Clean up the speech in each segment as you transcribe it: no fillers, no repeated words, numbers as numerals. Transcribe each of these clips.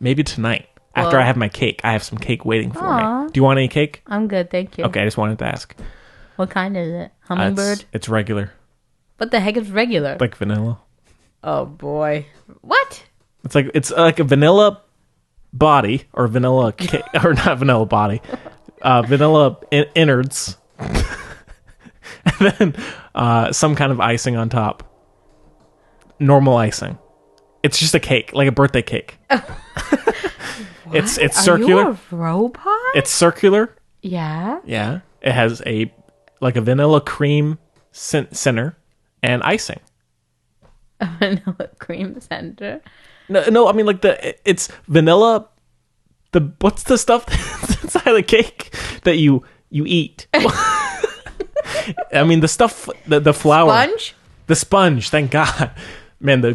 Maybe tonight. After I have my cake. I have some cake waiting for me. Do you want any cake? I'm good, thank you. Okay, I just wanted to ask. What kind is it? Hummingbird? It's regular. What the heck is regular? Like vanilla. Oh boy. What? It's like a vanilla body or vanilla cake or not vanilla body. Vanilla innards. And then some kind of icing on top. Normal icing. It's just a cake, like a birthday cake. It's circular. Are you a robot? It's circular. Yeah. Yeah. It has a vanilla cream center and icing. A vanilla cream center. No, I mean it's vanilla. What's the stuff that's inside the cake that you eat? I mean the stuff, the flour. Sponge? The sponge, thank God. Man, the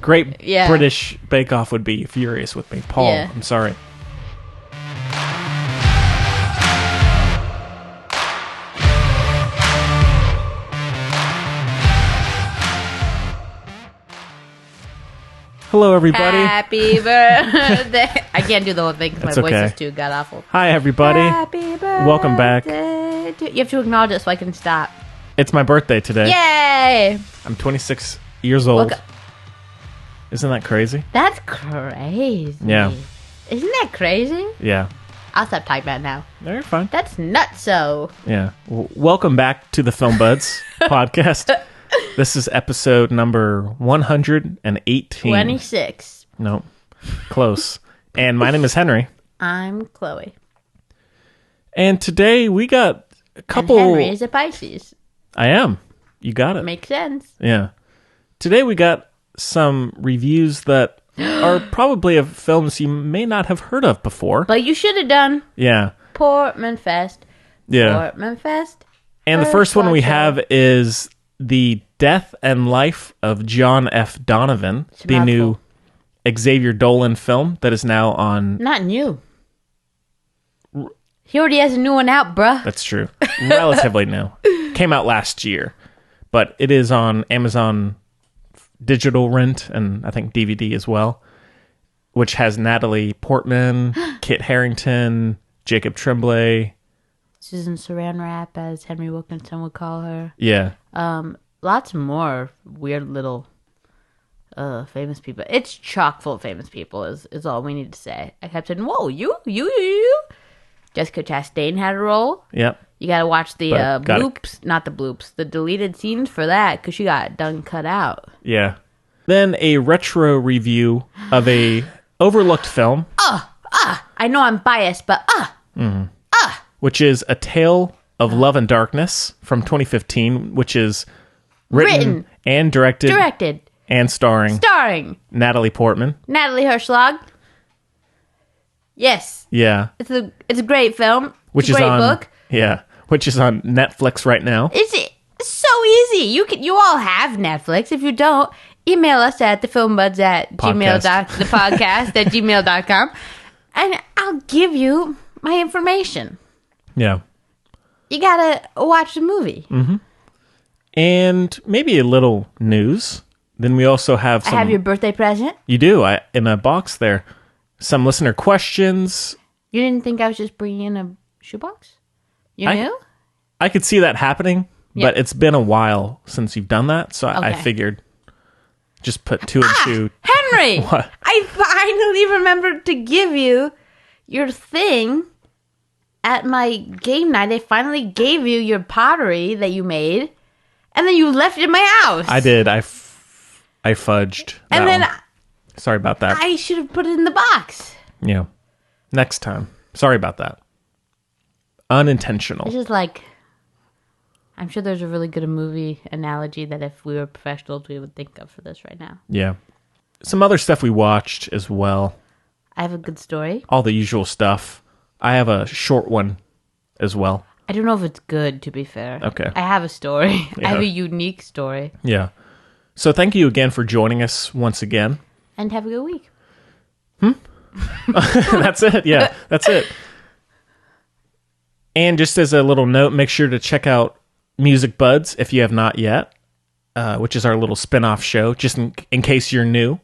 great British Bake Off would be furious with me. Paul, I'm sorry. Hello, everybody. Happy birthday. I can't do the whole thing because my voice is too god-awful. Hi, everybody. Happy birthday. Welcome back. You have to acknowledge it so I can stop. It's my birthday today. Yay! I'm 26 years old. Isn't that crazy? That's crazy. Yeah. Isn't that crazy? Yeah. I'll stop typing that now. No, you're fine. That's nutso. Yeah. Well, welcome back to the Film Buds podcast. This is episode number 118. 26. Nope. Close. And my name is Henry. I'm Chloe. And today we got a couple... And Henry is a Pisces. I am. You got it. Makes sense. Yeah. Today we got some reviews that are probably of films you may not have heard of before. But you should have done. Yeah. Portman Fest. Yeah. Portman Fest. And the first one we have is The Death and Life of John F. Donovan, the new Xavier Dolan film that is now on... Not new. He already has a new one out, bruh. That's true. Relatively new. Came out last year. But it is on Amazon digital rent and I think DVD as well, which has Natalie Portman, Kit Harington, Jacob Tremblay, Susan Saran Wrap, as Henry Wilkinson would call her. Yeah. Lots more weird little famous people. It's chock full of famous people is all we need to say. I kept saying, whoa, you. Jessica Chastain had a role. Yep. You gotta watch the bloops, not the bloops, the deleted scenes for that, because she got done cut out. Yeah. Then a retro review of a overlooked film. I know I'm biased, but which is A Tale of Love and Darkness from 2015, which is written and directed and starring Natalie Portman. Natalie Hirschlag. Yes. Yeah. It's a great film. Which it's a is great book. Yeah. Which is on Netflix right now. It's so easy. You all have Netflix. If you don't, email us at thefilmbuds at gmail.com and I'll give you my information. Yeah. You gotta watch the movie. Mm-hmm. And maybe a little news. Then we also have some... I have your birthday present. You do. In a box there. Some listener questions. You didn't think I was just bringing in a shoebox? You knew? I could see that happening, but it's been a while since you've done that, so I figured just put two and two. Henry! What? I finally remembered to give you your thing at my game night. I finally gave you your pottery that you made, and then you left it in my house. I did. I fudged that and then one. Sorry about that. I should have put it in the box. Yeah. Next time. Sorry about that. Unintentional. This is like... I'm sure there's a really good movie analogy that if we were professionals, we would think of for this right now. Yeah. Some other stuff we watched as well. I have a good story. All the usual stuff. I have a short one as well. I don't know if it's good, to be fair. Okay. I have a story. Yeah. I have a unique story. Yeah. So thank you again for joining us once again. And have a good week. That's it. Yeah, that's it. And just as a little note, make sure to check out Music Buds if you have not yet, which is our little spin-off show, just in case you're new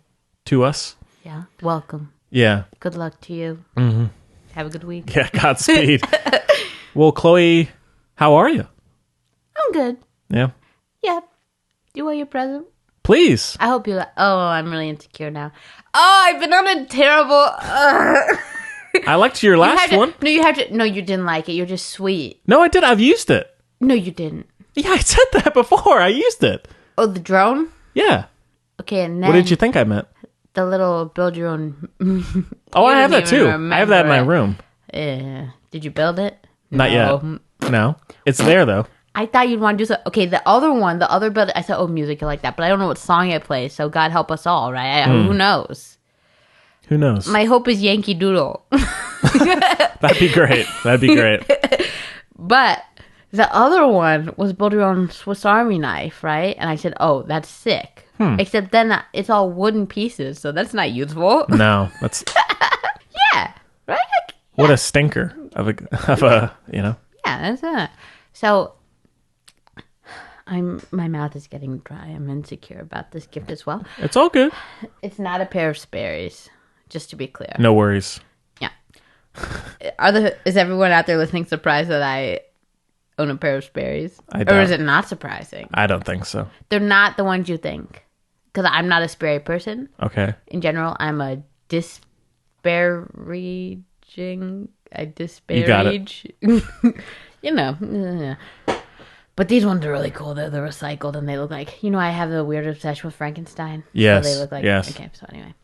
to us. Yeah, welcome. Yeah. Good luck to you. Mm-hmm. Have a good week. Yeah, Godspeed. Well, Chloe, how are you? I'm good. Yeah. Yeah. Do you want your present? Please. I hope you like... Oh, I'm really insecure now. Oh, I've been on a terrible... I liked your last one. No, you have to... No, you didn't like it. You're just sweet. No, I did. I've used it. No, you didn't. Yeah, I said that before. I used it. Oh, the drone? Yeah. Okay, and then... What did you think I meant? The little build your own... Oh, I have that too. I have that in my room. Yeah. Did you build it? Not yet. No. It's there, though. I thought you'd want to do so. Okay, the other build, I said, oh, music, I like that. But I don't know what song it plays, so God help us all, right? Who knows? Who knows? My hope is Yankee Doodle. That'd be great. That'd be great. But the other one was build your own Swiss Army knife, right? And I said, oh, that's sick. Except then it's all wooden pieces, so that's not useful. No, that's... Yeah, right? What a stinker of a, you know? Yeah, that's it. So... my mouth is getting dry. I'm insecure about this gift as well. It's all good. It's not a pair of Sperry's, just to be clear. No worries. Yeah. Is everyone out there listening surprised that I own a pair of Sperry's? Or is it not surprising? I don't think so. They're not the ones you think. Because I'm not a Sperry person. Okay. In general, I'm a disparaging... I disparage... You got it. You know. But these ones are really cool. They're recycled and they look like... I have the weird obsession with Frankenstein. Yes. So they look like... Yes. Okay, so anyway.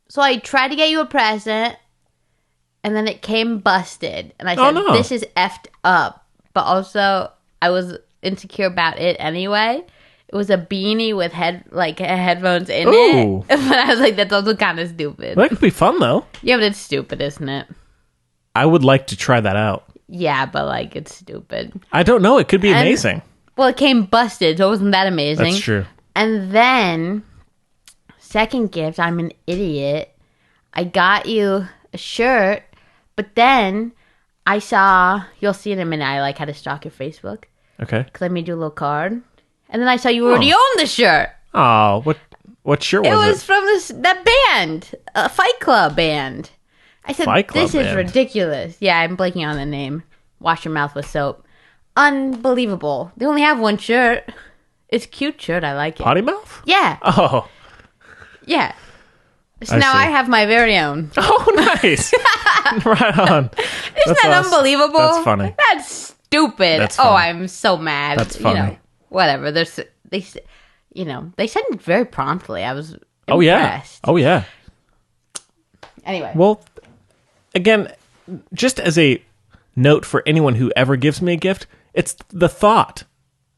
So I tried to get you a present and then it came busted. And I said, This is effed up. But also, I was insecure about it anyway. It was a beanie with headphones in it. But I was like, that's also kind of stupid. Well, that could be fun, though. Yeah, but it's stupid, isn't it? I would like to try that out. Yeah, but it's stupid. I don't know. It could be amazing. Well, it came busted, so it wasn't that amazing. That's true. And then, second gift, I'm an idiot. I got you a shirt, but then I saw, you'll see in a minute, I had to stalk your Facebook. Okay. Because I made you a little card. And then I saw you already owned the shirt. Oh, what shirt was it? It was from that band, a Fight Club band. I said, this is ridiculous. Yeah, I'm blanking on the name. Wash your mouth with soap. Unbelievable. They only have one shirt. It's a cute shirt. I like it. Potty mouth? Yeah. Oh. Yeah. So now I have my very own. Oh, nice. Right on. Isn't that unbelievable? That's funny. That's stupid. That's funny. Oh, I'm so mad. That's funny. Whatever. They sent it very promptly. I was impressed. Oh, yeah. Anyway. Well, again, just as a note for anyone who ever gives me a gift, it's the thought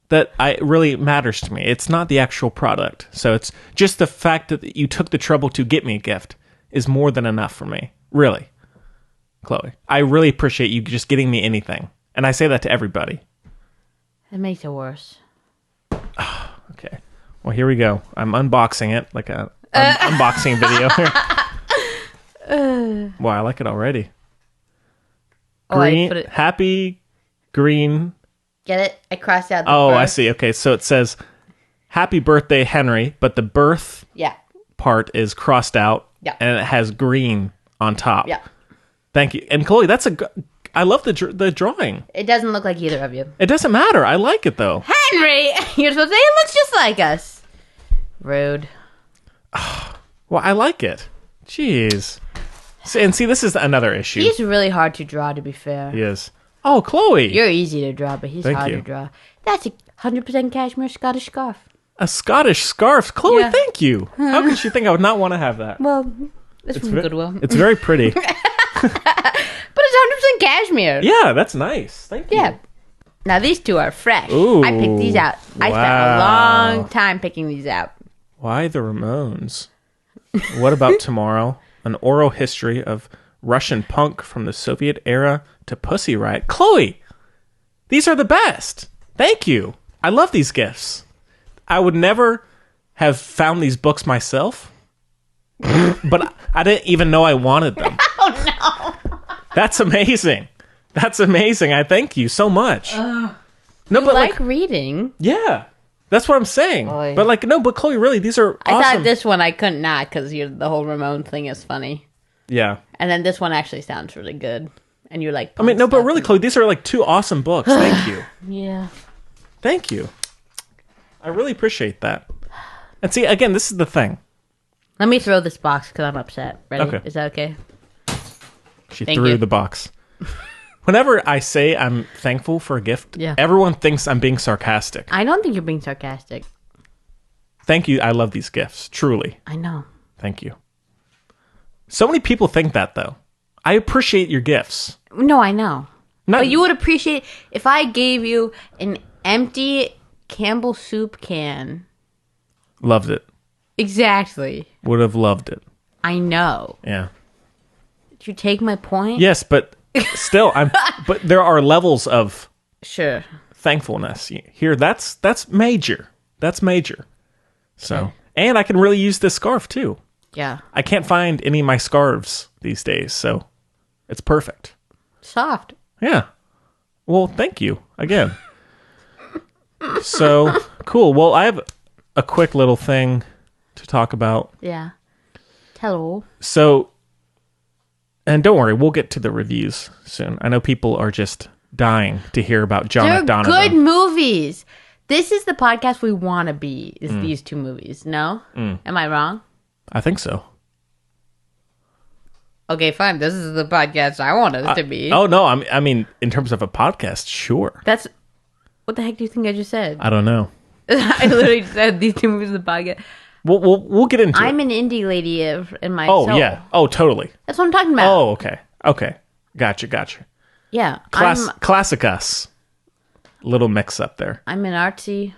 that really matters to me. It's not the actual product. So it's just the fact that you took the trouble to get me a gift is more than enough for me. Really. Chloe, I really appreciate you just getting me anything. And I say that to everybody. It makes it worse. Okay. Well, here we go. I'm unboxing it, like a unboxing video here. Wow, I like it already. Green, happy green. Get it? I crossed out the birth. I birth. see. Okay, so it says, happy birthday, Henry, but the birth part is crossed out, and it has green on top. Yeah. Thank you. And Chloe, I love the drawing. It doesn't look like either of you. It doesn't matter. I like it, though. Henry! You're supposed to say it looks just like us. Rude. Well, I like it. Jeez. And see, this is another issue. He's really hard to draw, to be fair. He is. Oh, Chloe. You're easy to draw, but he's Thank hard you. to draw. That's a 100% cashmere Scottish scarf. A Scottish scarf? Chloe, thank you. How could she think I would not want to have that? Well, it's from Goodwill. It's very pretty. But it's 100% cashmere. Yeah, that's nice. Thank you. Yeah. Now, these two are fresh. Ooh, I picked these out. I spent a long time picking these out. Why the Ramones? What about tomorrow? An oral history of Russian punk from the Soviet era to Pussy Riot. Chloe, these are the best. Thank you. I love these gifts. I would never have found these books myself, but I didn't even know I wanted them. Oh, no. That's amazing. That's amazing. I thank you so much. No, but like reading. Yeah. That's what I'm saying. Oy. But like, no, but Chloe, really, these are I awesome. thought this one I couldn't not because the whole Ramon thing is funny. Yeah. And then this one actually sounds really good. And you're like, I mean, no, but really, Chloe, these are like 2 awesome books. Thank you. Yeah. Thank you. I really appreciate that. And see, again, this is the thing. Let me throw this box because I'm upset. Ready? Okay. Is that okay? She Thank threw you. the box. Whenever I say I'm thankful for a gift, Yeah. everyone thinks I'm being sarcastic. I don't think you're being sarcastic. Thank you. I love these gifts. Truly. I know. Thank you. So many people think that, though. I appreciate your gifts. No, I know. Not, But you would appreciate if I gave you an empty Campbell soup can. Loved it. Exactly. Would have loved it. I know. Yeah. Did you take my point? Yes, but still, but there are levels of Sure. thankfulness here. That's major. That's major. So, and I can really use this scarf too. Yeah. I can't find any of my scarves these days, so it's perfect. Soft. Yeah. Well, thank you again. So, cool. Well, I have a quick little thing to talk about. Yeah. Hello. So, and don't worry, we'll get to the reviews soon. I know people are just dying to hear about John They're Donovan. good movies. This is the podcast we want to be, is these 2 movies. No? Am I wrong? I think so. Okay, fine. This is the podcast I want us to be. Oh, no. I mean, in terms of a podcast, sure. That's... What the heck do you think I just said? I don't know. I literally said these 2 movies of the podcast. We'll get into I'm it. an indie lady in my Oh, soul. yeah. Oh, totally. That's what I'm talking about. Oh, okay. Okay. Gotcha. Yeah. Classic us. Little mix up there. I'm an artsy,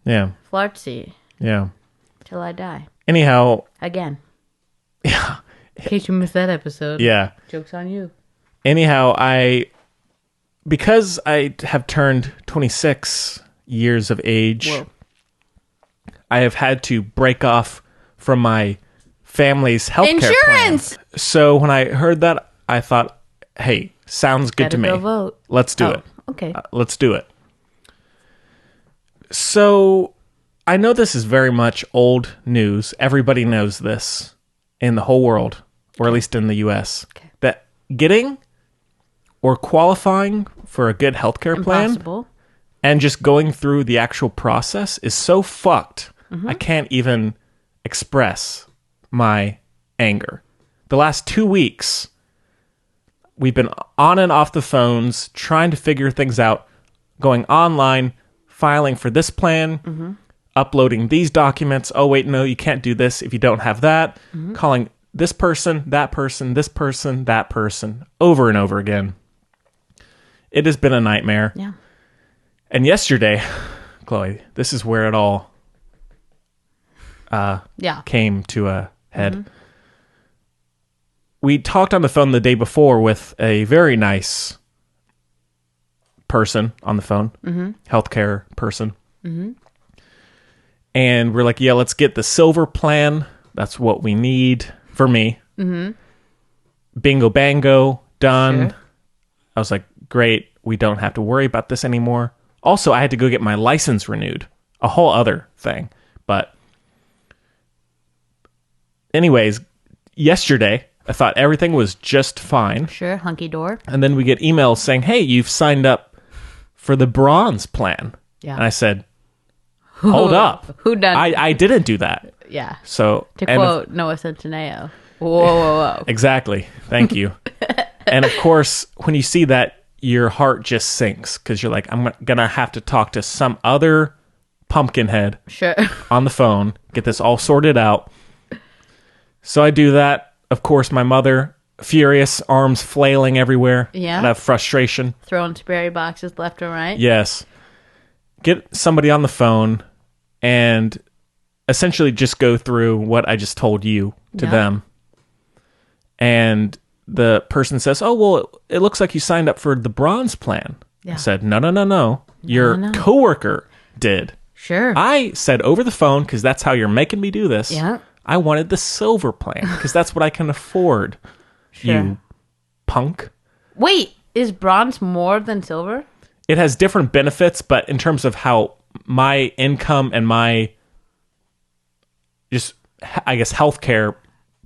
Yeah. flartsy, Yeah. till I die. Anyhow, Again. yeah. In case you missed that episode. Yeah. Joke's on you. Anyhow, because I have turned 26 years of age, Whoa. I have had to break off from my family's healthcare Insurance! plan. So when I heard that, I thought, hey, sounds good Gotta to me. go vote. Let's do Oh, it. okay. Let's do it. So I know this is very much old news. Everybody knows this in the whole world, or at least in the US, that getting or qualifying for a good healthcare plan Impossible. and just going through the actual process is so fucked. I can't even express my anger. The last 2 weeks, we've been on and off the phones trying to figure things out, going online, filing for this plan, uploading these documents. Oh, wait, no, you can't do this if you don't have that. Calling this person, that person, this person, that person, over and over again. It has been a nightmare. Yeah. And yesterday, Chloe, this is where it all Yeah. came to a head. We talked on the phone the day before with a very nice person on the phone, healthcare person. And we're like, yeah, let's get the silver plan. That's what we need for me. Bingo bango, done. Sure. I was like, great. We don't have to worry about this anymore. Also, I had to go get my license renewed. A whole other thing. But anyways, yesterday, I thought everything was just fine. Sure. Hunky door. And then we get emails saying, hey, you've signed up for the bronze plan. Yeah. And I said, hold up. Who done? I didn't do that. Yeah. So, To and quote Noah Centineo. Whoa. exactly. Thank you. And of course, when you see that, your heart just sinks because you're like, I'm going to have to talk to some other pumpkinhead Sure. on the phone, get this all sorted out. So I do that. Of course, my mother, furious, arms flailing everywhere. Yeah. Out of frustration. Throwing Sperry boxes left and right. Yes. Get somebody on the phone and essentially just go through what I just told you to Yeah. them. And the person says, oh, well, it looks like you signed up for the bronze plan. Yeah. I said, no. Your coworker did. Sure. I said over the phone, because that's how you're making me do this. Yeah. I wanted the silver plan because that's what I can afford. Sure. You punk. Wait, is bronze more than silver? It has different benefits, but in terms of how my income and my just, I guess, healthcare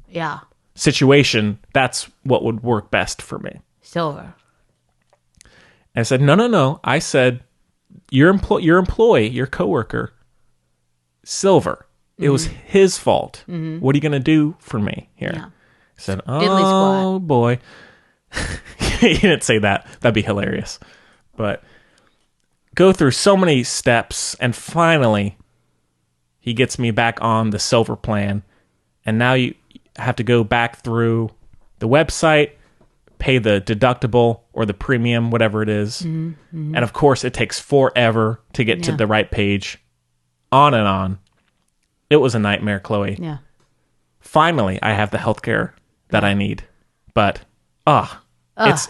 Yeah. situation, that's what would work best for me. Silver. And I said, no. I said, your employee, your coworker, Silver. It was his fault. What are you going to do for me here? Yeah. I said, Diddly oh, squat. boy. He didn't say that. That'd be hilarious. But go through so many steps, and finally, he gets me back on the Silver plan. And now you have to go back through the website, pay the deductible or the premium, whatever it is. And of course, it takes forever to get to the right page. On and on. It was a nightmare, Chloe. Yeah. Finally, I have the healthcare that I need. But, it's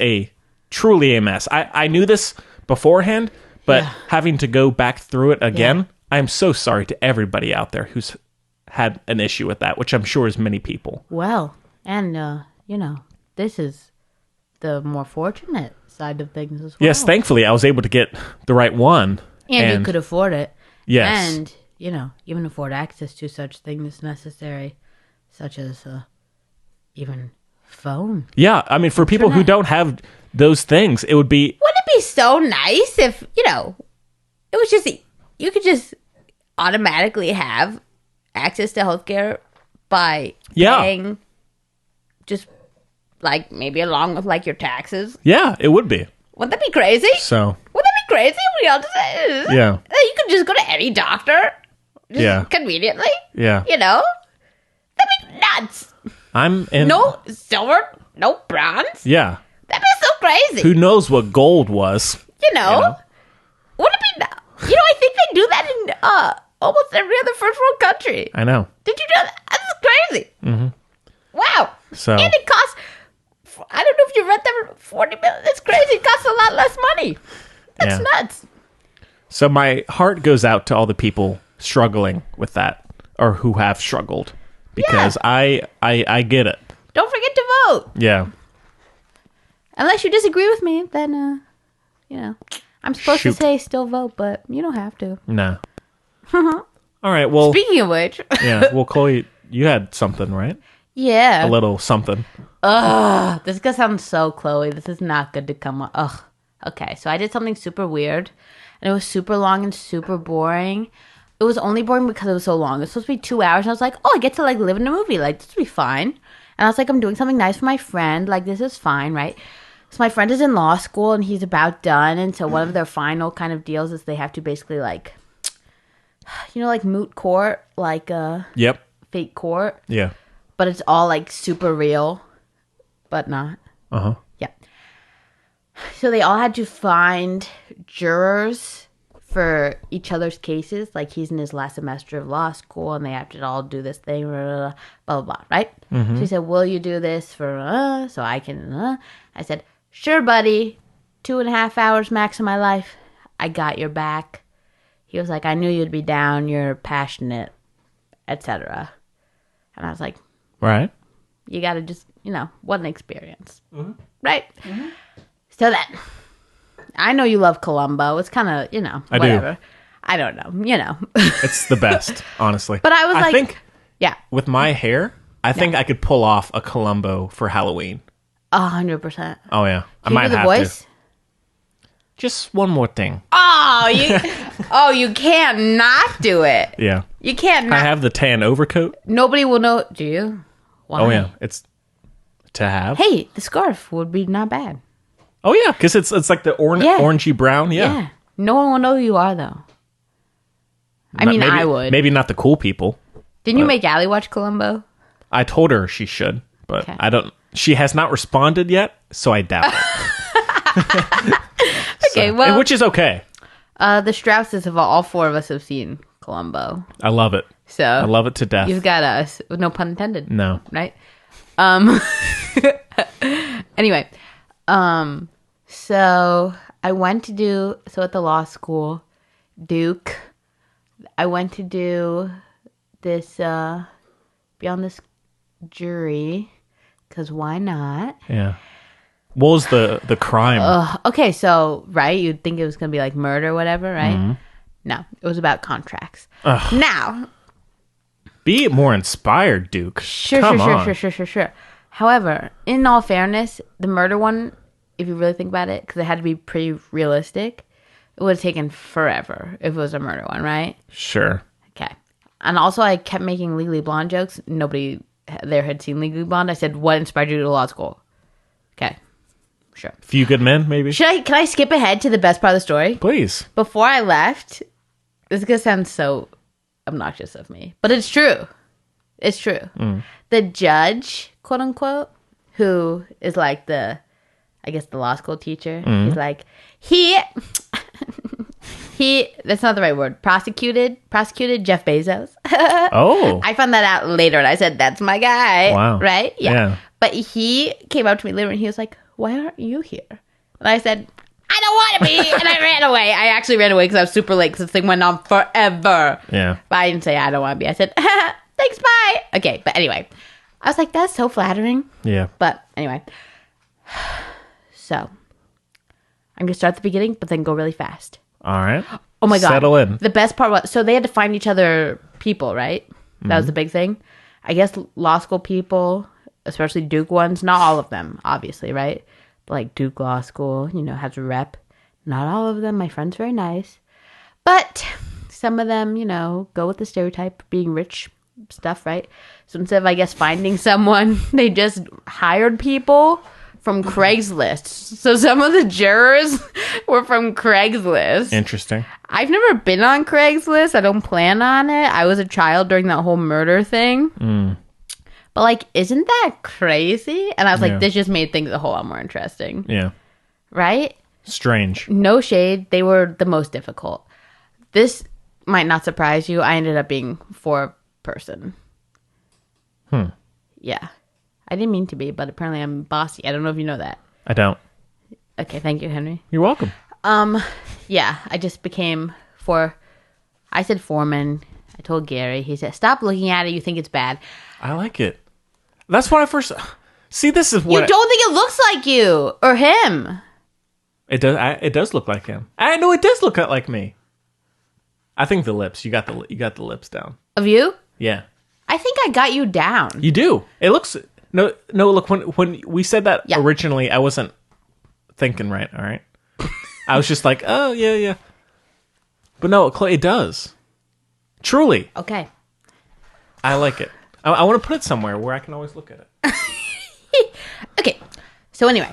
truly a mess. I knew this beforehand, but having to go back through it again, I'm so sorry to everybody out there who's had an issue with that, which I'm sure is many people. Well, and, this is the more fortunate side of things as well. Yes, thankfully, I was able to get the right one. And you could afford it. Yes. And, even afford access to such things necessary, such as even phone. Yeah, I mean, for people who don't have those things, it would be... Wouldn't it be so nice if, it was just, you could just automatically have access to healthcare by paying just, like, maybe along with, like, your taxes? Yeah, it would be. Wouldn't that be crazy? So... Wouldn't that be crazy? We all just, Yeah. You could just go to any doctor. Just conveniently. Yeah. That'd be nuts. I'm in... No silver, no bronze. Yeah. That'd be so crazy. Who knows what gold was? Wouldn't it be... I think they do that in almost every other first world country. I know. Did you know that? That's crazy. Mm-hmm. Wow. So... And it costs... I don't know if you read that, 40 million. That's crazy. It costs a lot less money. That's nuts. So my heart goes out to all the people struggling with that, or who have struggled, because I get it. Don't forget to vote. Yeah. Unless you disagree with me, then I'm supposed to say still vote, but you don't have to. No. All right. Well. Speaking of which. Yeah. Well, Chloe, you had something, right? Yeah. A little something. Ugh. This is gonna sound so Chloe. This is not good to come on. Ugh. Okay. So I did something super weird, and it was super long and super boring. It was only boring because it was so long. It was supposed to be 2 hours, and I was like, oh, I get to, like, live in a movie. Like, this will be fine. And I was like, I'm doing something nice for my friend. Like, this is fine, right? So my friend is in law school, and he's about done. And so one of their final kind of deals is they have to basically, like, like moot court, like Yep. fake court. Yeah. But it's all, like, super real, but not. Uh-huh. Yeah. So they all had to find jurors for each other's cases. Like, he's in his last semester of law school, and they have to all do this thing, blah, blah, blah, right? So he said, will you do this for, so I can, I said, sure, buddy. 2.5 hours max of my life. I got your back. He was like, I knew you'd be down. You're passionate, etc. And I was like, Right. you got to just, what an experience. Right? So then, I know you love Columbo. It's kind of, I whatever. do. I don't know, It's the best, honestly. But I was like, I think yeah, with my hair, I think I could pull off a Columbo for Halloween. 100%. Oh, yeah. I Can might you do the have voice? to. Just one more thing. Oh, you can't not do it. Yeah. You can't not. I have the tan overcoat. Nobody will know. Do you? Why? Oh, yeah. It's to have. Hey, the scarf would be not bad. Oh, yeah. Because it's like the orangey brown. Yeah. No one will know who you are, though. I mean, maybe, I would. Maybe not the cool people. Didn't you make Allie watch Columbo? I told her she should, but Okay. I don't. She has not responded yet, so I doubt it. Okay, well, which is okay. The Strausses of all four of us have seen Columbo, I love it. so I love it to death. you've got us. No pun intended. No. Right? Anyway, so I went to do at the law school, Duke. I went to do this, be on this jury, because why not? Yeah. What was the crime? Okay, so, right, you'd think it was going to be like murder or whatever, right? No, it was about contracts. Ugh. Now, Be more inspired, Duke. sure. However, in all fairness, the murder one, if you really think about it, because it had to be pretty realistic, it would have taken forever if it was a murder one, right? Sure. Okay. And also, I kept making Legally Blonde jokes. Nobody there had seen Legally Blonde. I said, what inspired you to law school? Okay. Sure. Few Good Men, maybe? Can I skip ahead to the best part of the story? Please. Before I left, this is going to sound so obnoxious of me, but it's true. It's true. The judge, quote unquote, who is like the law school teacher, he's like, he, that's not the right word, prosecuted Jeff Bezos. Oh. I found that out later and I said, that's my guy. Wow. Right? Yeah. But he came up to me later and he was like, why aren't you here? And I said, I don't want to be. And I ran away. I actually ran away because I was super late because this thing went on forever. Yeah. But I didn't say I don't want to be. I said, thanks, bye. Okay, but anyway. I was like, that's so flattering. Yeah. But anyway. So, I'm going to start at the beginning, but then go really fast. All right. Oh my God. Settle in. The best part was, so they had to find each other people, right? That was the big thing. I guess law school people, especially Duke ones, not all of them, obviously, right? But like Duke Law School, has a rep. Not all of them. My friend's very nice. But some of them, go with the stereotype of being rich stuff, right? So instead of, I guess, finding someone, they just hired people from Craigslist. So some of the jurors were from Craigslist. Interesting. I've never been on Craigslist. I don't plan on it. I was a child during that whole murder thing. But, like, isn't that crazy? And I was like, this just made things a whole lot more interesting. Yeah. Right? Strange. No shade. They were the most difficult. This might not surprise you. I ended up being 4-person. Yeah. I didn't mean to be, but apparently I'm bossy. I don't know if you know that. I don't. Okay, thank you, Henry. You're welcome. Yeah, I just became I said foreman. I told Gary. He said, stop looking at it. You think it's bad. I like it. That's when I first... See, this is what... You don't think it looks like you or him. It does. It does look like him. I know it does look like me. I think the lips. You got the lips down. Of you? Yeah. I think I got you down. You do. It looks... No. Look, when we said that originally, I wasn't thinking right. All right. I was just like, oh yeah. But no, it does. Truly. Okay. I like it. I want to put it somewhere where I can always look at it. Okay. So anyway,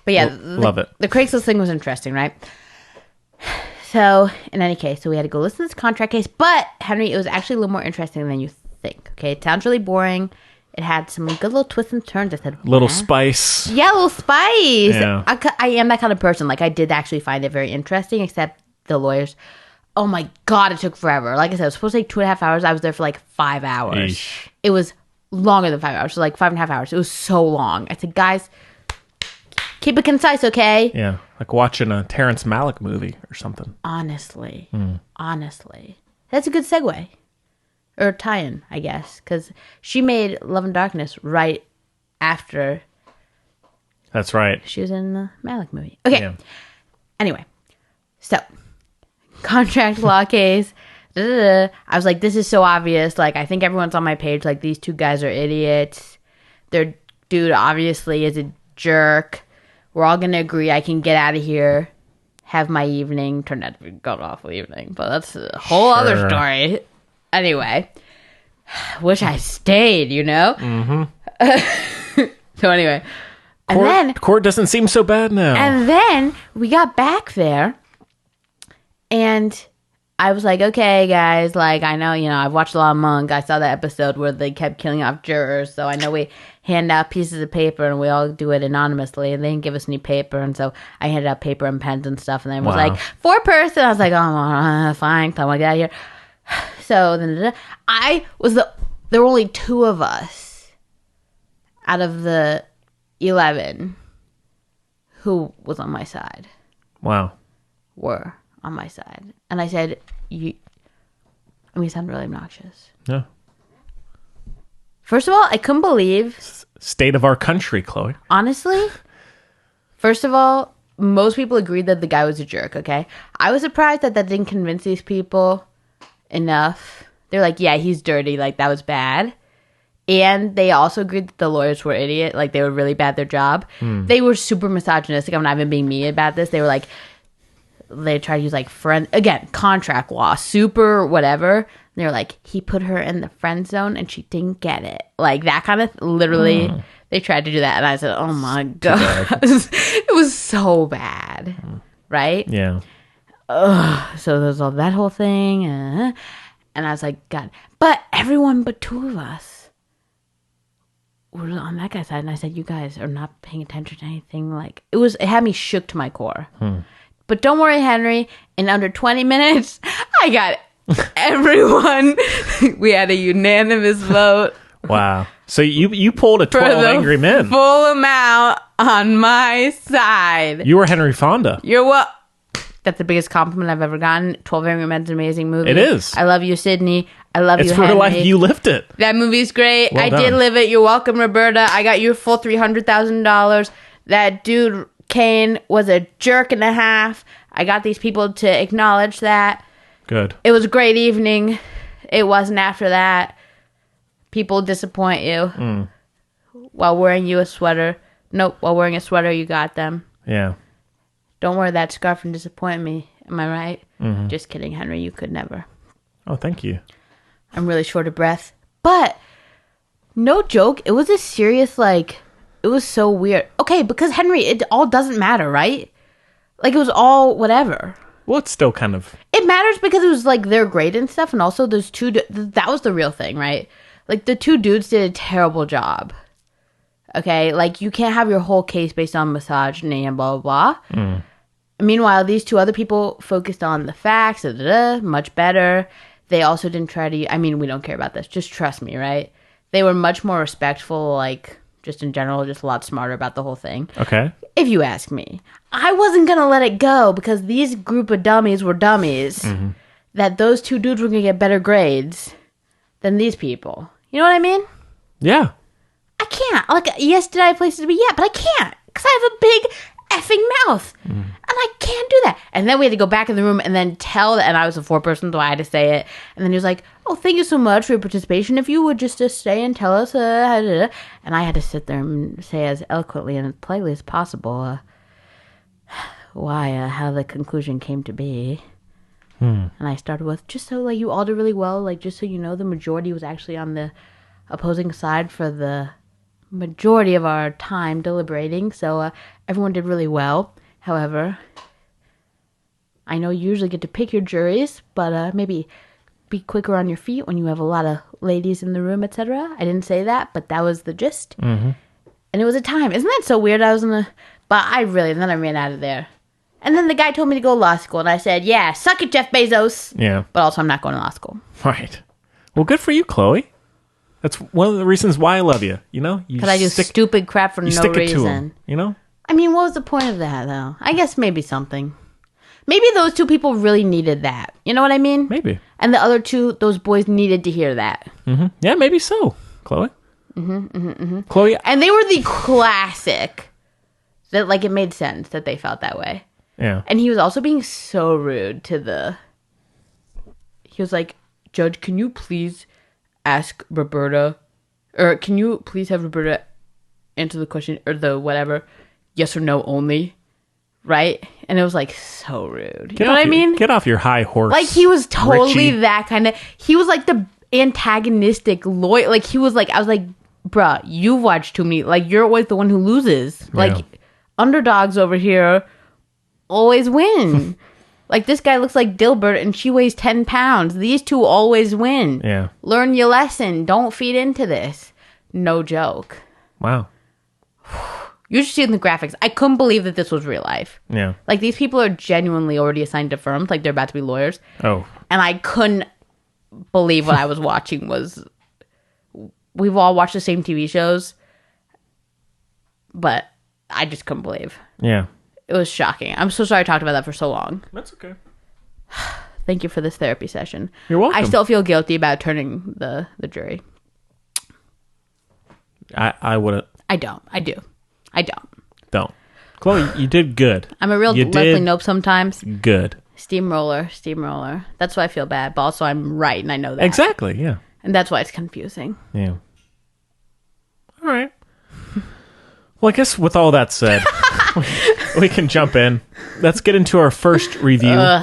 but yeah, love it. The Craigslist thing was interesting, right? So in any case, we had to go listen to this contract case, but Henry, it was actually a little more interesting than you think. Okay, it sounds really boring. It had some good little twists and turns. I said, little spice. Yeah, a little spice. Yeah. I am that kind of person. Like, I did actually find it very interesting, except the lawyers. Oh my God, it took forever. Like I said, it was supposed to take 2.5 hours. I was there for like 5 hours. Eesh. It was longer than 5 hours. So like 5.5 hours. It was so long. I said, guys, keep it concise, okay? Yeah, like watching a Terrence Malick movie or something. Honestly. That's a good segue. Or tie-in, I guess. Because she made Love and Darkness right after That's right. she was in the Malick movie. Okay. Yeah. Anyway. So, contract law case. I was like, this is so obvious. Like, I think everyone's on my page. Like, these two guys are idiots. Their dude obviously is a jerk. We're all going to agree I can get out of here, have my evening. Turned out to be a god-awful evening. But that's a whole other story. Anyway. Wish I stayed, Mm-hmm. So anyway. Court doesn't seem so bad now. And then we got back there. And I was like, okay, guys, like, I know, I've watched a lot of Monk. I saw that episode where they kept killing off jurors. So I know we hand out pieces of paper and we all do it anonymously. And they didn't give us any paper. And so I handed out paper and pens and stuff. And then it was like, 4-person. I was like, oh, fine. Come on, get out of here. So then there were only 2 of us out of the 11 who was on my side. Wow. Were on my side. And I said, you sound really obnoxious. Yeah. First of all, I couldn't believe... State of our country, Chloe. Honestly, first of all, most people agreed that the guy was a jerk, okay? I was surprised that didn't convince these people enough. They're like, yeah, he's dirty. Like, that was bad. And they also agreed that the lawyers were idiot. Like, they were really bad at their job. They were super misogynistic. I'm not even being mean about this. They were like, they tried to use, like, contract law, super whatever. And they were like, he put her in the friend zone and she didn't get it. Like, that kind of, literally, they tried to do that. And I said, oh, my God. It was so bad. Right? Yeah. So there's all that whole thing. And I was like, God. But everyone but two of us were on that guy's side, and I said, you guys are not paying attention to anything. Like, it had me shook to my core. But don't worry, Henry, in under 20 minutes I got everyone. We had a unanimous vote. Wow. So you pulled a 12 angry men, full amount on my side. You were Henry Fonda. You're what? That's the biggest compliment I've ever gotten. 12 Angry Men's an amazing movie. It is. I love you, Sydney. I love you, Henry. It's real life. You lived it. That movie's great. Well I done. did live it. You're welcome, Roberta. I got your full $300,000. That dude, Kane, was a jerk and a half. I got these people to acknowledge that. Good. It was a great evening. It wasn't after that. People disappoint you while wearing you a sweater. Nope, while wearing a sweater, you got them. Yeah. Don't wear that scarf and disappoint me. Am I right? Just kidding, Henry. You could never. Oh, thank you. I'm really short of breath. But, no joke, it was a serious, like, it was so weird. Okay, because Henry, it all doesn't matter, right? Like, it was all whatever. Well, it's still kind of... It matters because it was, like, their grade and stuff, and also those two... that was the real thing, right? Like, the two dudes did a terrible job. Okay? Like, you can't have your whole case based on misogyny and blah, blah, blah. Meanwhile, these two other people focused on the facts, much better. They also didn't try to... I mean, we don't care about this. Just trust me, right? They were much more respectful, like, just in general, just a lot smarter about the whole thing. Okay. If you ask me. I wasn't going to let it go because these group of dummies were dummies. That those two dudes were going to get better grades than these people. You know what I mean? Yeah. I can't. Like, yes, did I have places to be? Yeah, but I can't. Because I have a big effing mouth. And I can't do that. And then we had to go back in the room and then tell that, and I was a foreperson, so I had to say it. And then he was like, oh, thank you so much for your participation. If you would just stay and tell us. And I had to sit there and say as eloquently and as politely as possible how the conclusion came to be. And I started with, just so like you all did really well, like just so you know, the majority was actually on the opposing side for the majority of our time deliberating, so everyone did really well. However, I know you usually get to pick your juries, but maybe be quicker on your feet when you have a lot of ladies in the room, etc. I didn't say that, but that was the gist. And it was a time. Isn't that so weird? But and then I ran out of there. And then the guy told me to go to law school, and I said, yeah, suck it, Jeff Bezos. Yeah. But also, I'm not going to law school. Right. Well, good for you, Chloe. That's one of the reasons why I love you. You know? Because I do stupid crap for no stick it reason. to 'em, you know? I mean, what was the point of that, though? I guess maybe something. Maybe those two people really needed that. You know what I mean? Maybe. And the other two, those boys needed to hear that. Yeah, maybe so, Chloe. Chloe. And they were the classic. That, like, it made sense that they felt that way. Yeah. And he was also being so rude to he was like, Judge, can you please ask Roberta, or can you please have Roberta answer the question, or the whatever, yes or no only, right? And it was like so rude. You know what I mean? Get off your high horse. Like he was totally Richie. that kind of, he was like the antagonistic lawyer. Like he was like, I was like, bruh, you've watched too many, like you're always the one who loses. Like underdogs over here always win. Like this guy looks like Dilbert and she weighs 10 pounds. These two always win. Yeah. Learn your lesson. Don't feed into this. No joke. Wow. You should see in the graphics. I couldn't believe that this was real life. Yeah. Like these people are genuinely already assigned to firms. Like they're about to be lawyers. Oh. And I couldn't believe what I was watching was... We've all watched the same TV shows. But I just couldn't believe. Yeah. It was shocking. I'm so sorry I talked about that for so long. That's okay. Thank you for this therapy session. You're welcome. I still feel guilty about turning the jury. I wouldn't. I don't. I do. I don't. Don't. Chloe, you did good. I'm a real You Leslie did Knope sometimes. good. Steamroller. That's why I feel bad. But also I'm right, and I know that. Exactly, yeah. And that's why it's confusing. Yeah. All right. Well, I guess with all that said, we can jump in. Let's get into our first review,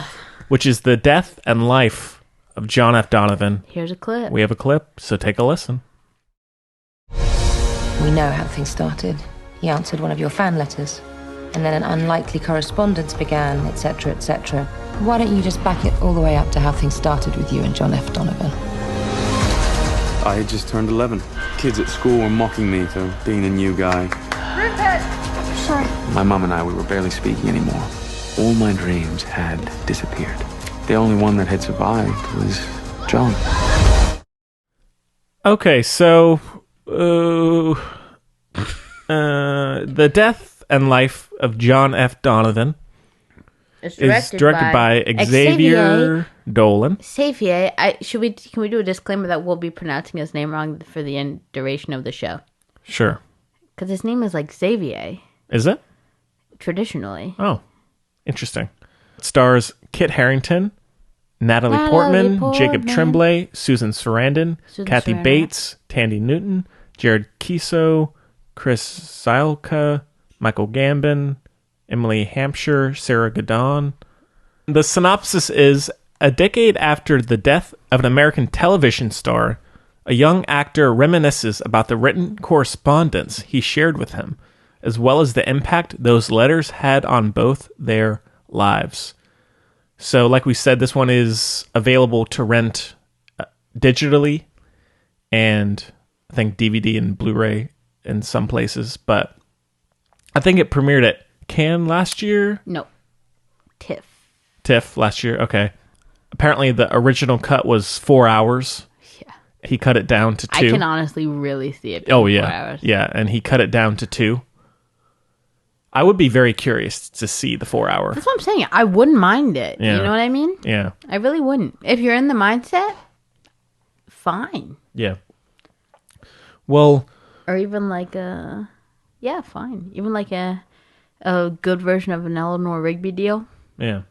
which is The Death and Life of John F. Donovan. Here's a clip. We have a clip, so take a listen. We know how things started. He answered one of your fan letters, and then an unlikely correspondence began, etc., etc. Why don't you just back it all the way up to how things started with you and John F. Donovan? I had just turned 11. Kids at school were mocking me for being a new guy. Sorry. My mom and I, we were barely speaking anymore. All my dreams had disappeared. The only one that had survived was John. Okay, so The Death and Life of John F. Donovan It's is directed by Xavier Dolan. Xavier. Can we do a disclaimer that we'll be pronouncing his name wrong for the duration of the show? Sure. Because his name is like Xavier, Is it? traditionally. Oh, interesting. It stars Kit Harington, Natalie Natalie Portman, Jacob Portman. Tremblay, Susan Sarandon, Susan Kathy Sarandon. Bates, Tandy Newton, Jared Kiso, Chris Zylka, Michael Gambon, Emily Hampshire, Sarah Gadon. The synopsis is, a decade after the death of an American television star, a young actor reminisces about the written correspondence he shared with him, as well as the impact those letters had on both their lives. So, like we said, this one is available to rent digitally and I think DVD and Blu-ray in some places, but I think it premiered at Cannes last year. No. TIFF last year, okay. Apparently the original cut was 4 hours. Yeah. He cut it down to 2. I can honestly really see it being Oh 4 yeah, hours. yeah, and he cut it down to 2. I would be very curious to see the 4 hour. That's what I'm saying. I wouldn't mind it. Yeah. You know what I mean? Yeah, I really wouldn't. If you're in the mindset, fine. yeah. Well, Or even like fine. Even like a good version of an Eleanor Rigby deal. yeah.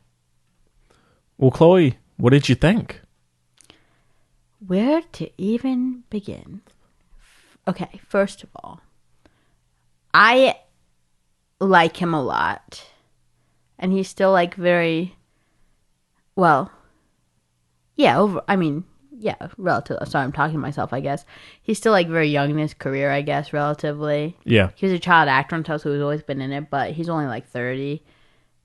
Well, Chloe, what did you think? Where to even begin? Okay, first of all, I like him a lot. And he's still like very, well, yeah, relative. Sorry, I'm talking to myself, I guess. He's still like very young in his career, I guess, relatively. Yeah, He was a child actor until so he's always been in it, but he's only like 30.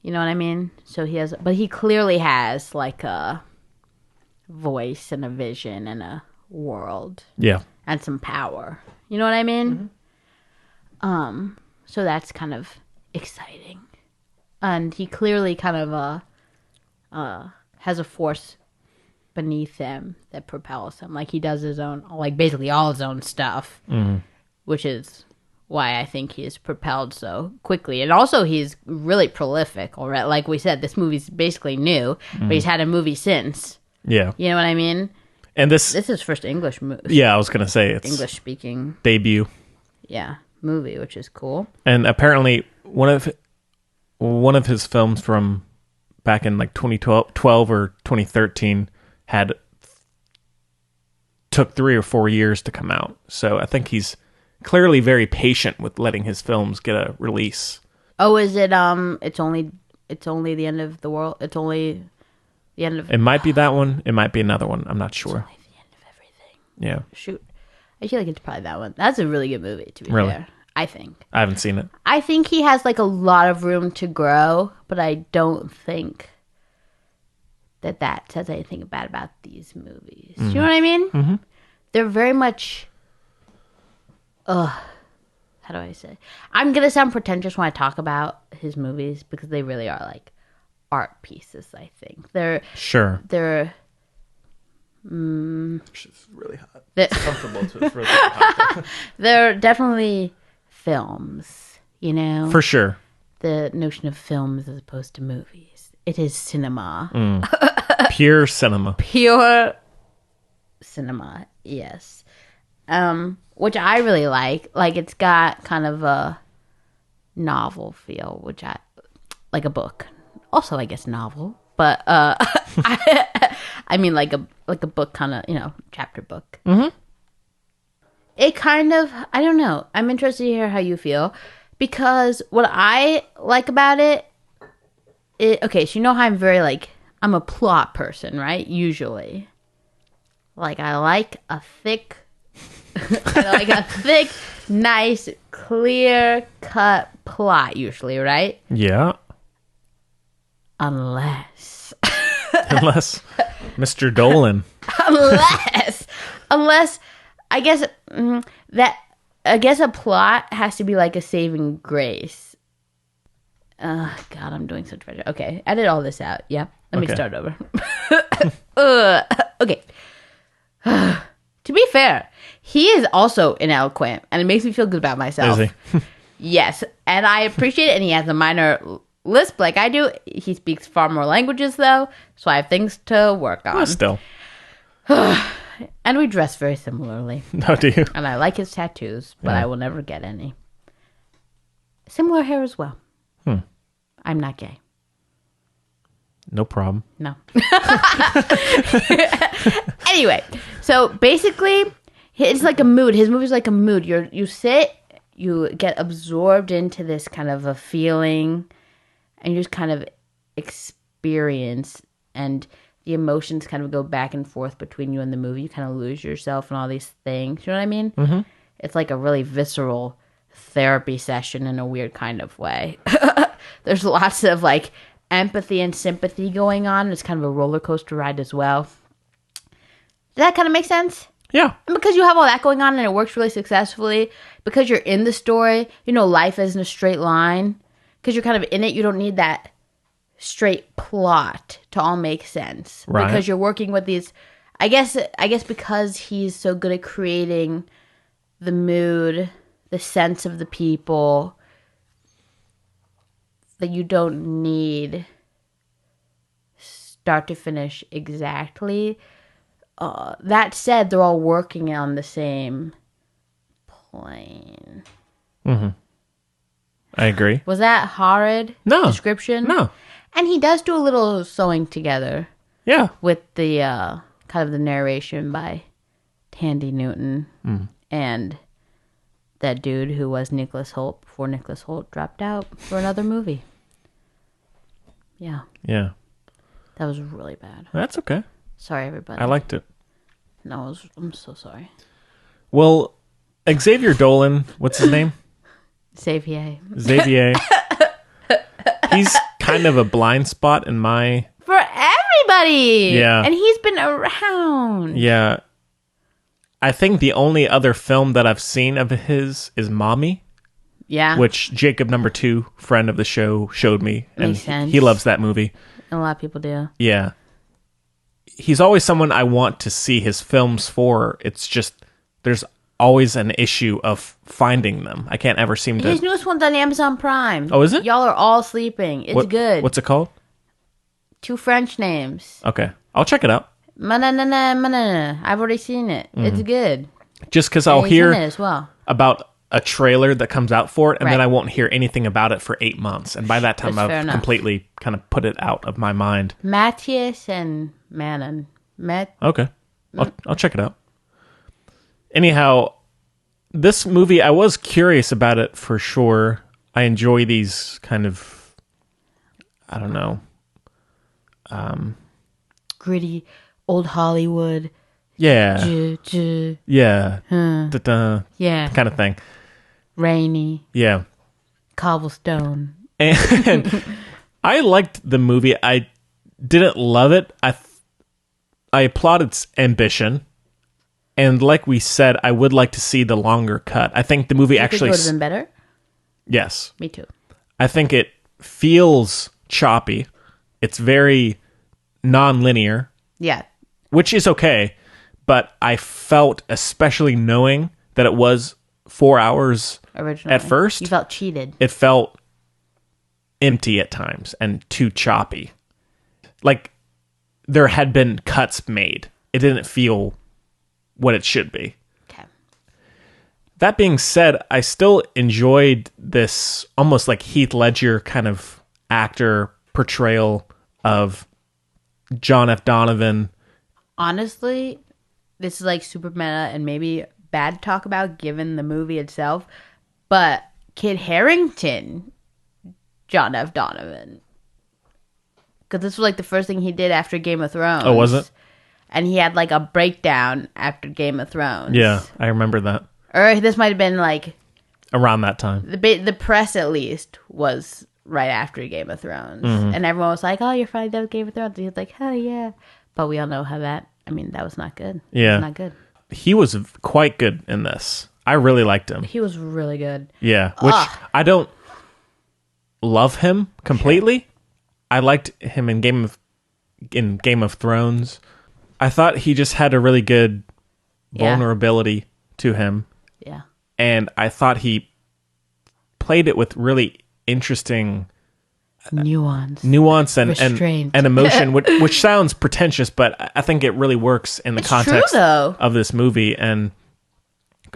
You know what I mean? So he clearly has like a voice and a vision and a world yeah, and some power. You know what I mean? So that's kind of exciting. And he clearly kind of has a force beneath him that propels him. Like he does his own, like basically all his own stuff, which is why I think he is propelled so quickly. And also he's really prolific already. Like we said, this movie's basically new, but he's had a movie since. yeah. You know what I mean? And this This is his first English movie. yeah, I was gonna say it's English speaking, debut, movie, which is cool. and apparently one of his films from back in like 2012 or 2013 took 3 or 4 years to come out. So I think he's clearly very patient with letting his films get a release. Oh, is it? It's only the end of the world. It's only the end of. It might be that one. It might be another one. I'm not sure. Only the end of everything. Yeah, Shoot, I feel like it's probably that one. That's a really good movie, to be Really? fair. I think. I haven't seen it. I think he has like a lot of room to grow, but I don't think that says anything bad about these movies. You know what I mean? Mm-hmm. They're very much. How do I say? I'm gonna sound pretentious when I talk about his movies because they really are like art pieces. I think they're Sure. It's really hot. They're, Comfortable to it's really hot. they're definitely films. You know, For sure. the notion of films as opposed to movies. It is cinema. Pure cinema. Pure cinema, yes. Which I really like. Like, it's got kind of a novel feel, which I like a book. Also, I guess novel, but I mean like a book kind of, chapter book. Mm-hmm. It kind of, I don't know. I'm interested to hear how you feel, because what I like about it, okay, so you know how I'm very I'm a plot person, right? Usually. I like a thick, nice, clear-cut plot, usually, right? Yeah. Unless Mr. Dolan. unless, I guess a plot has to be like a saving grace. God, I'm doing such better. Okay, edit all this out. Yeah, let me start over. Okay. To be fair, he is also ineloquent, and it makes me feel good about myself. Is he? Yes, and I appreciate it, and he has a minor lisp like I do. He speaks far more languages, though, so I have things to work on. Well, still. And we dress very similarly. No, do you? And I like his tattoos, but Yeah. I will never get any. Similar hair as well. I'm not gay. No problem. No. Anyway, so basically, it's like a mood. His movie's like a mood. You sit, you get absorbed into this kind of a feeling, and you just kind of experience, and the emotions kind of go back and forth between you and the movie. You kind of lose yourself in all these things. You know what I mean? Mm-hmm. It's like a really visceral therapy session in a weird kind of way. There's lots of empathy and sympathy going on. It's kind of a roller coaster ride as well. Does that kind of make sense? Yeah. And because you have all that going on and it works really successfully, because you're in the story, life isn't a straight line. Because you're kind of in it, you don't need that straight plot to all make sense. Right. Because you're working with these, I guess because he's so good at creating the mood, the sense of the people, that you don't need start to finish exactly. That said, they're all working on the same plane. Mm-hmm. I agree. Was that horrid description? No. And he does do a little sewing together. Yeah. With the kind of the narration by Tandy Newton and that dude who was Nicholas Hoult before Nicholas Hoult dropped out for another movie. Yeah. Yeah. That was really bad. That's okay. Sorry, everybody. I liked it. No, I'm so sorry. Well, Xavier Dolan, what's his name? Xavier. He's kind of a blind spot in my... For everybody! Yeah. And he's been around. Yeah. I think the only other film that I've seen of his is Mommy. Yeah. Which Jacob number 2, friend of the show, showed me. And Makes sense. he loves that movie. And a lot of people do. Yeah. He's always someone I want to see his films for. It's just, there's always an issue of finding them. I can't ever seem to... His newest one's on Amazon Prime. Oh, is it? Y'all are all sleeping. It's good. What's it called? 2 French names. Okay. I'll check it out. Manana. I've already seen it. It's good. Just because I'll And he's hear in it as well. about a trailer that comes out for it, and then Right. I won't hear anything about it for 8 months. And by that time, That's fair I've enough. completely kind of put it out of my mind. Matthias and Manon. Okay. I'll check it out. Anyhow, this movie, I was curious about it for sure. I enjoy these kind of, I don't know. Gritty, old Hollywood. Yeah. Yeah. Da-da, Yeah. kind of thing. Rainy. Yeah. Cobblestone. And I liked the movie. I didn't love it. I applaud its ambition. And like we said, I would like to see the longer cut. I think the movie You actually... think it would have been better? Yes. Me too. I think it feels choppy. It's very non-linear, Yeah. which is okay. But I felt, especially knowing that it was 4 hours Originally. at first, You felt cheated. it felt empty at times and too choppy. Like there had been cuts made. It didn't feel what it should be. Okay. That being said, I still enjoyed this almost like Heath Ledger kind of actor portrayal of John F. Donovan. Honestly, this is like super meta and maybe bad to talk about given the movie itself, but Kit Harington, John F. Donovan. Because this was like the first thing he did after Game of Thrones. Oh, was it? And he had like a breakdown after Game of Thrones. Yeah, I remember that. Or this might have been like... Around that time. The press, at least, was right after Game of Thrones. Mm-hmm. And everyone was like, oh, you're finally done with Game of Thrones. And he was like, hell yeah. But we all know how that... I mean, that was not good. Yeah. It was not good. He was quite good in this. I really liked him. He was really good. Yeah, which I don't love him completely. I liked him in Game of Thrones. I thought he just had a really good vulnerability to him. Yeah. And I thought he played it with really interesting nuance and emotion, which sounds pretentious, but I think it really works in the context of this movie. And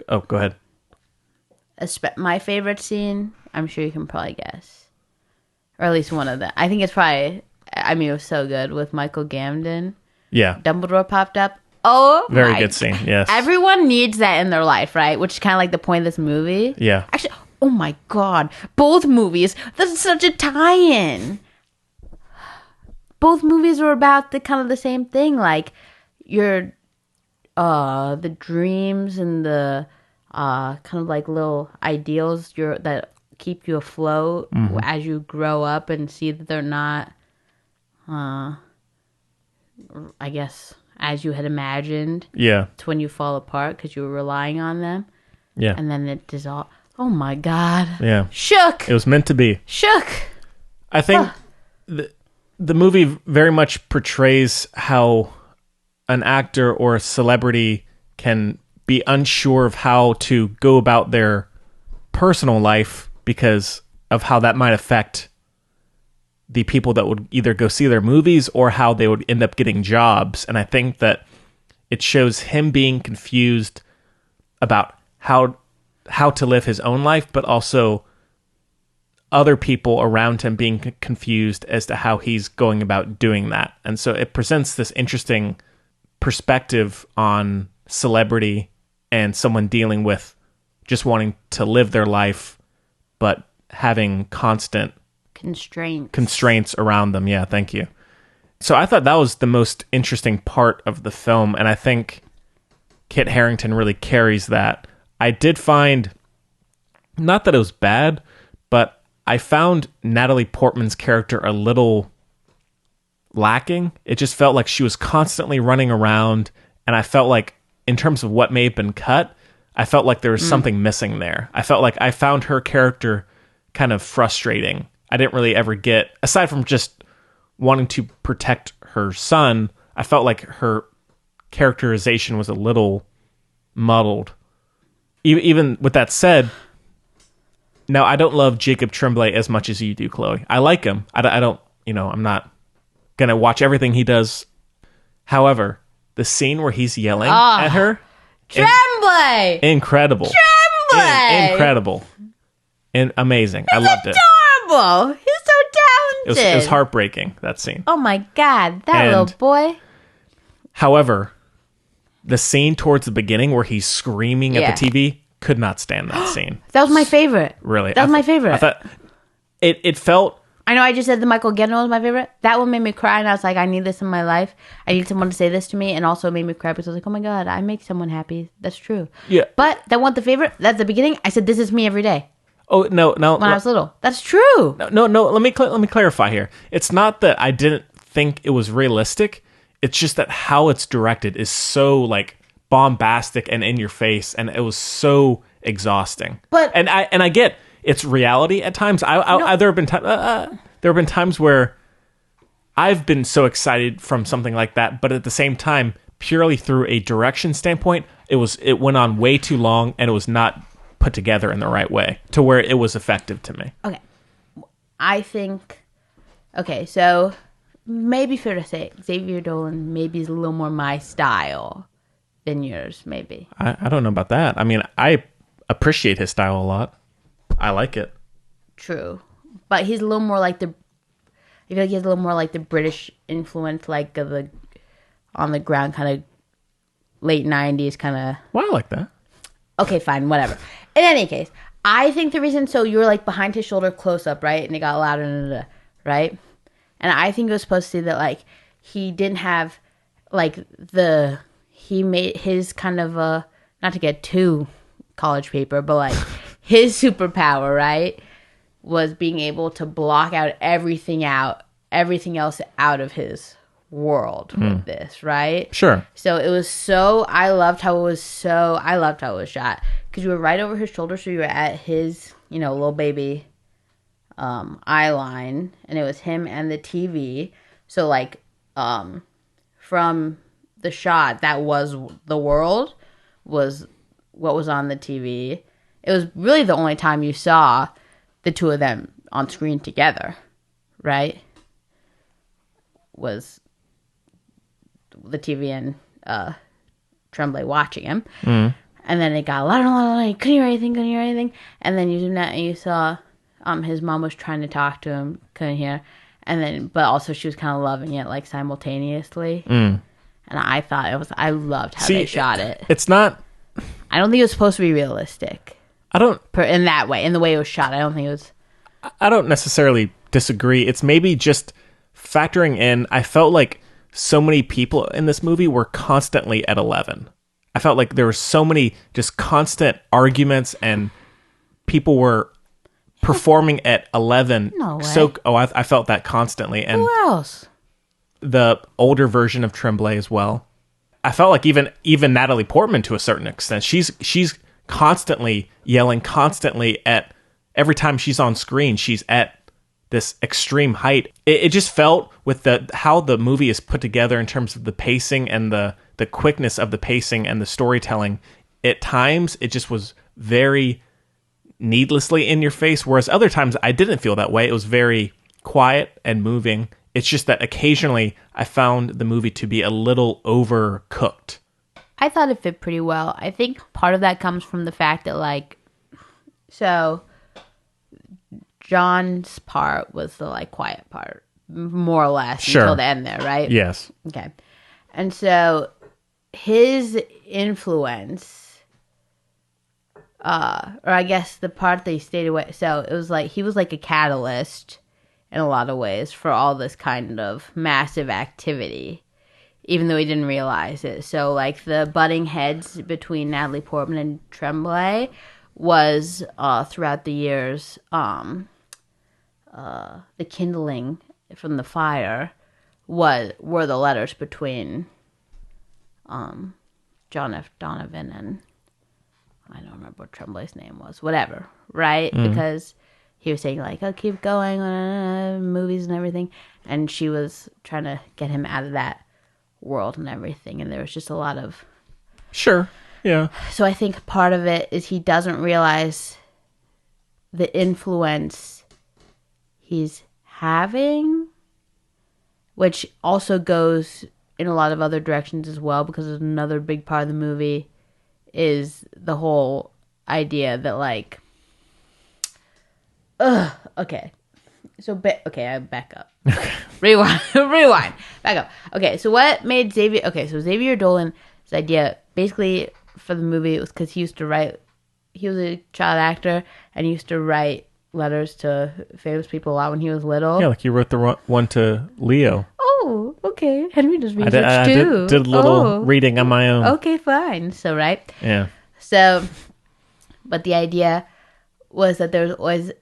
go ahead. My favorite scene, I'm sure you can probably guess, or at least one of them. I think it's probably. I mean, it was so good with Michael Gambon. Yeah, Dumbledore popped up. Oh, very good scene. Yes, everyone needs that in their life, right? Which is kind of like the point of this movie. Yeah, actually. Oh my god, both movies. That's such a tie-in. Both movies are about the kind of the same thing, like your the dreams and the kind of like little ideals that keep you afloat as you grow up and see that they're not I guess as you had imagined. Yeah. It's when you fall apart because you were relying on them. Yeah. And then it dissolves. Oh my god. Yeah. Shook. It was meant to be. Shook. I think the movie very much portrays how an actor or a celebrity can be unsure of how to go about their personal life because of how that might affect the people that would either go see their movies or how they would end up getting jobs. And I think that it shows him being confused about how to live his own life, but also other people around him being confused as to how he's going about doing that. And so it presents this interesting perspective on celebrity and someone dealing with just wanting to live their life, but having constant constraints around them. Yeah, thank you. So I thought that was the most interesting part of the film, and I think Kit Harington really carries that. I did find, not that it was bad, but I found Natalie Portman's character a little lacking. It just felt like she was constantly running around, and I felt like, in terms of what may have been cut, I felt like there was something missing there. I felt like I found her character kind of frustrating. I didn't really ever get, aside from just wanting to protect her son, I felt like her characterization was a little muddled. Even with that said, now I don't love Jacob Tremblay as much as you do, Chloe. I like him. I don't, I'm not going to watch everything he does. However, the scene where he's yelling at her. Tremblay! Incredible. Tremblay! Incredible. And amazing. I loved it. Adorable. He's so talented. It was heartbreaking, that scene. Oh my God. That little boy. However, the scene towards the beginning where he's screaming at the TV, could not stand that scene. That was my favorite. Really? That was my favorite. I thought it felt... I know I just said the Michael Gambon was my favorite. That one made me cry, and I was like, I need this in my life. I need someone to say this to me, and also it made me cry because I was like, oh my God, I make someone happy. That's true. Yeah. But that one, the favorite, that's the beginning. I said, this is me every day. Oh, no. When I was little. That's true. No. Let me clarify here. It's not that I didn't think it was realistic. It's just that how it's directed is so like bombastic and in your face, and it was so exhausting. But and I get it's reality at times. There have been times where I've been so excited from something like that, but at the same time, purely through a direction standpoint, it went on way too long, and it was not put together in the right way to where it was effective to me. Okay, I think. Okay, so maybe fair to say Xavier Dolan maybe is a little more my style than yours. Maybe I don't know about that. I mean, I appreciate his style a lot. I like it. True. But he's a little more like I feel like he has a little more like the British influence, like the on the ground kind of late 90s kind of. Well, I like that. Okay, fine, whatever. In any case, I think the reason, so you were like behind his shoulder close up, right? And it got louder, right? And I think it was supposed to say that like he didn't have like he made his kind of not to get too college paper, but like his superpower, right, was being able to block out everything else out of his world with this, right? Sure. So it was I loved how it was shot, because you were right over his shoulder, so you were at his, little baby eye line, and it was him and the TV. So like from the shot that was the world was what was on the TV. It was really the only time you saw the two of them on screen together, right? Was the TV and Tremblay watching him. And then it got louder and louder, like, couldn't hear anything. And then you zoomed out and you saw his mom was trying to talk to him, couldn't hear. And then, but also she was kind of loving it, like, simultaneously. And I loved how they shot it. It's not... I don't think it was supposed to be realistic. In that way, in the way it was shot. I don't think it was... I don't necessarily disagree. It's maybe just factoring in, I felt like so many people in this movie were constantly at 11. I felt like there were so many just constant arguments, and people were performing at 11. No way. I felt that constantly. And who else? The older version of Tremblay as well. I felt like even Natalie Portman, to a certain extent, she's constantly yelling, constantly at every time she's on screen. She's at this extreme height. It just felt with how the movie is put together in terms of the pacing and the quickness of the pacing and the storytelling. At times, it just was very needlessly in your face, whereas other times I didn't feel that way. It was very quiet and moving. It's just that occasionally I found the movie to be a little overcooked. I thought it fit pretty well. I think part of that comes from the fact that, like, so John's part was the, like, quiet part, more or less, until the end there, right? Yes. Okay. And so his influence, or I guess the part that he stayed away, so it was like he was like a catalyst in a lot of ways for all this kind of massive activity, even though he didn't realize it. So, like, the butting heads between Natalie Portman and Tremblay was, throughout the years, the kindling from the fire were the letters between John F. Donovan and I don't remember what Tremblay's name was. Whatever, right? Because he was saying, like, oh, keep going, movies and everything. And she was trying to get him out of that world and everything. And there was just a lot of... Sure, yeah. So I think part of it is he doesn't realize the influence he's having, which also goes in a lot of other directions as well, because another big part of the movie is the whole idea that, like... okay. So, I back up. Rewind. Back up. Okay, so what made Xavier... Okay, so Xavier Dolan's idea, basically, for the movie, it was because he used to write... He was a child actor, and he used to write letters to famous people a lot when he was little. Yeah, like you wrote the one to Leo. Oh, okay. Henry does research, too. Did a little reading on my own. Okay, fine. So, right? Yeah. So, but the idea was that there was always...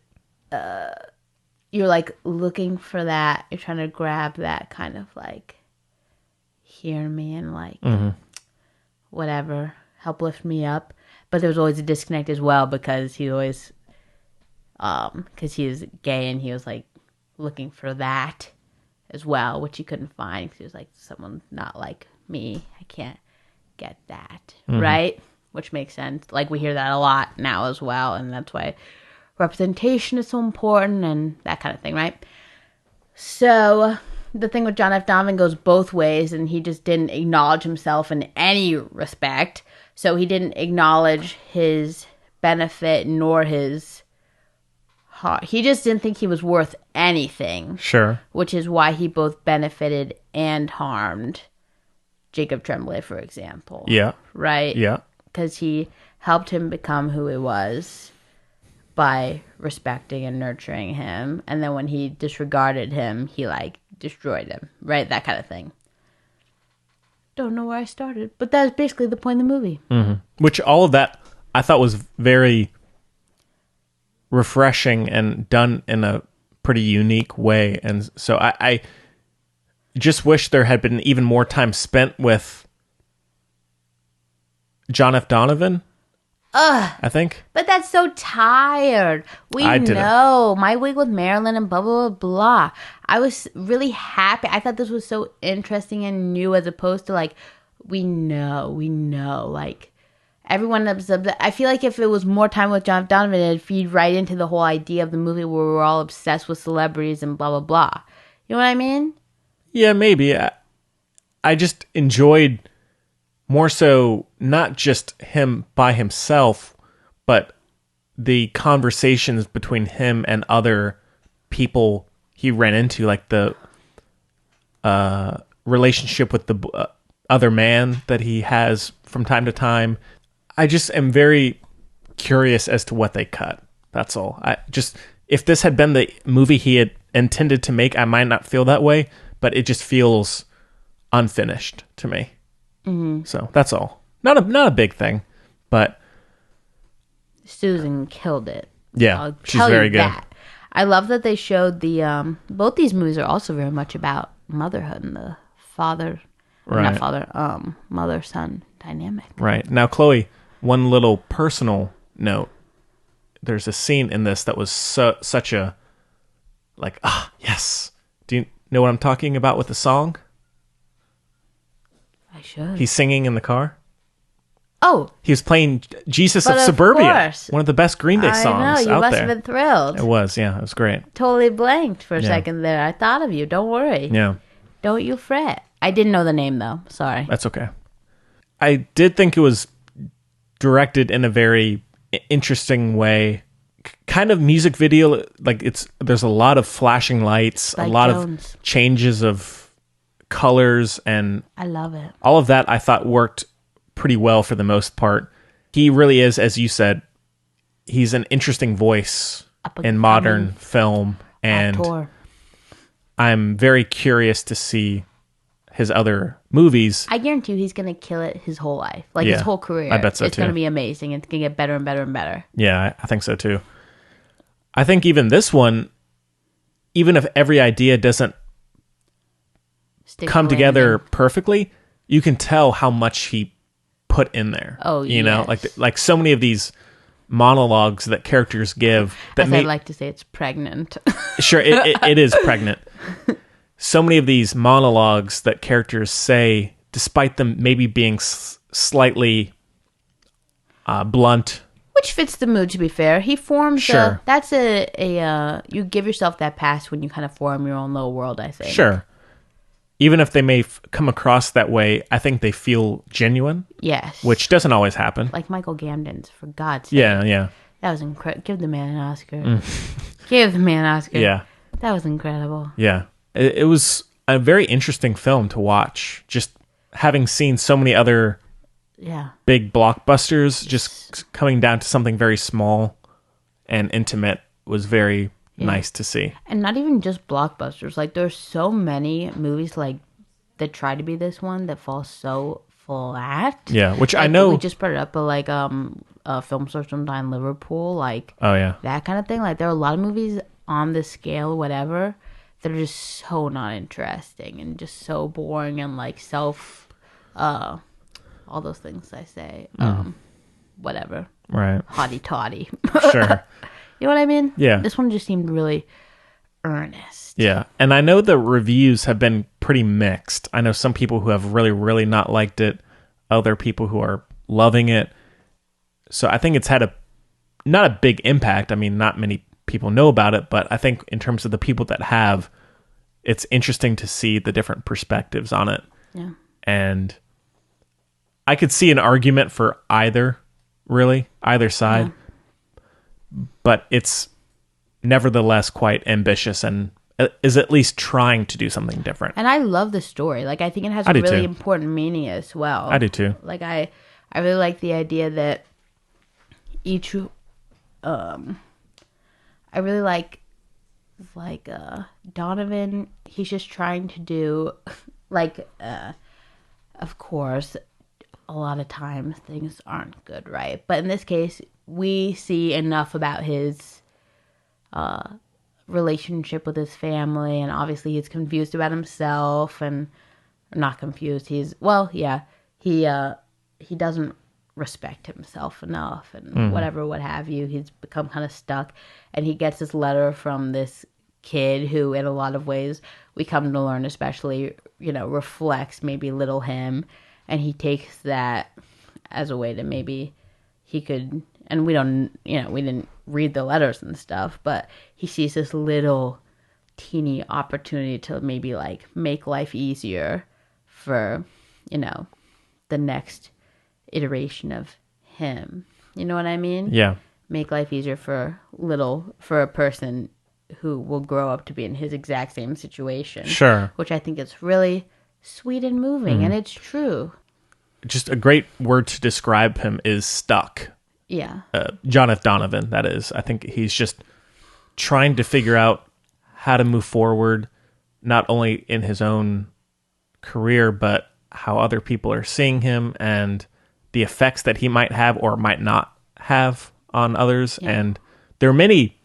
you're like looking for that. You're trying to grab that kind of like, hear me and like, whatever, help lift me up. But there was always a disconnect as well, because he always, because he was gay and he was like looking for that as well, which he couldn't find because he was like, someone not like me, I can't get that, right? Which makes sense. Like, we hear that a lot now as well, and that's why representation is so important and that kind of thing, right? So the thing with John F. Donovan goes both ways, and he just didn't acknowledge himself in any respect. So he didn't acknowledge his benefit nor his harm. He just didn't think he was worth anything. Sure. Which is why he both benefited and harmed Jacob Tremblay, for example. Yeah. Right? Yeah. Because he helped him become who he was by respecting and nurturing him. And then when he disregarded him, he, like, destroyed him. Right? That kind of thing. Don't know where I started. But that was basically the point of the movie. Mm-hmm. Which all of that I thought was very refreshing and done in a pretty unique way. And so I just wish there had been even more time spent with John F. Donovan. I think. But that's so tired. I didn't. Know. My Week with Marilyn and blah, blah, blah, blah. I was really happy. I thought this was so interesting and new as opposed to, like, we know. Like, everyone I feel like if it was more time with John F. Donovan, it'd feed right into the whole idea of the movie where we're all obsessed with celebrities and blah, blah, blah. You know what I mean? Yeah, maybe. I just enjoyed more so not just him by himself, but the conversations between him and other people he ran into, like the relationship with the other man that he has from time to time. I just am very curious as to what they cut. That's all. If this had been the movie he had intended to make, I might not feel that way, but it just feels unfinished to me. Mm-hmm. So that's all. Not a big thing, but Susan killed it. Yeah, she's very good. I love that they showed the both these movies are also very much about motherhood and the mother-son dynamic. Right. Now, Chloe, one little personal note. There's a scene in this that was such a, like, yes. Do you know what I'm talking about with the song? I should. He's singing in the car. Oh. He was playing Jesus of Suburbia. Course. One of the best Green Day songs out there. I know, you must have been thrilled. It was, yeah. It was great. Totally blanked for a second there. I thought of you. Don't worry. Yeah. Don't you fret. I didn't know the name, though. Sorry. That's okay. I did think it was directed in a very interesting way. Kind of music video, like there's a lot of flashing lights, like a lot Jones. Of changes of colors, and I love it. All of that I thought worked pretty well for the most part. He really is, as you said, he's an interesting voice in modern film, and actor. I'm very curious to see his other movies. I guarantee you he's going to kill it his whole life. Like his whole career. I bet so it's too. It's going to be amazing. It's going to get better and better and better. Yeah, I think so too. I think even this one, even if every idea doesn't come together perfectly, you can tell how much he put in there. Oh, you know, like so many of these monologues that characters give. That I'd like to say it's pregnant. Sure, it is pregnant. So many of these monologues that characters say, despite them maybe being slightly blunt. Which fits the mood, to be fair. He forms sure. That's you give yourself that pass when you kind of form your own little world, I think. Sure. Even if they may come across that way, I think they feel genuine. Yes. Which doesn't always happen. Like Michael Gambon's, for God's sake. Yeah. That was incredible. Give the man an Oscar. Give the man an Oscar. Yeah. That was incredible. Yeah. It was a very interesting film to watch. Just having seen so many other big blockbusters, just coming down to something very small and intimate was very nice to see. And not even just blockbusters. Like, there's so many movies like that try to be this one that fall so flat. Yeah, which like, I know we just brought it up, but like Film Source Sometime in Liverpool, like that kind of thing. Like, there are a lot of movies on this scale, whatever, that are just so not interesting and just so boring and like all those things I say. Whatever. Right. Hotty toddy. Sure. You know what I mean? Yeah. This one just seemed really earnest. Yeah. And I know the reviews have been pretty mixed. I know some people who have really, really not liked it. Other people who are loving it. So I think it's had not a big impact. I mean, not many people know about it, but I think in terms of the people that have, it's interesting to see the different perspectives on it. Yeah. And I could see an argument for either side. but it's nevertheless quite ambitious and is at least trying to do something different. And I love the story. Like, I think it has a really important meaning as well. I do too. Like, I really like the idea that each, I really like Donovan, he's just trying to do, like, of course, a lot of times things aren't good, right? But in this case, we see enough about his relationship with his family, and obviously he's confused about himself, and not confused. He doesn't respect himself enough, and what have you. He's become kind of stuck, and he gets this letter from this kid who, in a lot of ways, we come to learn, especially, reflects maybe little him, and he takes that as a way to maybe he could. And we didn't read the letters and stuff, but he sees this little teeny opportunity to maybe like make life easier for, the next iteration of him. You know what I mean? Yeah. Make life easier for a person who will grow up to be in his exact same situation. Sure. Which I think is really sweet and moving, and it's true. Just a great word to describe him is stuck. Yeah. Jonathan Donovan, that is. I think he's just trying to figure out how to move forward, not only in his own career, but how other people are seeing him and the effects that he might have or might not have on others. Yeah. And there are many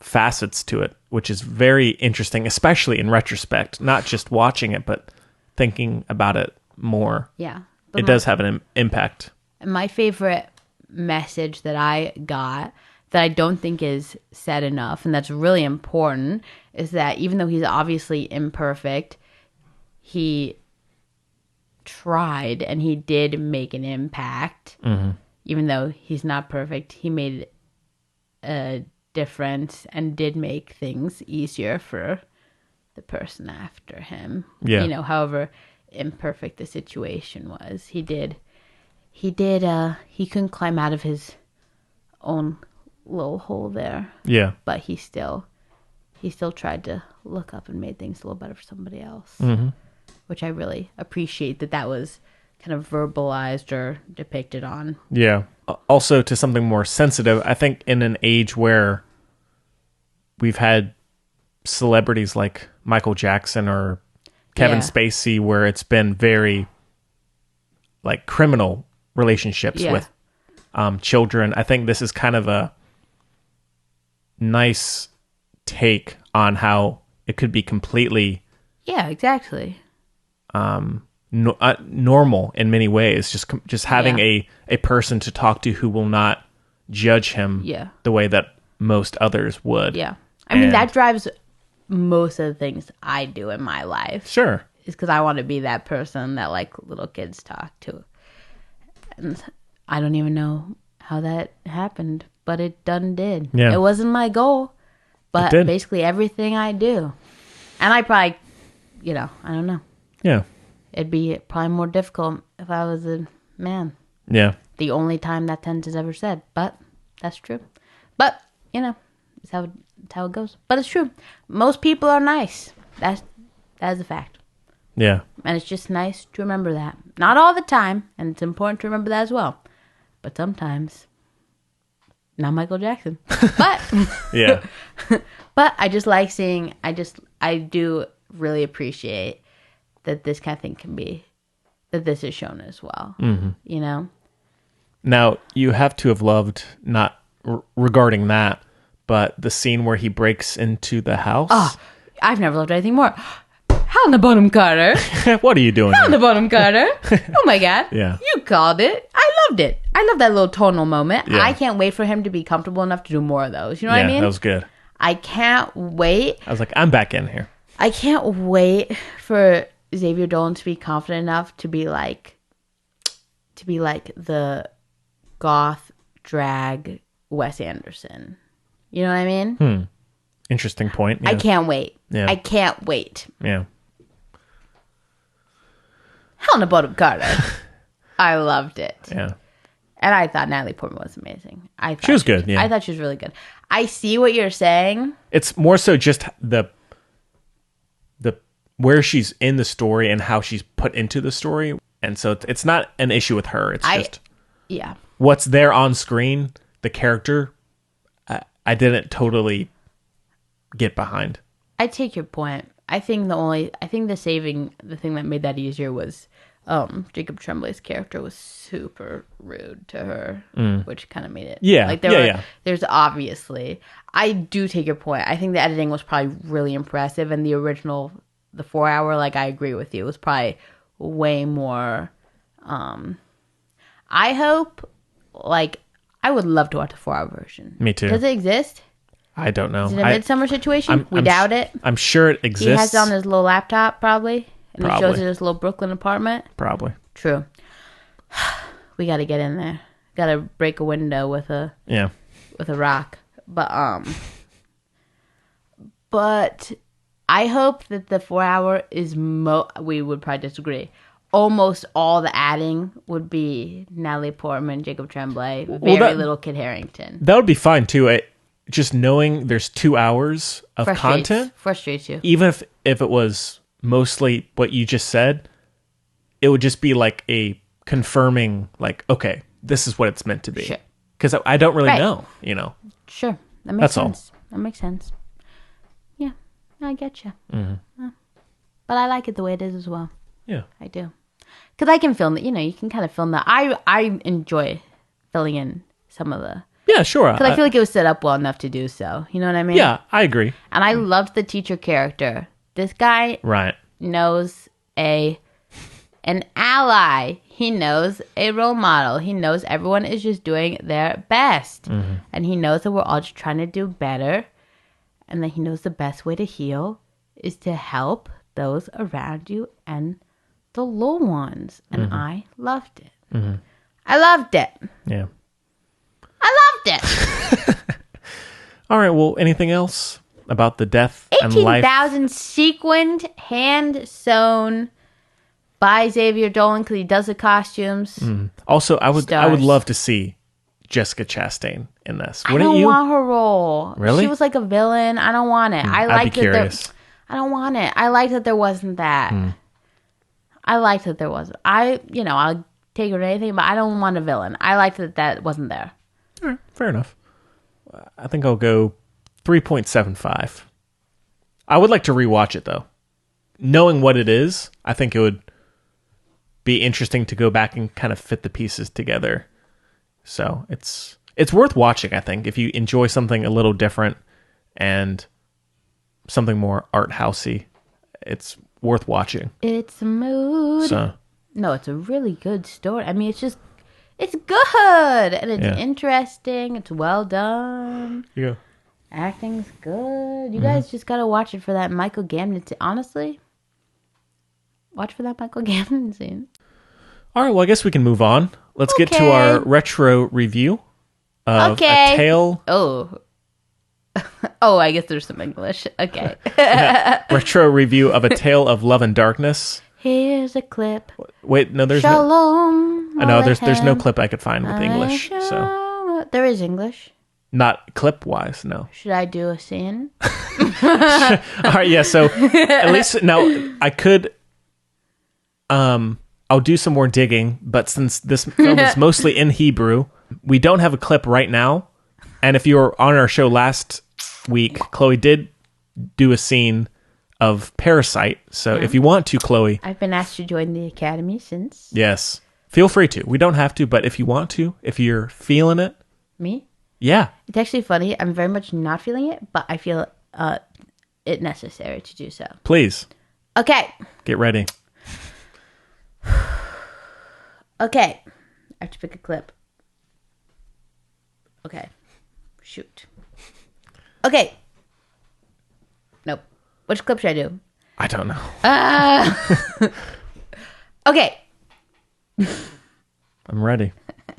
facets to it, which is very interesting, especially in retrospect, not just watching it, but thinking about it more. Yeah. It does have an impact. My favorite message that I got that I don't think is said enough, and that's really important, is that even though he's obviously imperfect, he tried and he did make an impact. Even though he's not perfect, he made a difference and did make things easier for the person after him. Yeah. However imperfect the situation was, he couldn't climb out of his own little hole there. Yeah. But he still tried to look up and made things a little better for somebody else. Which I really appreciate that was kind of verbalized or depicted on. Yeah. Also, to something more sensitive, I think in an age where we've had celebrities like Michael Jackson or Kevin Spacey, where it's been very like criminal relationships with children. I think this is kind of a nice take on how it could be completely exactly normal in many ways. Just having a person to talk to who will not judge him the way that most others would. Yeah, I mean that drives most of the things I do in my life. Sure, is because I want to be that person that like little kids talk to. And I don't even know how that happened, but it done did. Yeah. It wasn't my goal, but basically everything I do. And I probably, I don't know. Yeah. It'd be probably more difficult if I was a man. Yeah. The only time that sentence is ever said, but that's true. But, it's how it goes. But it's true. Most people are nice. That is a fact. Yeah. And it's just nice to remember that. Not all the time, and it's important to remember that as well. But sometimes, not Michael Jackson. But yeah. But I just like seeing, I do really appreciate that this kind of thing that this is shown as well. Now, you have to have loved, not regarding that, but the scene where he breaks into the house. Oh, I've never loved anything more. How in the bottom, Carter? What are you doing? How in the bottom, Carter? Oh my God. Yeah. You called it. I loved it. I love that little tonal moment. Yeah. I can't wait for him to be comfortable enough to do more of those. You know what I mean? That was good. I can't wait. I was like, I'm back in here. I can't wait for Xavier Dolan to be confident enough to be like the goth drag Wes Anderson. You know what I mean? Interesting point. Yeah. I can't wait. Yeah. I can't wait. Yeah. Hell in the bottom, Carter. I loved it. Yeah. And I thought Natalie Portman was amazing. She was good, yeah. I thought she was really good. I see what you're saying. It's more so just the where she's in the story and how she's put into the story. And so it's not an issue with her. It's just what's there on screen, the character, I didn't totally get behind. I take your point. I think the thing that made that easier was Jacob Tremblay's character was super rude to her, which kind of made it. Yeah. Like there's obviously, I do take your point. I think the editing was probably really impressive, and the original, the 4 hour, like I agree with you, it was probably way more. I hope, like, I would love to watch the 4 hour version. Me too. Does it exist? I don't know. Is it a midsummer situation? We doubt it. I'm sure it exists. He has it on his little laptop, probably. And Probably. he shows it his little Brooklyn apartment. Probably. True. We got to get in there. Got to break a window with a rock. But I hope that the 4 hour is we would probably disagree. Almost all the adding would be Natalie Portman, Jacob Tremblay, very little Kit Harington. That would be fine too. Just knowing there's 2 hours of content frustrates you. Even if it was mostly what you just said, it would just be like a confirming, like, okay, this is what it's meant to be. Sure. Because I don't really know, Sure, that makes sense. That makes sense. Yeah, I get you. Mm-hmm. But I like it the way it is as well. Yeah, I do. Because I can film it. You can kind of film that. I enjoy filling in some of the. Yeah, sure. Because I feel like it was set up well enough to do so. You know what I mean? Yeah, I agree. And I loved the teacher character. This guy knows an ally. He knows a role model. He knows everyone is just doing their best. Mm-hmm. And he knows that we're all just trying to do better. And that he knows the best way to heal is to help those around you and the little ones. And I loved it. Mm-hmm. I loved it. Yeah. I loved it. All right. Well, anything else about the death and life? 18,000 sequined, hand sewn by Xavier Dolan because he does the costumes. Also, I would love to see Jessica Chastain in this. Wouldn't I don't you? want her role. Really? She was like a villain. I don't want it. I'd be curious. I don't want it. I like that there wasn't that. I liked that there wasn't. I'll take her to anything, but I don't want a villain. I liked that wasn't there. All right, fair enough. I think I'll go 3.75. I would like to rewatch it though. Knowing what it is, I think it would be interesting to go back and kind of fit the pieces together. So it's worth watching, I think, if you enjoy something a little different and something more art housey. It's worth watching. It's a mood. So. No, it's a really good story. I mean, it's good and it's interesting. It's well done. Yeah. Acting's good. You guys just gotta watch it for that Michael Gambon. Honestly, watch for that Michael Gambon scene. All right. Well, I guess we can move on. Let's get to our retro review of A Tale. Oh, I guess there's some English. Okay. Retro review of A Tale of Love and Darkness. Here's a clip. Wait, no, there's Shalom. I know there's no clip I could find with English. So there is English. Not clip wise, no. Should I do a scene? All right, yeah. So at least now I could. I'll do some more digging, but since this film is mostly in Hebrew, we don't have a clip right now. And if you were on our show last week, Chloe did do a scene of Parasite. So if you want to, Chloe. I've been asked to join the Academy since. Yes. Feel free to. We don't have to, but if you want to, if you're feeling it. Me? Yeah. It's actually funny. I'm very much not feeling it, but I feel it necessary to do so. Please. Okay. Get ready. Okay. I have to pick a clip. Okay. Shoot. Okay. Nope. Which clip should I do? I don't know. Okay. I'm ready.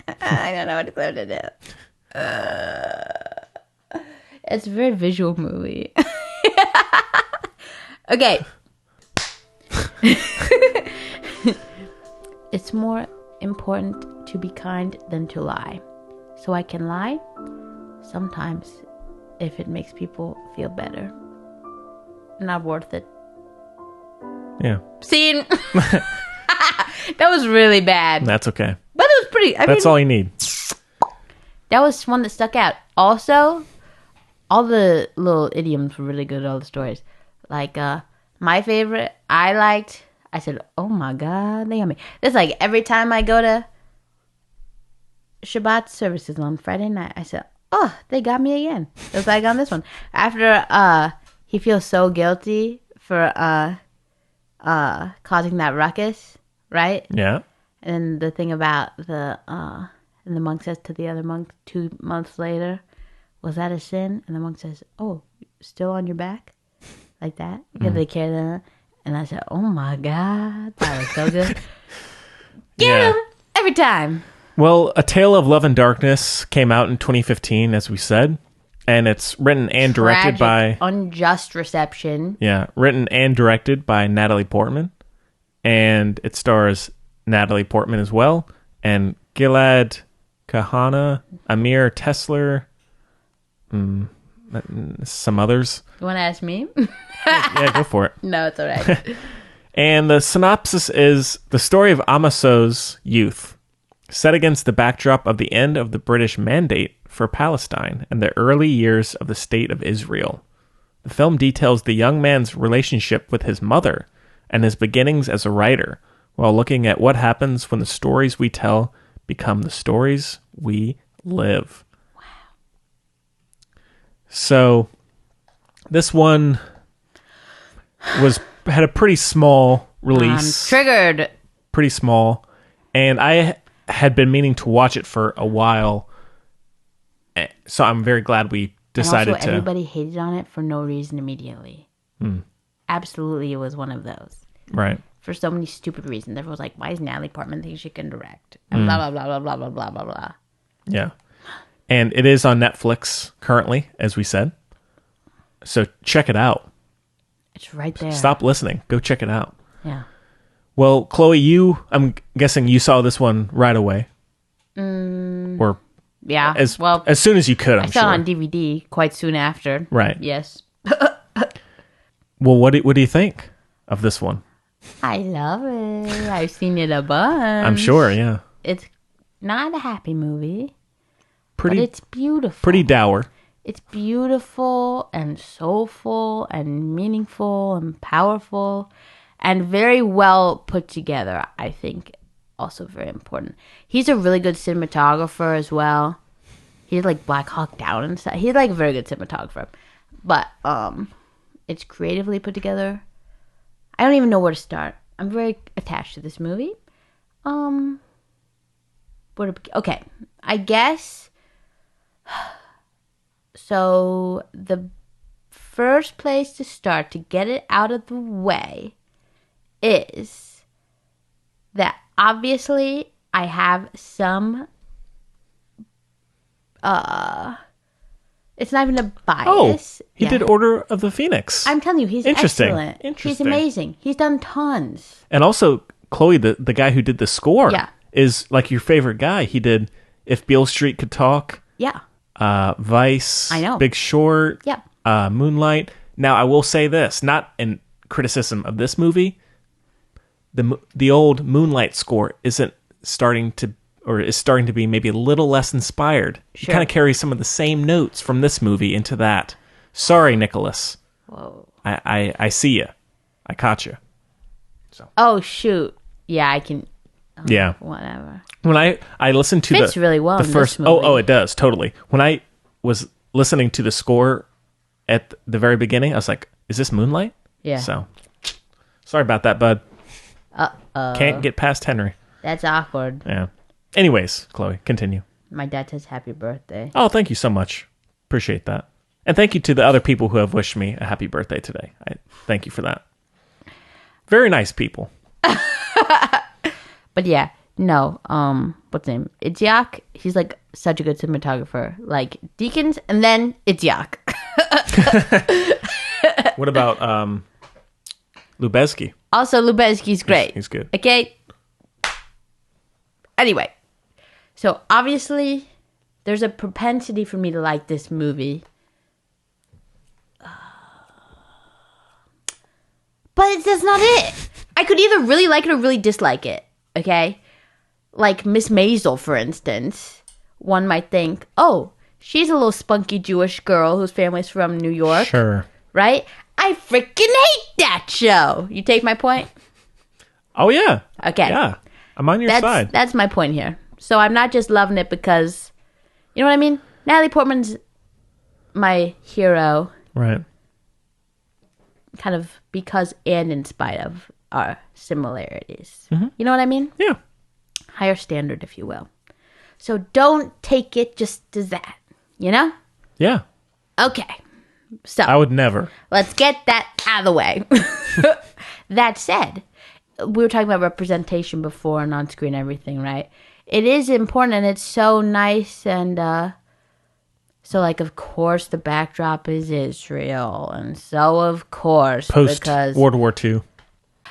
I don't know what clip to do. It's a very visual movie. Okay. It's more important to to be kind than to lie. So I can lie sometimes if it makes people feel better. Not worth it. Yeah. Scene. That was really bad. That's okay. But it was pretty. That's all you need. That was one that stuck out. Also, all the little idioms were really good. All the stories, like my favorite, I said, "Oh my God, they got me." It's like every time I go to Shabbat services on Friday night, I said, "Oh, they got me again." It was like on this one. After he feels so guilty for causing that ruckus, right? Yeah. And the thing about and the monk says to the other monk 2 months later, "Was that a sin?" And the monk says, "Oh, still on your back?" Like that. Because they carry that. And I said, "Oh my God, that was so good." Get him every time. Well, A Tale of Love and Darkness came out in 2015, as we said. And it's written and directed by... unjust reception. Yeah, written and directed by Natalie Portman. And it stars Natalie Portman as well. And Gilad Kahana, Amir Tesler, some others. You want to ask me? Yeah, go for it. No, it's all right. And the synopsis is the story of Amaso's youth, set against the backdrop of the end of the British Mandate for Palestine and the early years of the State of Israel. The film details the young man's relationship with his mother and his beginnings as a writer, while looking at what happens when the stories we tell become the stories we live. Wow. So, this one had a pretty small release. Triggered. Pretty small. And I had been meaning to watch it for a while. So I'm very glad we decided and also, to. Everybody hated on it for no reason immediately. Absolutely, it was one of those. Right. For so many stupid reasons. Everyone was like, why is Natalie Portman think she can direct? And blah, blah, blah, blah, blah, blah, blah, blah, blah. Yeah. And it is on Netflix currently, as we said. So check it out. It's right there. Stop listening. Go check it out. Yeah. Well, Chloe, I'm guessing you saw this one right away. Or yeah. as soon as you could, I'm I saw sure. it on DVD quite soon after. Right. Yes. Well, what do you think of this one? I love it. I've seen it a bunch. I'm sure, yeah. It's not a happy movie, Pretty, but it's beautiful. pretty dour. It's beautiful and soulful and meaningful and powerful and very well put together, I think. Also very important. He's a really good cinematographer as well. He's like Black Hawk Down and stuff. He's like a very good cinematographer. But it's creatively put together. I don't even know where to start. I'm very attached to this movie. Okay, I guess. So the first place to start to get it out of the way is that obviously I have some. It's not even a bias. Oh, he did Order of the Phoenix. I'm telling you, he's Interesting. excellent. He's Interesting. amazing. He's done tons. And also, Chloe, the guy who did the score, Yeah. is like your favorite guy. He did If Beale Street Could Talk, Yeah. Vice, I know. Big Short, Yeah. Moonlight. Now, I will say this, not in criticism of this movie, the old Moonlight score is starting to be maybe a little less inspired. Sure. You kind of carry some of the same notes from this movie into that. Sorry, Nicholas. Whoa. I see you. I caught you. Oh, shoot. Yeah, I can. Yeah. Whatever. When I listened to Fits really well the in this first movie. it does totally. When I was listening to the score at the very beginning, I was like, "Is this Moonlight?" Yeah. So sorry about that, bud. Uh-oh. Can't get past Henry. That's awkward. Yeah. Anyways, Chloe, continue. My dad says happy birthday. Oh, thank you so much. Appreciate that, and thank you to the other people who have wished me a happy birthday today. I thank you for that. Very nice people. But yeah, no. What's his name? Itziak. He's like such a good cinematographer. Like Deakins, and then Itziak. What about Lubezki? Also, Lubezki's great. He's good. Okay. Anyway, So obviously, there's a propensity for me to like this movie. But that's not it. I could either really like it or really dislike it. Okay? Like Miss Maisel, for instance. One might think, oh, she's a little spunky Jewish girl whose family's from New York. Sure. Right? I freaking hate that show. You take my point? Oh, yeah. Okay. Yeah. I'm on your side. That's my point here. So I'm not just loving it because, you know what I mean? Natalie Portman's my hero. Right. Kind of because and in spite of our similarities. Mm-hmm. You know what I mean? Yeah. Higher standard, if you will. So don't take it just as that. You know? Yeah. Okay. So I would never. Let's get that out of the way. That said, we were talking about representation before and on screen everything, right? It is important and it's so nice and so like of course the backdrop is Israel and so of course Post because World War II.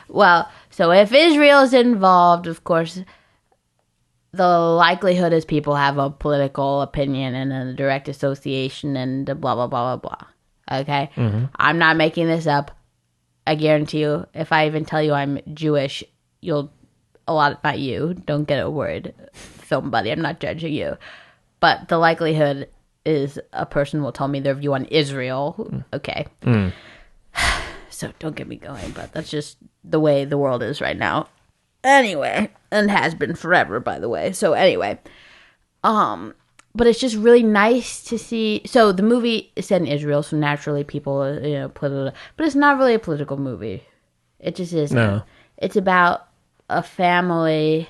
Well, so if Israel is involved, of course the likelihood is people have a political opinion and a direct association and blah blah blah blah blah. Okay? Mm-hmm. I'm not making this up. I guarantee you, if I even tell you I'm Jewish, not you. Don't get it worried, film buddy. I'm not judging you. But the likelihood is a person will tell me their view on Israel. Okay. Mm. So don't get me going, but that's just the way the world is right now. Anyway, and has been forever, by the way. So anyway, but it's just really nice to see. So the movie is set in Israel, so naturally people, political. But it's not really a political movie. It just isn't. No. It's about a family,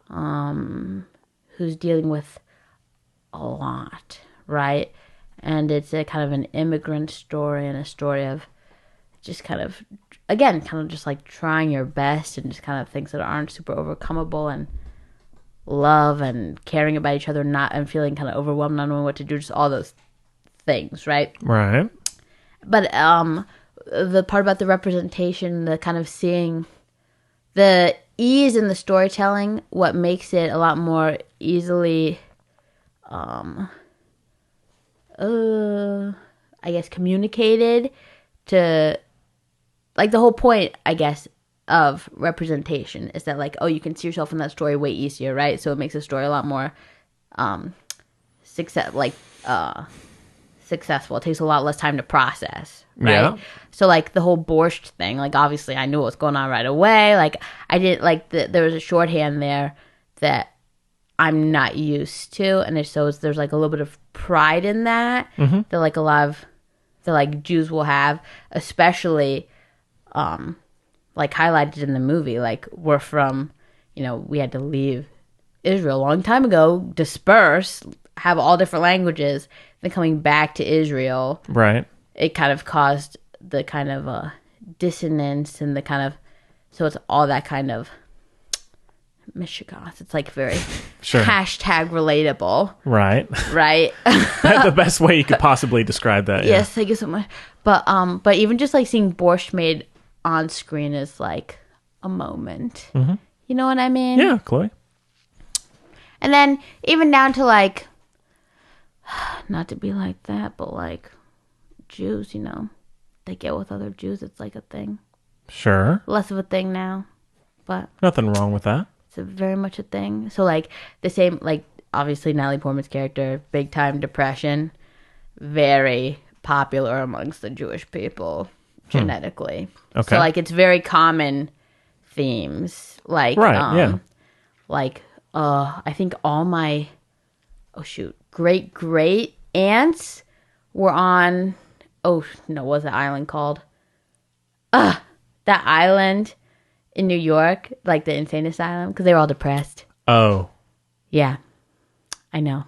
who's dealing with a lot, right? And it's a kind of an immigrant story and a story of just kind of, again, kind of just like trying your best and just kind of things that aren't super overcomeable and love and caring about each other, not and feeling kind of overwhelmed, not knowing what to do, just all those things, right? Right. But the part about the representation, the kind of seeing the ease in the storytelling, what makes it a lot more easily, I guess, communicated to, like, the whole point, I guess, of representation is that, like, oh, you can see yourself in that story way easier, right? So it makes the story a lot more successful. It takes a lot less time to process, right? Yeah. So, like, the whole borscht thing, like, obviously I knew what was going on right away. Like, I didn't, like, there was a shorthand there that I'm not used to, and there's, like, a little bit of pride in that, that, like, a lot of the, like, Jews will have, especially, like, highlighted in the movie. Like, we're from, we had to leave Israel a long time ago, disperse, have all different languages, then coming back to Israel. Right. It kind of caused the kind of dissonance and the kind of, so it's all that kind of mishigas. It's like very sure. hashtag relatable. Right. Right. That's the best way you could possibly describe that. Yes, thank you so much. But even just like seeing borscht made on screen is like a moment. Mm-hmm. You know what I mean? Yeah, Chloe. And then even down to like, not to be like that, but like Jews, they get with other Jews. It's like a thing. Sure. Less of a thing now, but nothing wrong with that. It's very much a thing. So like the same, like obviously Natalie Portman's character, big time depression, very popular amongst the Jewish people genetically. Okay. So like it's very common themes. Like right, yeah. Like I think all my great aunts were on what's the island called? That island in New York, like the insane asylum, because they were all depressed. Oh. Yeah. I know.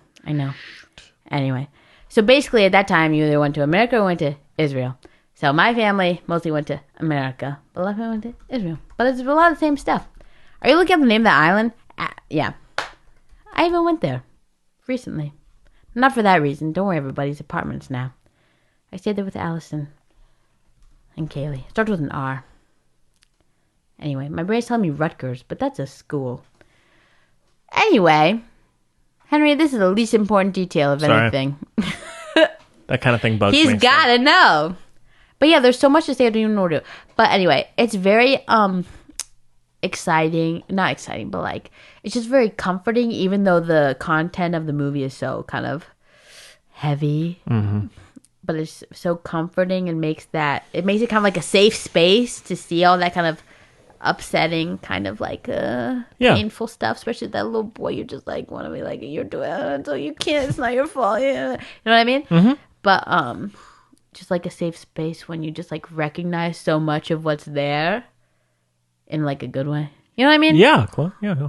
Anyway. So basically at that time you either went to America or went to Israel. So my family mostly went to America, but a lot of them went to Israel. But it's a lot of the same stuff. Are you looking up the name of the island? Yeah. I even went there recently. Not for that reason. Don't worry, everybody's apartments now. I stayed there with Allison and Kaylee. Starts with an R. Anyway, my brain's telling me Rutgers, but that's a school. Anyway, Henry, this is the least important detail of Sorry. anything. That kind of thing bugs me. He's got to know. But yeah, there's so much to say I don't even know what to do. But anyway, it's very exciting. Not exciting, but like it's just very comforting, even though the content of the movie is so kind of heavy. Mm-hmm. But it's so comforting and makes it kind of like a safe space to see all that kind of upsetting, kind of like painful stuff, especially that little boy. You just like want to be like, you're doing it, so you can't. It's not your fault. Yeah. You know what I mean? Mm-hmm. But just like a safe space when you just like recognize so much of what's there in like a good way. You know what I mean? Yeah, cool. Yeah,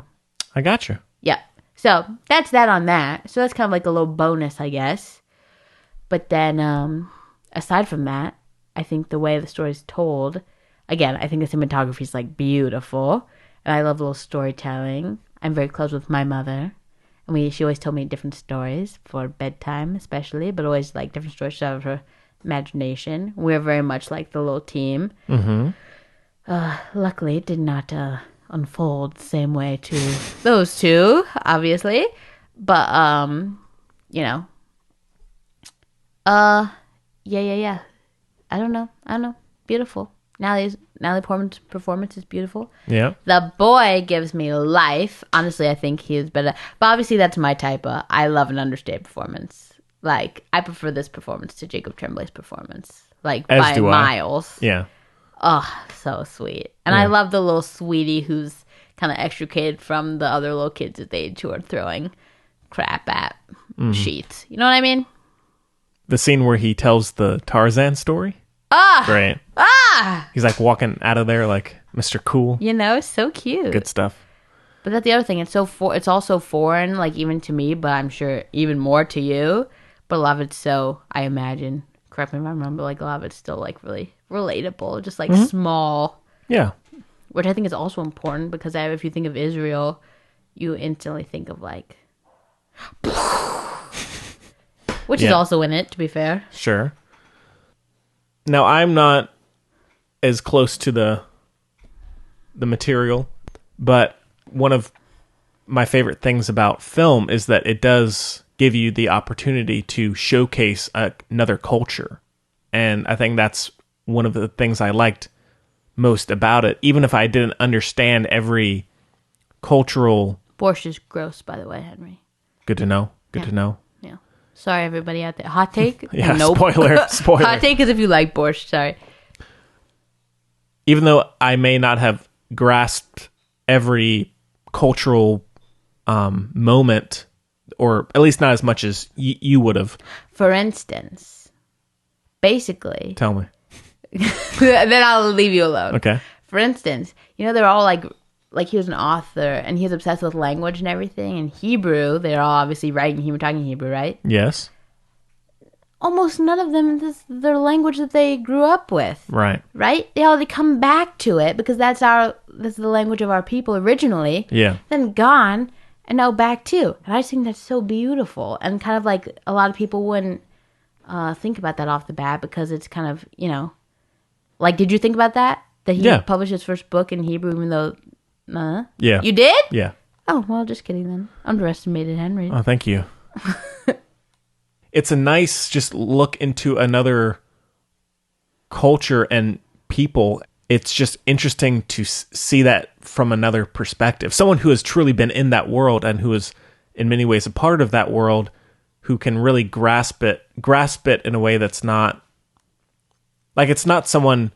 I got you. Yeah. So that's that on that. So that's kind of like a little bonus, I guess. But then, aside from that, I think the way the story is told, again, I think the cinematography is like beautiful, and I love little storytelling. I'm very close with my mother, and she always told me different stories for bedtime, especially, but always like different stories out of her imagination. We're very much like the little team. Mm-hmm. Luckily, it did not unfold the same way to those two, obviously, but you know. Yeah. I don't know. Beautiful. Natalie Portman's performance is beautiful. Yeah. The boy gives me life. Honestly, I think he is better. But obviously, that's my type of. I love an understated performance. Like, I prefer this performance to Jacob Tremblay's performance. Like, As by do I. miles. Yeah. Oh, so sweet. And I love the little sweetie who's kind of extricated from the other little kids his age who are throwing crap at sheets. You know what I mean? The scene where he tells the Tarzan story. Great. He's like walking out of there like Mr. Cool. You know, so cute. Good stuff. But that's the other thing. It's also foreign, like even to me, but I'm sure even more to you. But a lot of it's so, I imagine, correct me if I'm wrong, but like a lot of it's still like really relatable, just like small. Yeah. Which I think is also important because if you think of Israel, you instantly think of like, which is also in it, to be fair. Sure. Now, I'm not as close to the material, but one of my favorite things about film is that it does give you the opportunity to showcase another culture. And I think that's one of the things I liked most about it, even if I didn't understand every cultural... Borscht is gross, by the way, Henry. Good to know. Good to know. Yeah. Sorry, everybody out there. Hot take? Yeah, nope. Spoiler. Hot take is if you like borscht. Sorry. Even though I may not have grasped every cultural moment, or at least not as much as you would have. For instance, basically... Tell me. Then I'll leave you alone. Okay. For instance, you know, they're all like he was an author and he's obsessed with language and everything. In Hebrew, they're all obviously writing Hebrew, talking Hebrew, right? Yes. Almost none of them is their language that they grew up with. Right. Right? They come back to it because that's the language of our people originally. Yeah. Then gone and now back to. And I just think that's so beautiful. And kind of like a lot of people wouldn't think about that off the bat because it's kind of, you know, like, did you think about that? That he published his first book in Hebrew even though... Yeah. You did? Yeah. Oh, well, just kidding then. Underestimated Henry. Oh, thank you. It's a nice just look into another culture and people. It's just interesting to see that from another perspective. Someone who has truly been in that world and who is in many ways a part of that world, who can really grasp it in a way that's not like, it's not someone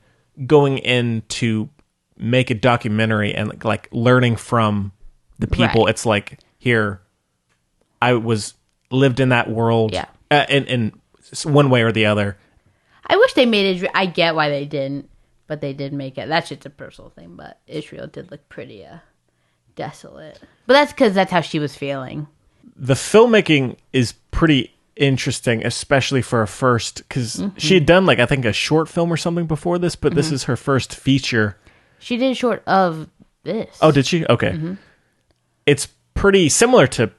going in to make a documentary and like learning from the people. Right. It's like, here, I lived in that world. Yeah. In one way or the other. I wish they made it. I get why they didn't, but they did make it. That's just a personal thing, but Israel did look pretty desolate. But that's because that's how she was feeling. The filmmaking is pretty interesting, especially for a first, because she had done like, I think, a short film or something before this, but this is her first feature. She did a short of this. Oh, did she? Okay. It's pretty similar to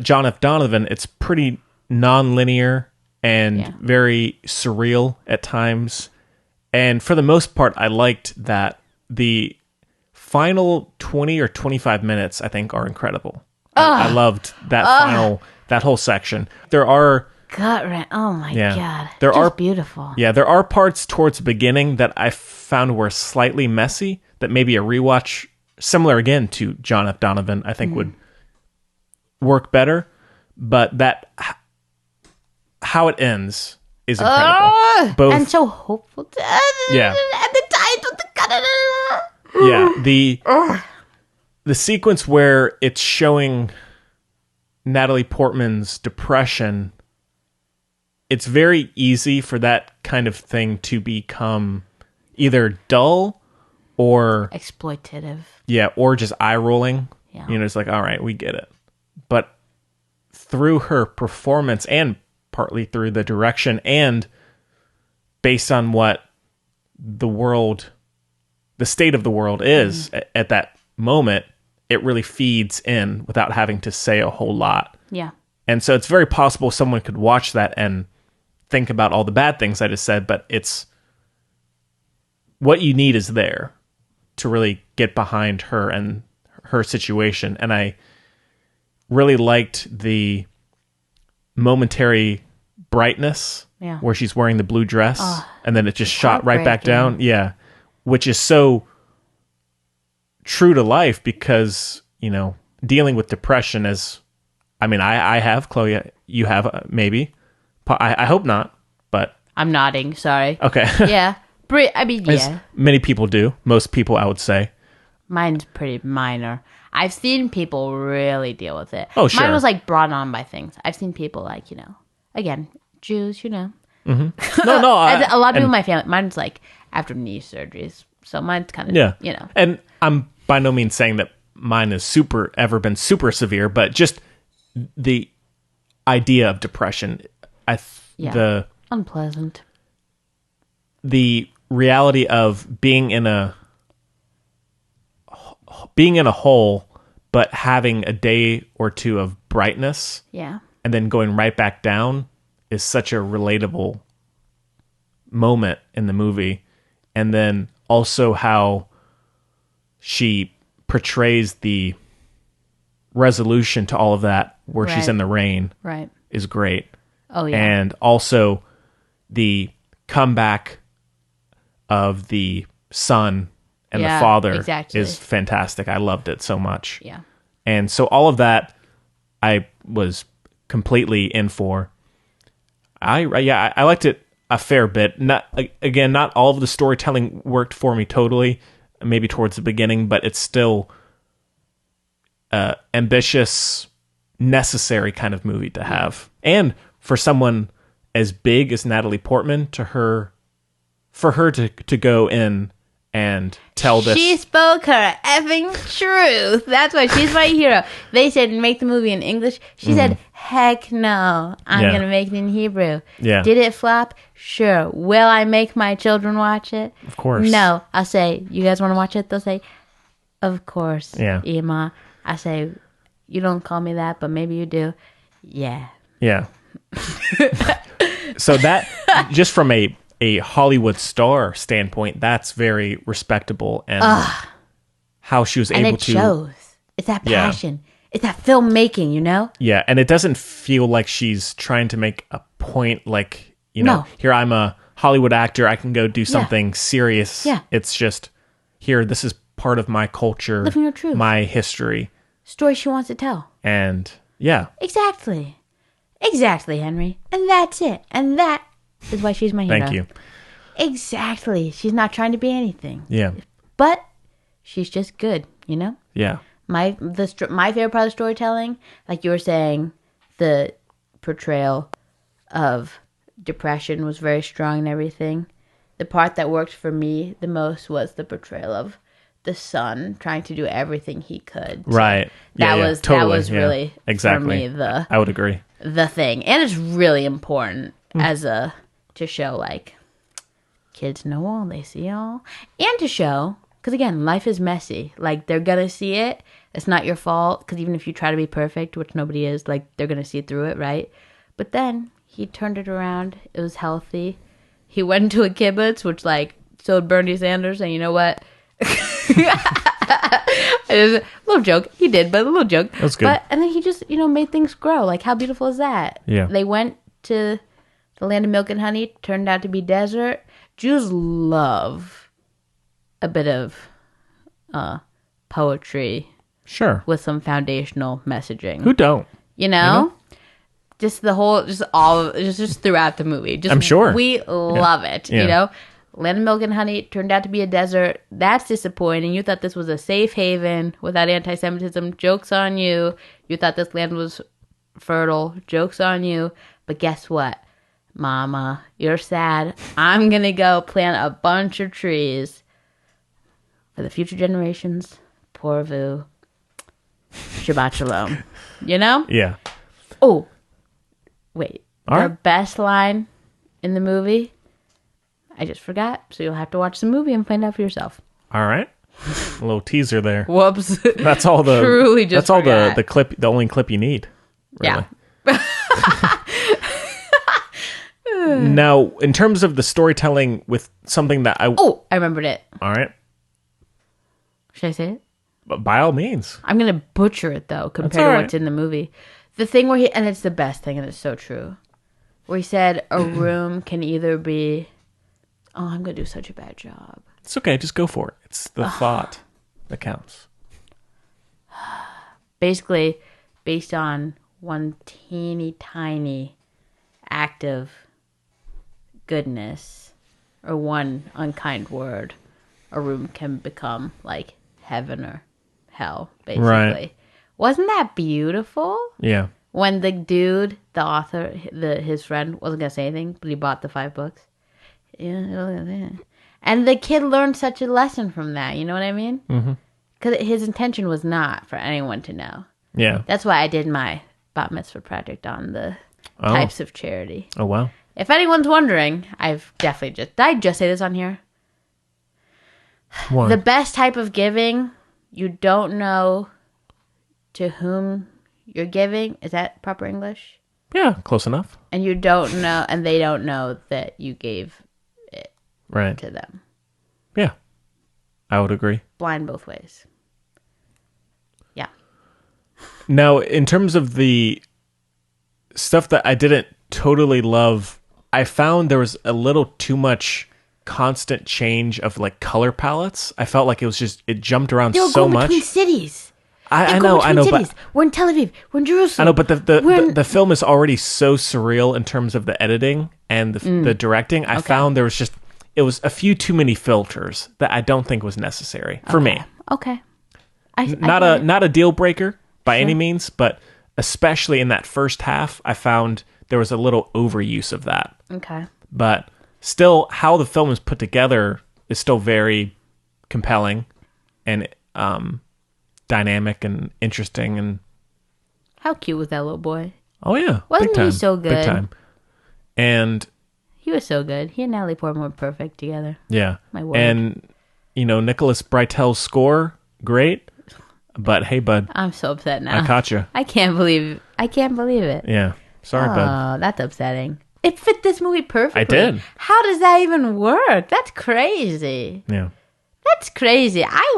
John F. Donovan. It's pretty non-linear and very surreal at times. And for the most part, I liked that the final 20 or 25 minutes, I think, are incredible. I loved that whole section. There are Oh my god. There Just are beautiful. Yeah, there are parts towards the beginning that I found were slightly messy that maybe a rewatch similar again to John F. Donovan I think would work better, but how it ends is incredible. Both and so hopeful. Yeah. And the title, the sequence where it's showing Natalie Portman's depression, it's very easy for that kind of thing to become either dull or exploitative. Yeah, or just eye rolling. Yeah. It's like, all right, we get it. But through her performance and partly through the direction and based on what the state of the world is at that moment, it really feeds in without having to say a whole lot. Yeah. And so it's very possible someone could watch that and think about all the bad things I just said, but it's what you need is there to really get behind her and her situation. And I really liked the momentary brightness where she's wearing the blue dress and then it just shot right back down. Yeah. Which is so true to life because, dealing with depression I have, Chloe, you have maybe. I hope not, but... I'm nodding, sorry. Okay. Yeah. As many people do. Most people, I would say. Mine's pretty minor. I've seen people really deal with it. Oh, sure. Mine was brought on by things. I've seen people again, Jews, Mm-hmm. No, a lot of people in my family. Mine's after knee surgeries. So mine's kind of, And I'm by no means saying that mine has ever been super severe, but just the idea of depression, unpleasant. The reality of being in a hole, but having a day or two of brightness, and then going right back down is such a relatable moment in the movie. And then also how she portrays the resolution to all of that where she's in the rain is great. Oh, yeah. And also the comeback of the son and the father is fantastic. I loved it so much. Yeah. And so all of that I was completely in for. I liked it a fair bit. Not all of the storytelling worked for me totally, maybe towards the beginning, but it's still ambitious, necessary kind of movie to have. And for someone as big as Natalie Portman, for her to go in and tell this. She spoke her effing truth. That's why she's my hero. They said make the movie in English. She said, heck no. I'm going to make it in Hebrew. Yeah. Did it flop? Sure. Will I make my children watch it? Of course. No. I'll say, you guys want to watch it? They'll say, of course, yeah. Ima. I say, you don't call me that, but maybe you do. Yeah. Yeah. So that, just from a Hollywood star standpoint, that's very respectable, and how she was able to. And it shows. It's that passion. It's that filmmaking, Yeah, and it doesn't feel like she's trying to make a point like, No. here I'm a Hollywood actor, I can go do something serious. Yeah. It's just, here, this is part of my culture, living your truth, my history. Story she wants to tell. And, yeah. Exactly, Henry. And that's it. And that is why she's my hero. Thank you. Exactly. She's not trying to be anything. Yeah. But she's just good, Yeah. My favorite part of storytelling, like you were saying, the portrayal of depression was very strong and everything. The part that worked for me the most was the portrayal of the son trying to do everything he could. Right. That was really exactly. for me I would agree. The thing. And it's really important to show kids know all, they see all, and to show, because again, life is messy. They're gonna see it. It's not your fault, because even if you try to be perfect, which nobody is, they're gonna see through it, right? But then he turned it around. It was healthy. He went into a kibbutz, which so did Bernie Sanders, and you know what? It was a little joke. He did, but a little joke. That's good. But, and then he just, made things grow. Like, how beautiful is that? Yeah. They went to the land of milk and honey. Turned out to be desert. Jews love a bit of poetry Sure. with some foundational messaging. Who don't? You know? Just throughout the movie. Just, I'm sure. We love it, Yeah. Land of milk and honey turned out to be a desert. That's disappointing. You thought this was a safe haven without anti-Semitism. Joke's on you. You thought this land was fertile. Joke's on you. But guess what? Mama, you're sad. I'm going to go plant a bunch of trees for the future generations. Pourvu. Shabbat shalom. You know? Yeah. Oh, wait. All the right. best line in the movie, I just forgot. So you'll have to watch the movie and find out for yourself. All right. A little teaser there. Whoops. That's all the. Truly just That's all forgot. the clip. The only clip you need. Really. Yeah. Now, in terms of the storytelling with something that I. Oh, I remembered it. All right. Should I say it? But by all means. I'm going to butcher it, though, compared all to right. what's in the movie. The thing where and it's the best thing, and it's so true, where he said a room can either be, oh, I'm going to do such a bad job. It's okay. Just go for it. It's the thought that counts. Basically, based on one teeny tiny act of goodness or one unkind word, a room can become like heaven or hell, basically. Right. Wasn't that beautiful? Yeah. When the dude, the author, his friend, wasn't going to say anything, but he bought the 5 books. Yeah. And the kid learned such a lesson from that, you know what I mean? Because his intention was not for anyone to know. Yeah. That's why I did my bat mitzvah project on the types of charity. Oh, wow. If anyone's wondering, I've definitely did I just say this on here? One. The best type of giving, you don't know to whom you're giving. Is that proper English? Yeah, close enough. And you don't know, and they don't know that you gave it Right. to them. Yeah. I would agree. Blind both ways. Yeah. Now, in terms of the stuff that I didn't totally love, I found there was a little too much constant change of like color palettes. I felt like it jumped around They were so going much. between cities. I know, cities. but We're in Tel Aviv. We're in Jerusalem. I know, but We're in- the film is already so surreal in terms of the editing and the directing. I found there was it was a few too many filters that I don't think was necessary for me. Okay. Not a deal breaker by any means, but especially in that first half, I found there was a little overuse of that. Okay. But still, how the film is put together is still very compelling and dynamic and interesting. And How cute was that little boy? oh yeah, Wasn't big he time, so Big good? time. And He was so good. He and Natalie Portman were perfect together. yeah, My word. and Nicholas Breitel's score, great. But hey, bud, I'm so upset now. I caught you. I can't believe it. Yeah, sorry, bud. Oh, that's upsetting. It fit this movie perfectly. I did. How does that even work? That's crazy. Yeah, That's crazy. I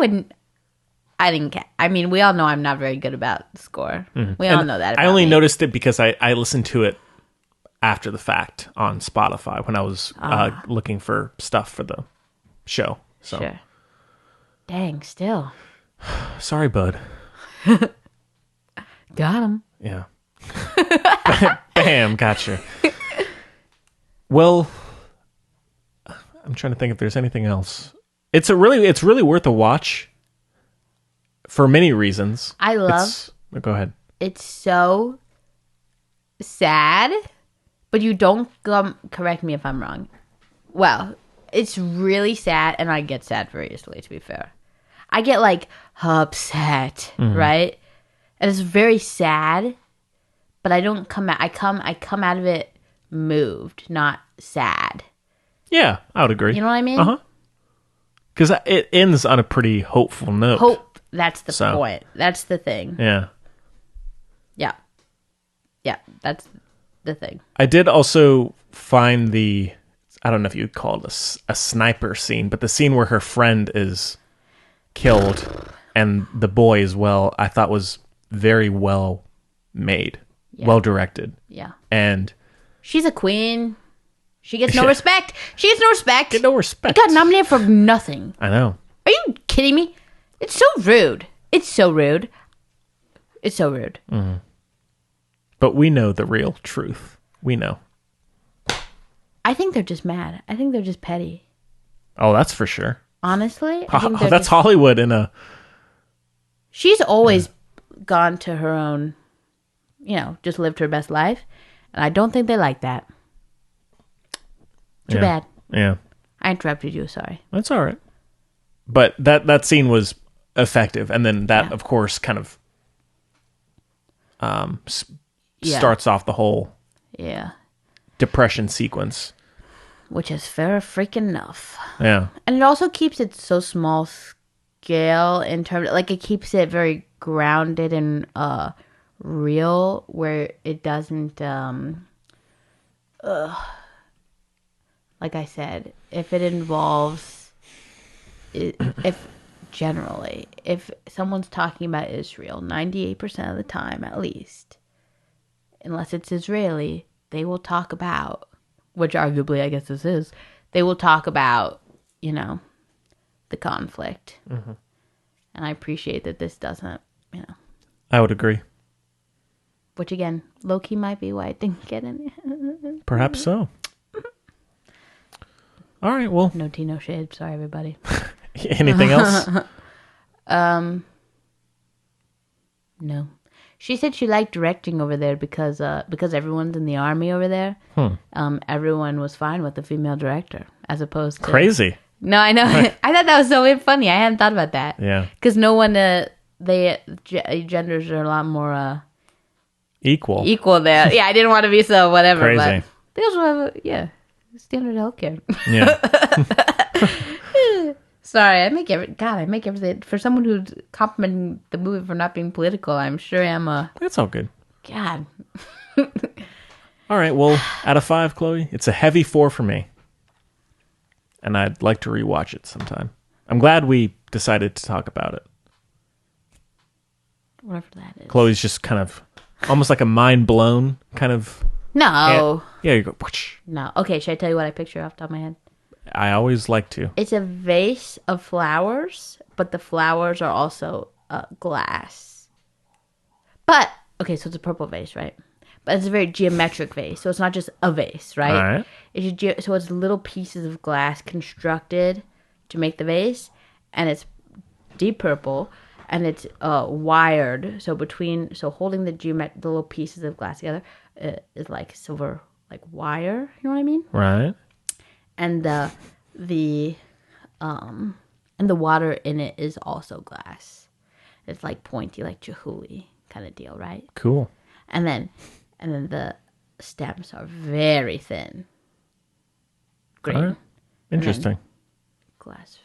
didn't care. I mean, we all know I'm not very good about score. We all And know that I about only me. noticed it because I listened to it after the fact on Spotify when I was looking for stuff for the show. So Sure. Dang, still. sorry, bud. Got him. Yeah. Bam, gotcha. Well, I'm trying to think if there's anything else. It's really worth a watch for many reasons. I love Go ahead. it's so sad, but you don't correct me if I'm wrong. Well, it's really sad, and I get sad very easily, to be fair. I get like upset, right? And it's very sad, but I don't come out. I come out of it moved, not sad. Yeah, I would agree. You know what I mean? Uh-huh. Because it ends on a pretty hopeful note. Hope. That's the So. point. That's the thing. Yeah. Yeah. Yeah. That's the thing. I did also find I don't know if you'd call it a sniper scene, but the scene where her friend is killed and the boy as well, I thought was very well made, well directed. Yeah. And she's a queen. She gets no respect. She gets no respect. Get no respect. Got nominated for nothing. I know. Are you kidding me? It's so rude. It's so rude. It's so rude. Mm-hmm. But we know the real truth. We know. I think they're just mad. I think they're just petty. Oh, that's for sure. Honestly, I think That's Hollywood in a... She's always gone to her own, just lived her best life. And I don't think they like that. Too bad. Yeah. I interrupted you, sorry. That's all right. But that scene was effective. And then that, of course, kind of starts off the whole depression sequence. Which is fair freaking enough. Yeah. And it also keeps it so small scale in terms of, it keeps it very grounded and real, where it doesn't, like I said, if it involves, if someone's talking about Israel, 98% of the time at least, unless it's Israeli, they will talk about, which arguably I guess this is, they will talk about, the conflict. Mm-hmm. And I appreciate that this doesn't, I would agree. Which again, low-key might be why I didn't get any. Perhaps so. All right, well. No tea, no shade. Sorry, everybody. Anything else? No. She said she liked directing over there because everyone's in the army over there. Everyone was fine with the female director, as opposed to... Crazy. No, I know. I thought that was so funny. I hadn't thought about that. Yeah. Because no one, genders are a lot more... Equal there. Yeah, I didn't want to be so whatever. Crazy. But they also have, standard healthcare. Yeah. Sorry, I make everything for someone who's complimenting the movie for not being political. I'm sure I'm a... That's all good. God. All right, well, out of 5, Chloe, it's a heavy 4 for me. And I'd like to rewatch it sometime. I'm glad we decided to talk about it. Whatever that is. Chloe's just kind of almost like a mind blown kind of... No. Yeah, you go... Whoosh. No. Okay, should I tell you what I picture off the top of my head? I always like to. It's a vase of flowers, but the flowers are also glass. But, okay, so it's a purple vase, right? But it's a very geometric vase, so it's not just a vase, right? All right. So it's little pieces of glass constructed to make the vase, and it's deep purple, and it's wired. So holding the little pieces of glass together is like silver, like wire. You know what I mean? Right. And the water in it is also glass. It's like pointy, like Chihuly kind of deal, right? Cool. And then the stems are very thin. Green. All right. Interesting. Glass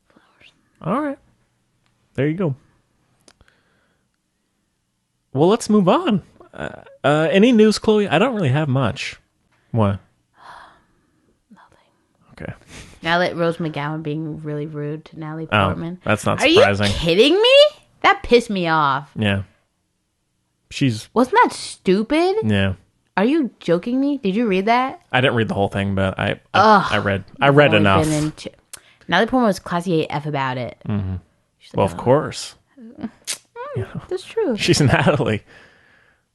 flowers. All right. There you go. Well, let's move on. Any news, Chloe? I don't really have much. What? Okay. Now that Rose McGowan being really rude to Natalie Portman. That's not Are surprising. you kidding me? That pissed me off. Yeah. Wasn't that stupid? Yeah. Are you joking me? Did you read that? I didn't read the whole thing, but I read enough. Natalie Portman was classy AF about it. Mm-hmm. Like, well, of course. That's true. She's Natalie.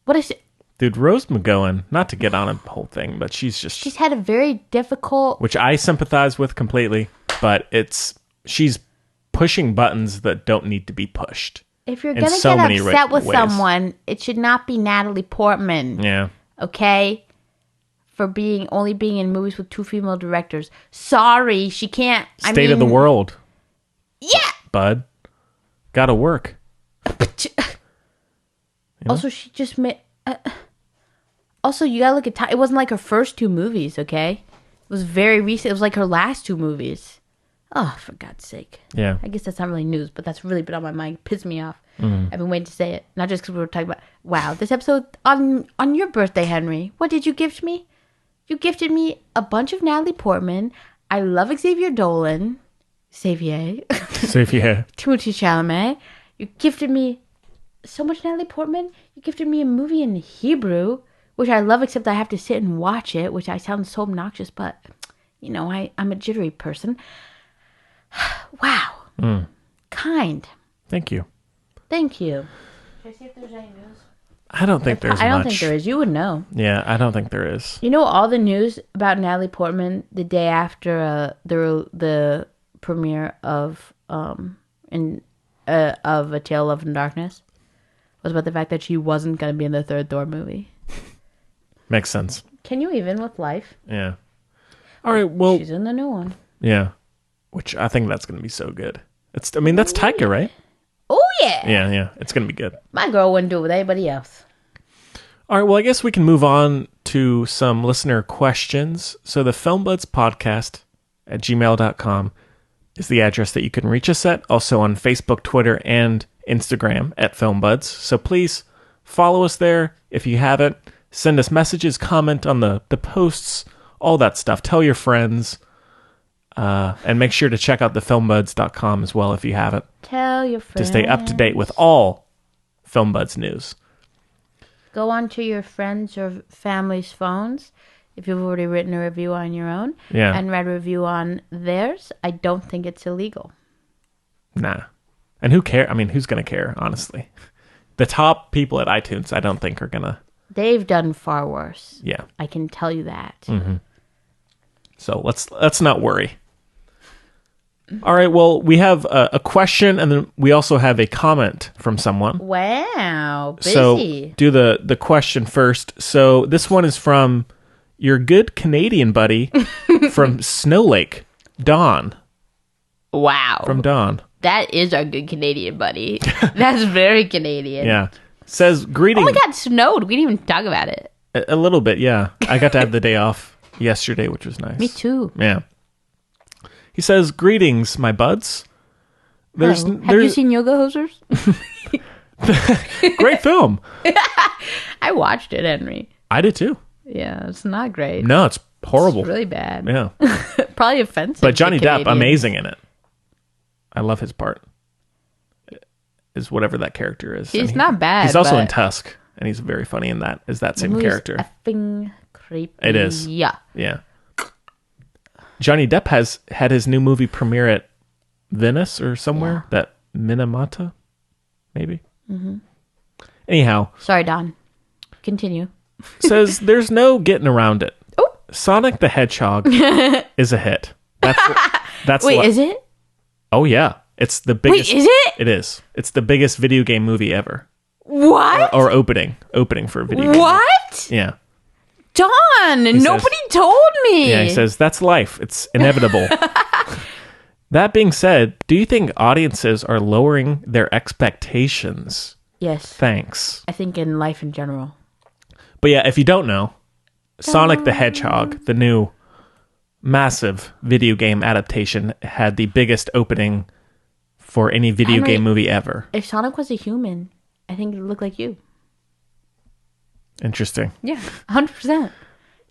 What is it? Dude, Rose McGowan, not to get on a whole thing, but she's had a very difficult... Which I sympathize with completely, but she's pushing buttons that don't need to be pushed. If you're going to get upset with someone, it should not be Natalie Portman. Yeah. Okay? For only being in movies with 2 female directors. Sorry, she can't... State of the world. Yeah! Bud. Gotta work. Also, she just made... Also, you gotta look at time. It wasn't like her first 2 movies, okay? It was very recent. It was like her last 2 movies. Oh, for God's sake. Yeah. I guess that's not really news, but that's really been on my mind. It pissed me off. I've been waiting to say it. Not just because we were talking about... Wow, this episode on your birthday, Henry. What did you gift me? You gifted me a bunch of Natalie Portman. I love Xavier Dolan. Xavier. Xavier. Timothée Chalamet. You gifted me so much Natalie Portman. You gifted me a movie in Hebrew, which I love, except I have to sit and watch it, which I sound so obnoxious, but, you know, I'm a jittery person. Wow. Kind. Thank you. Thank you. Should I see if there's any news? I don't think there's much. I don't think there is. You would know. Yeah, I don't think there is. You know all the news about Natalie Portman the day after the premiere of A Tale of Love and Darkness was about the fact that she wasn't going to be in the third Thor movie. Makes sense. Can you even with life? Yeah. All right, well... She's in the new one. Yeah. Which I think that's going to be so good. That's Taika, right? Oh, yeah. Yeah. It's going to be good. My girl wouldn't do it with anybody else. All right, well, I guess we can move on to some listener questions. So the Filmbuds podcast at gmail.com is the address that you can reach us at. Also on Facebook, Twitter, and Instagram at Filmbuds. So please follow us there. If you haven't, send us messages, comment on the posts, all that stuff. Tell your friends. And make sure to check out thefilmbuds.com as well if you haven't. Tell your friends. To stay up to date with all Filmbuds news. Go onto your friends or family's phones if you've already written a review on your own and read a review on theirs. I don't think it's illegal. Nah. And who cares? I mean, who's going to care, honestly? The top people at iTunes, I don't think are going to... They've done far worse. Yeah. I can tell you that. Mm-hmm. So let's not worry. All right, well, we have a question, and then we also have a comment from someone. Wow, busy. So do the question first. So this one is from your good Canadian buddy from Snow Lake, Don. Wow. From Don. That is our good Canadian buddy. That's very Canadian. Yeah. Says, greetings. Oh my God, it snowed. We didn't even talk about it. A little bit, yeah. I got to have the day off yesterday, which was nice. Me too. Yeah. He says, greetings, my buds. Have you seen Yoga Hosers? Great film. I watched it, Henry. I did too. Yeah, it's not great. No, it's horrible. It's really bad. Yeah. Probably offensive. But Johnny to Depp, Canadians. amazing in it. I love his part. Is whatever that character is. He's not bad. He's also but in Tusk, and he's very funny in that. Is that same movie's character? Effing creepy. It is. Yeah. Yeah. Johnny Depp has had his new movie premiere at Venice or somewhere. Yeah. That Minamata, maybe. Mm-hmm. Anyhow. Sorry, Don. Continue. Says there's no getting around it. Oh. Sonic the Hedgehog is a hit. That's Wait, is it? Oh yeah, it's the biggest. Wait, is it? It is. It's the biggest video game movie ever. What? Or opening for a video game. What? Yeah. Don, nobody told me. Yeah, he says, that's life. It's inevitable. That being said, do you think audiences are lowering their expectations? Yes. Thanks. I think in life in general. But yeah, if you don't know, Sonic the Hedgehog, the new massive video game adaptation, had the biggest opening for any video game movie ever. If Sonic was a human, I think it would look like you. Interesting. Yeah, 100%.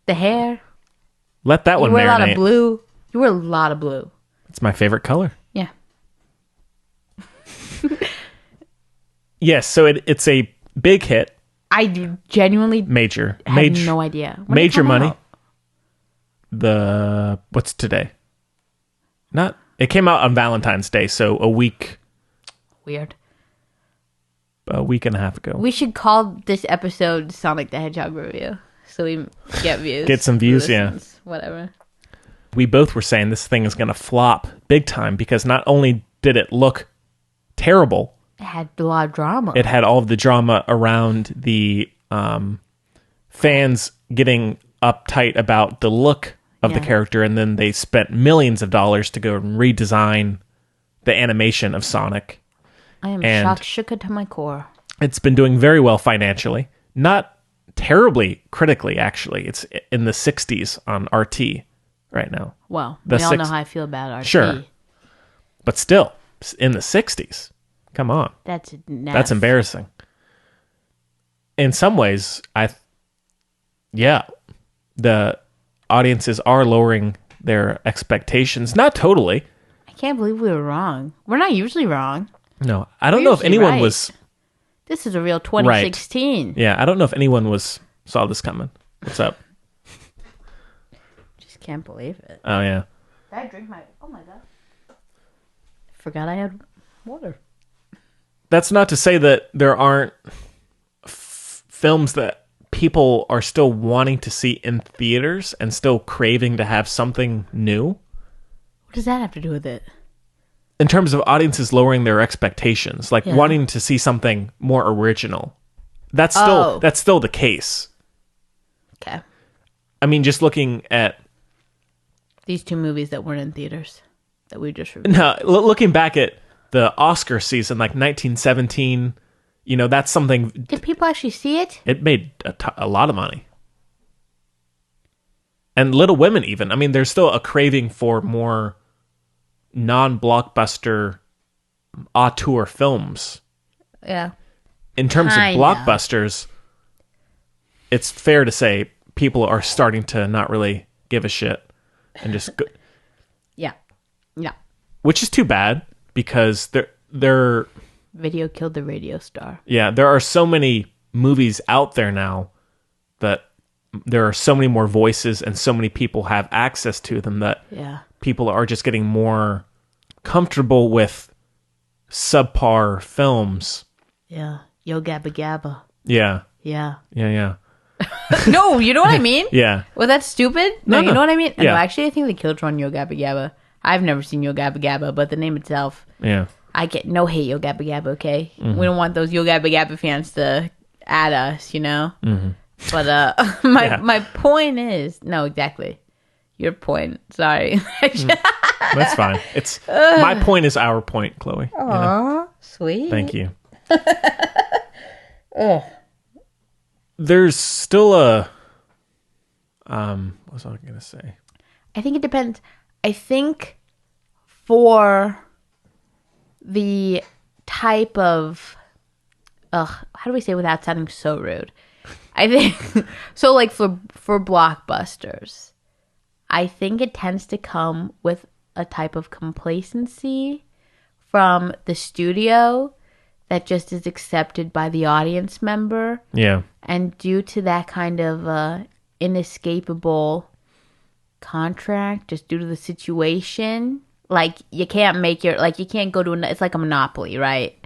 The hair. Let that one marinate. You wear a lot of blue. You wear a lot of blue. It's my favorite color. Yeah. Yes, so it's a big hit. I genuinely Major. had no idea. When did it Major come money. out? What's today? It came out on Valentine's Day, so a week Weird. And a half ago. We should call this episode Sonic the Hedgehog review, so we get views. Get some views, listens, whatever. We both were saying this thing is going to flop big time because not only did it look terrible, It had a lot of drama. it had all of the drama around the fans getting uptight about the look of the character, and then they spent millions of dollars to go and redesign the animation of Sonic. I am shook to my core. It's been doing very well financially. Not terribly critically, actually. It's in the 60s on RT right now. Well, The we all know six- how I feel about RT. Sure. But still, in the 60s. Come on. That's That's embarrassing. In some ways, the audiences are lowering their expectations. Not totally. can't believe we were wrong. We're not usually wrong. No, I don't We're know if usually anyone right. was. This is a real 2016. Yeah, I don't know if anyone saw this coming. What's up? Just can't believe it. Oh yeah. Did I drink my... Oh my god. Forgot I had water. That's not to say that there aren't films that people are still wanting to see in theaters and still craving to have something new. What does that have to do with it? In terms of audiences lowering their expectations, like Yeah. wanting to see something more original. That's still the case. Okay. I mean, just looking at These two movies that weren't in theaters that we just reviewed. no, looking back at the Oscar season, like 1917, that's something. Did people actually see it? It made a lot of money. And Little Women, even. I mean, there's still a craving for more non-blockbuster auteur films. Yeah. In terms Kinda. of blockbusters, it's fair to say people are starting to not really give a shit and just go, Yeah. Yeah. which is too bad because they're Video killed the radio star. yeah, there are so many movies out there now that there are so many more voices and so many people have access to them that Yeah. people are just getting more comfortable with subpar films. Yeah. Yo Gabba Gabba. Yeah. Yeah. Yeah. No, you know what I mean? Yeah. Well, that's stupid. No, No. you know what I mean? Yeah. No, actually, I think they killed Ron Yo Gabba Gabba. I've never seen Yo Gabba Gabba, but the name itself, Yeah. I get no hate Yo Gabba Gabba, okay? Mm-hmm. We don't want those Yo Gabba Gabba fans to add us, you know? Mm-hmm. But my point is, no, exactly. Your point. Sorry. That's fine. It's my point is our point, Chloe. Aw, sweet. Thank you. There's still a what was I gonna say? I think it depends. I think for the type of how do we say without sounding so rude? I think so like for blockbusters, I think it tends to come with a type of complacency from the studio that just is accepted by the audience member. Yeah. And due to that kind of inescapable contract, just due to the situation, like you can't make you can't go to it's like a monopoly, right?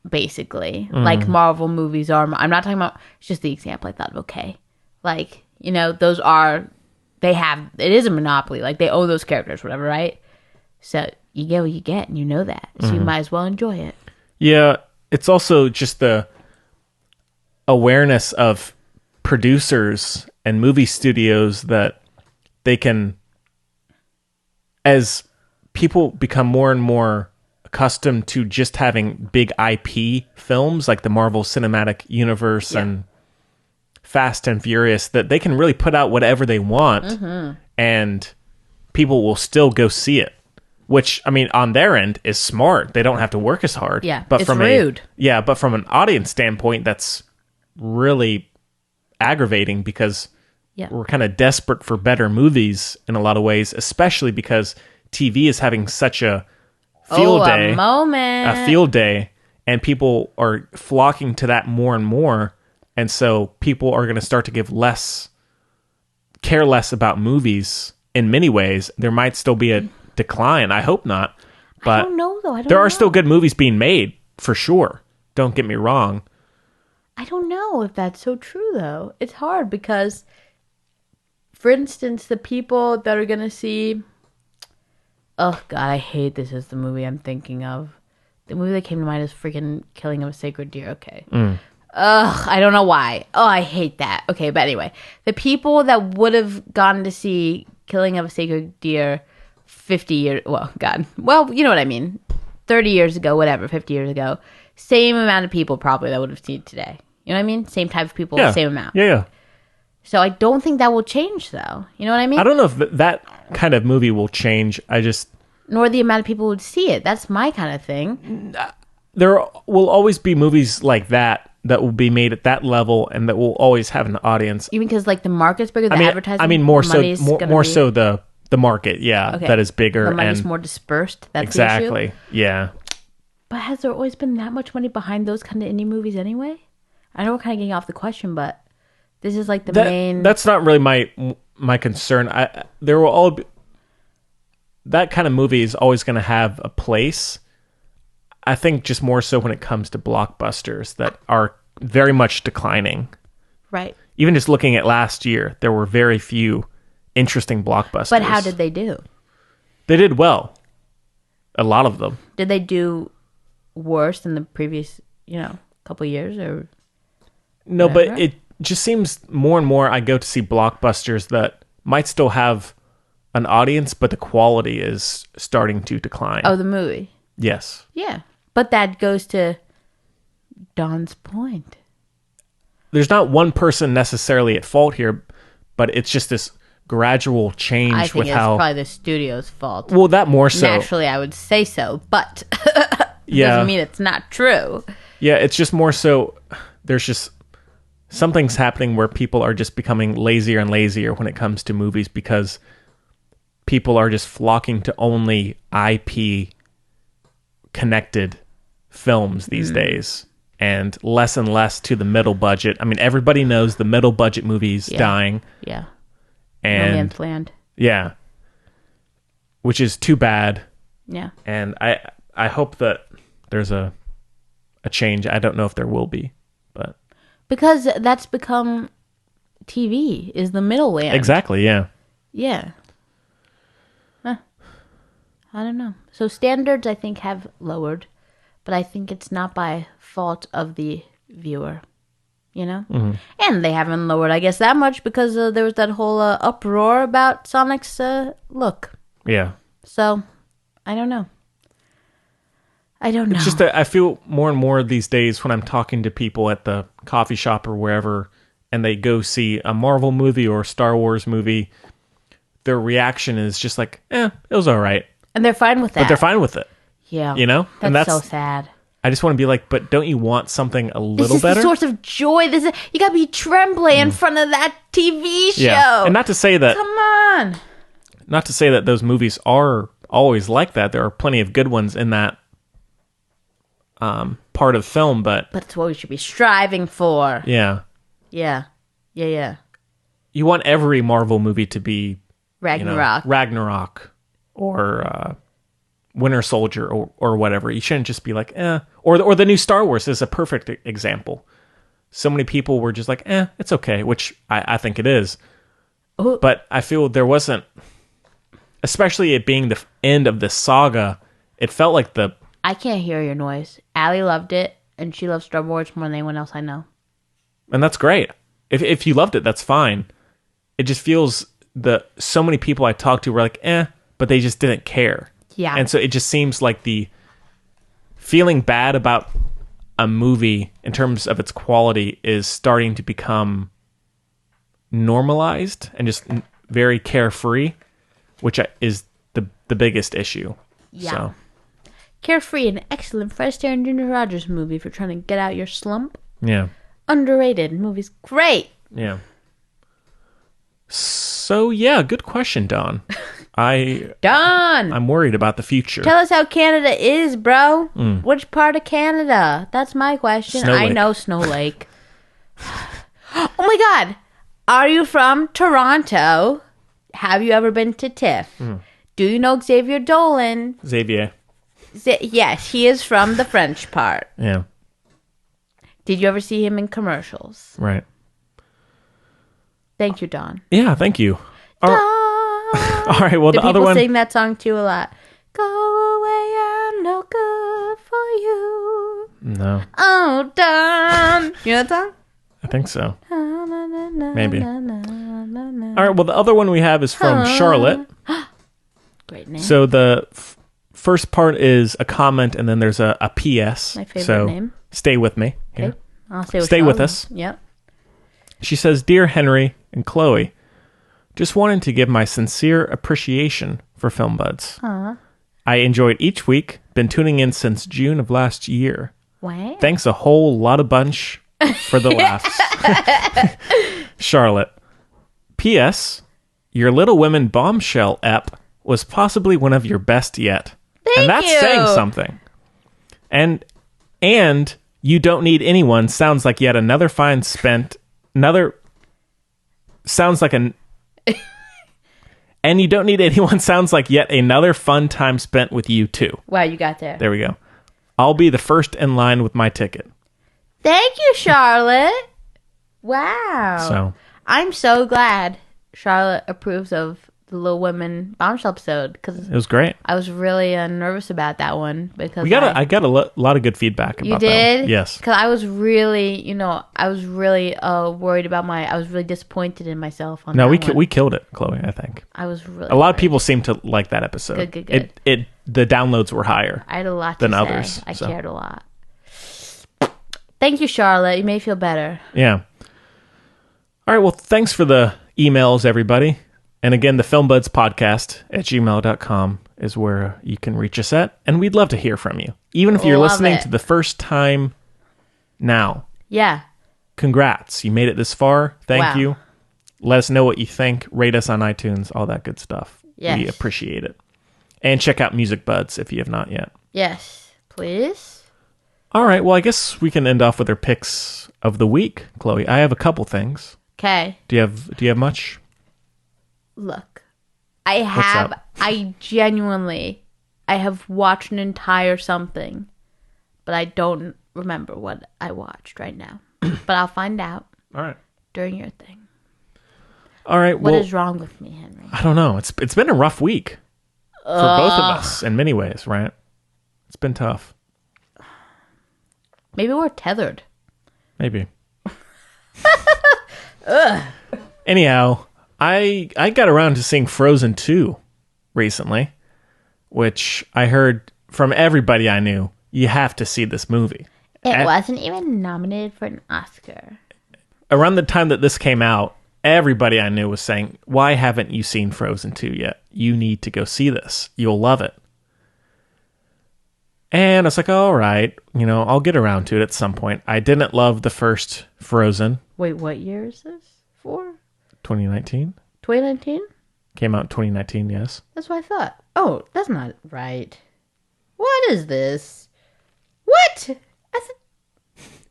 Basically, like Marvel movies are. I'm not talking about. It's just the example I thought of. Okay, like those are. It is a monopoly. Like they own those characters, whatever, right? So you get what you get, and you know that. So you might as well enjoy it. Yeah, it's also just the awareness of producers and movie studios that they can, as people become more and more accustomed to just having big IP films like the Marvel Cinematic Universe and Fast and Furious, that they can really put out whatever they want and people will still go see it. Which, I mean, on their end is smart. They don't have to work as hard. Yeah, but it's rude. But from an audience standpoint, that's really aggravating because we're kind of desperate for better movies in a lot of ways, especially because TV is having such a field day. A field day, and people are flocking to that more and more. And so people are going to start to care less about movies in many ways. There might still be a decline. I hope not. But I don't know, though. there are still good movies being made, for sure. Don't get me wrong. I don't know if that's so true, though. It's hard because, for instance, the people that are going to see... Oh, God, I hate this as the movie I'm thinking of. The movie that came to mind is freaking Killing of a Sacred Deer. Okay. Ugh, I don't know why. Oh, I hate that. Okay, but anyway. The people that would have gone to see Killing of a Sacred Deer 50 years... Well, God. Well, you know what I mean. 30 years ago, whatever, 50 years ago. Same amount of people probably that would have seen it today. You know what I mean? Same type of people, same amount. Yeah. So I don't think that will change, though. You know what I mean? I don't know if that kind of movie will change. Nor the amount of people who would see it. That's my kind of thing. There will always be movies like that will be made at that level and that will always have an audience. Even because like the market's bigger, the advertising. I mean more so money's gonna more be... so the the market, Okay. that is bigger. The money's and more dispersed. That's the issue. exactly, yeah. But has there always been that much money behind those kind of indie movies anyway? I know we're kind of getting off the question, but this is like the main... That's not really my concern. There will all be... That kind of movie is always going to have a place. I think just more so when it comes to blockbusters that are very much declining. Right. Even just looking at last year, there were very few interesting blockbusters. But how did they do? They did well. A lot of them. Did they do worse than the previous, couple years or... No, whatever? but it just seems more and more I go to see blockbusters that might still have an audience, but the quality is starting to decline. Oh, the movie. Yes. Yeah. But that goes to Don's point. There's not one person necessarily at fault here, but it's just this gradual change I think with it's how... probably the studio's fault. Well, that more so. Naturally, I would say so, but Yeah. doesn't mean it's not true. Yeah, it's just more so there's just something's happening where people are just becoming lazier and lazier when it comes to movies because people are just flocking to only IP connected films these days and less to the middle budget. I mean, everybody knows the middle budget movies dying. Yeah. No And Man's Land. yeah, which is too bad. Yeah. And I hope that there's a change. I don't know if there will be, but Because that's become TV, is the middleland. exactly, yeah. Yeah. I don't know. So standards, I think, have lowered, but I think it's not by fault of the viewer, Mm-hmm. And they haven't lowered, I guess, that much because there was that whole uproar about Sonic's look. Yeah. So, I don't know. I don't know. It's just that I feel more and more these days when I'm talking to people at the coffee shop or wherever, and they go see a Marvel movie or a Star Wars movie, their reaction is just like, it was all right. And they're fine with that. But they're fine with it. Yeah. That's, And that's so sad. I just want to be like, but don't you want something a little This is better? the source of joy. You got to be trembling in front of that TV show. Yeah. And not to say that... Come on. Not to say that those movies are always like that. There are plenty of good ones in that part of film, but But it's what we should be striving for. yeah. Yeah. You want every Marvel movie to be Ragnarok. Ragnarok or Winter Soldier or whatever. You shouldn't just be like, Or the new Star Wars is a perfect example. So many people were just like, it's okay, which I think it is. Oh. But I feel there wasn't, especially it being the end of this saga, it felt like I can't hear your noise. Allie loved it, and she loves Star Wars more than anyone else I know. and that's great. If you loved it, that's fine. It just feels so many people I talked to were like, but they just didn't care. Yeah. And so it just seems like the feeling bad about a movie in terms of its quality is starting to become normalized and just very carefree, which is the biggest issue. Yeah. So, Carefree, an excellent Fred Astaire and Ginger Rogers movie if you're trying to get out your slump. yeah. Underrated. Movie's great. Yeah. So, yeah, good question, Don. Done. I'm worried about the future. Tell us how Canada is, bro. Which part of Canada? That's my question. Snow I Lake. know Snow Lake. Oh my God. Are you from Toronto? Have you ever been to TIFF? Do you know Xavier Dolan? Xavier. Yes, he is from the French part. Yeah. Did you ever see him in commercials? Right. Thank you, Don. Yeah, thank you. All right, well, Do the other people one... sing that song too a lot? Go away, I'm no good for you. No, Oh, Don. You know that song? I think so. Maybe. Maybe. All right, well, the other one we have is from Charlotte. Great name. So the first part is a comment, and then there's a PS. My favorite so name. Stay with me. Okay. here. I'll Stay with Charlotte. us. Yep. She says, Dear Henry and Chloe, just wanted to give my sincere appreciation for Film Buds. I enjoyed each week, been tuning in since June of last year. Wow. Thanks a whole lot of bunch for the laughs. Charlotte. P.S. your Little Women bombshell ep was possibly one of your best yet. Thank and that's you. saying something. And You Don't Need Anyone sounds like yet another sounds like an... And You Don't Need Anyone sounds like yet another fun time spent with you, too. Wow, you got there. There we go. I'll be the first in line with my ticket. Thank you, Charlotte. Wow. So I'm so glad Charlotte approves of the Little Women bombshell episode because it was great. I was really nervous about that one because I got a lot of good feedback about you that did. one. Yes, because I was really, worried about I was really disappointed in myself on no, that one. we killed it, Chloe. I think I was really a lot of worried. people seem to like that episode. Good. The downloads were higher. I had a lot than to say. others, I so. cared a lot. Thank you, Charlotte. You may feel better. Yeah. All right. Well, thanks for the emails, everybody. And again, the FilmBuds podcast at gmail.com is where you can reach us at. And we'd love to hear from you. Even if you're Love listening it. to the first time now, Yeah. congrats. You made it this far. Thank Wow. you. Let us know what you think. Rate us on iTunes, all that good stuff. Yes. We appreciate it. And check out Music Buds if you have not yet. Yes. Please. All right. Well, I guess we can end off with our picks of the week, Chloe. I have a couple things. Okay. Do you have much? Look, I have, up? I have watched an entire something, but I don't remember what I watched right now. But I'll find out All right. during your thing. All right. What well, is wrong with me, Henry? I don't know. It's been a rough week for both of us in many ways, right? It's been tough. Maybe we're tethered. Maybe. Anyhow, I got around to seeing Frozen 2 recently, which I heard from everybody I knew. You have to see this movie. It wasn't even nominated for an Oscar. Around the time that this came out, everybody I knew was saying, why haven't you seen Frozen 2 yet? You need to go see this. You'll love it. And I was like, all right, I'll get around to it at some point. I didn't love the first Frozen. Wait, what year is this for? 2019? 2019? Came out in 2019, yes. That's what I thought. Oh, that's not right. What is this? What?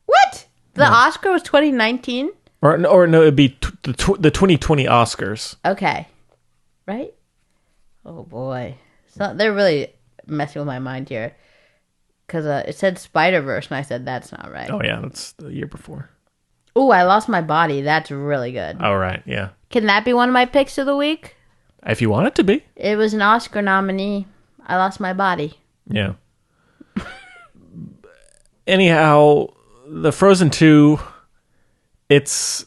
What? The Oscar was 2019? Or no, it'd be the 2020 Oscars. Okay. Right? Oh, boy. So they're really messing with my mind here. Because it said Spider-Verse, and I said, that's not right. Oh, yeah, that's the year before. Oh, I Lost My Body. That's really good. All right, yeah. Can that be one of my picks of the week? If you want it to be. It was an Oscar nominee. I Lost My Body. Yeah. Anyhow, the Frozen 2, it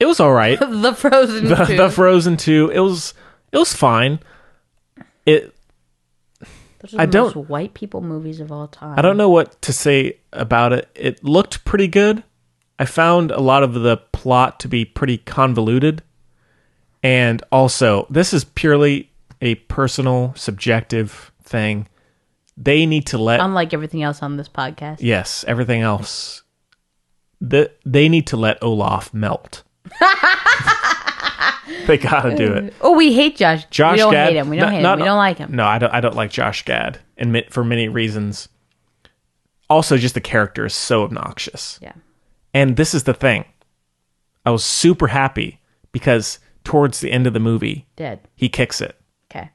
was all right. The Frozen 2. The Frozen 2, it was fine. Those are the most white people movies of all time. I don't know what to say about it. It looked pretty good. I found a lot of the plot to be pretty convoluted. And also, this is purely a personal, subjective thing. They need to let... Unlike everything else on this podcast. Yes, everything else. They need to let Olaf melt. They gotta do it. Oh, we hate Josh. Josh we don't Gad, hate him. We don't hate him. We don't like him. No, I don't like Josh Gad, and for many reasons. Also, just the character is so obnoxious. Yeah. And this is the thing. I was super happy because towards the end of the movie, Dead. he kicks it. Okay.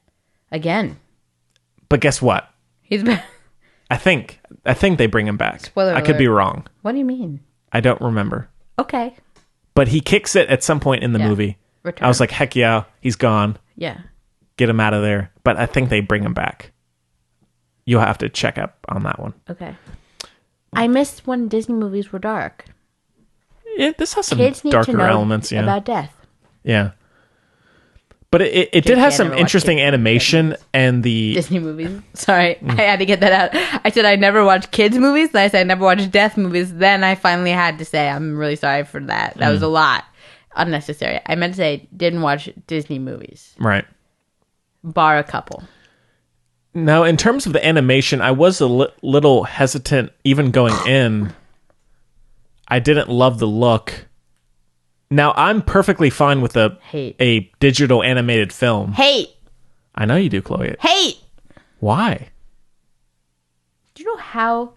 Again. But guess what? He's back. I think they bring him back. Spoiler I could be alert. wrong. What do you mean? I don't remember. Okay. But he kicks it at some point in the movie. Return. I was like, heck yeah, he's gone. Yeah. Get him out of there. But I think they bring him back. You'll have to check up on that one. Okay. I missed when Disney movies were dark. Yeah, this has some Kids need darker to know elements. Yeah. about death. Yeah. But it did have some never watched interesting kids' animation and the... Disney movies. Sorry, I had to get that out. I said I never watched kids movies. Then I said I never watched death movies. Then I finally had to say I'm really sorry for that. That was a lot. Unnecessary. I meant to say didn't watch Disney movies. Right. Bar a couple. Now, in terms of the animation, I was a little hesitant even going in. I didn't love the look Now, I'm perfectly fine with Hate. a digital animated film. Hate. I know you do, Chloe. Hate. Why? Do you know how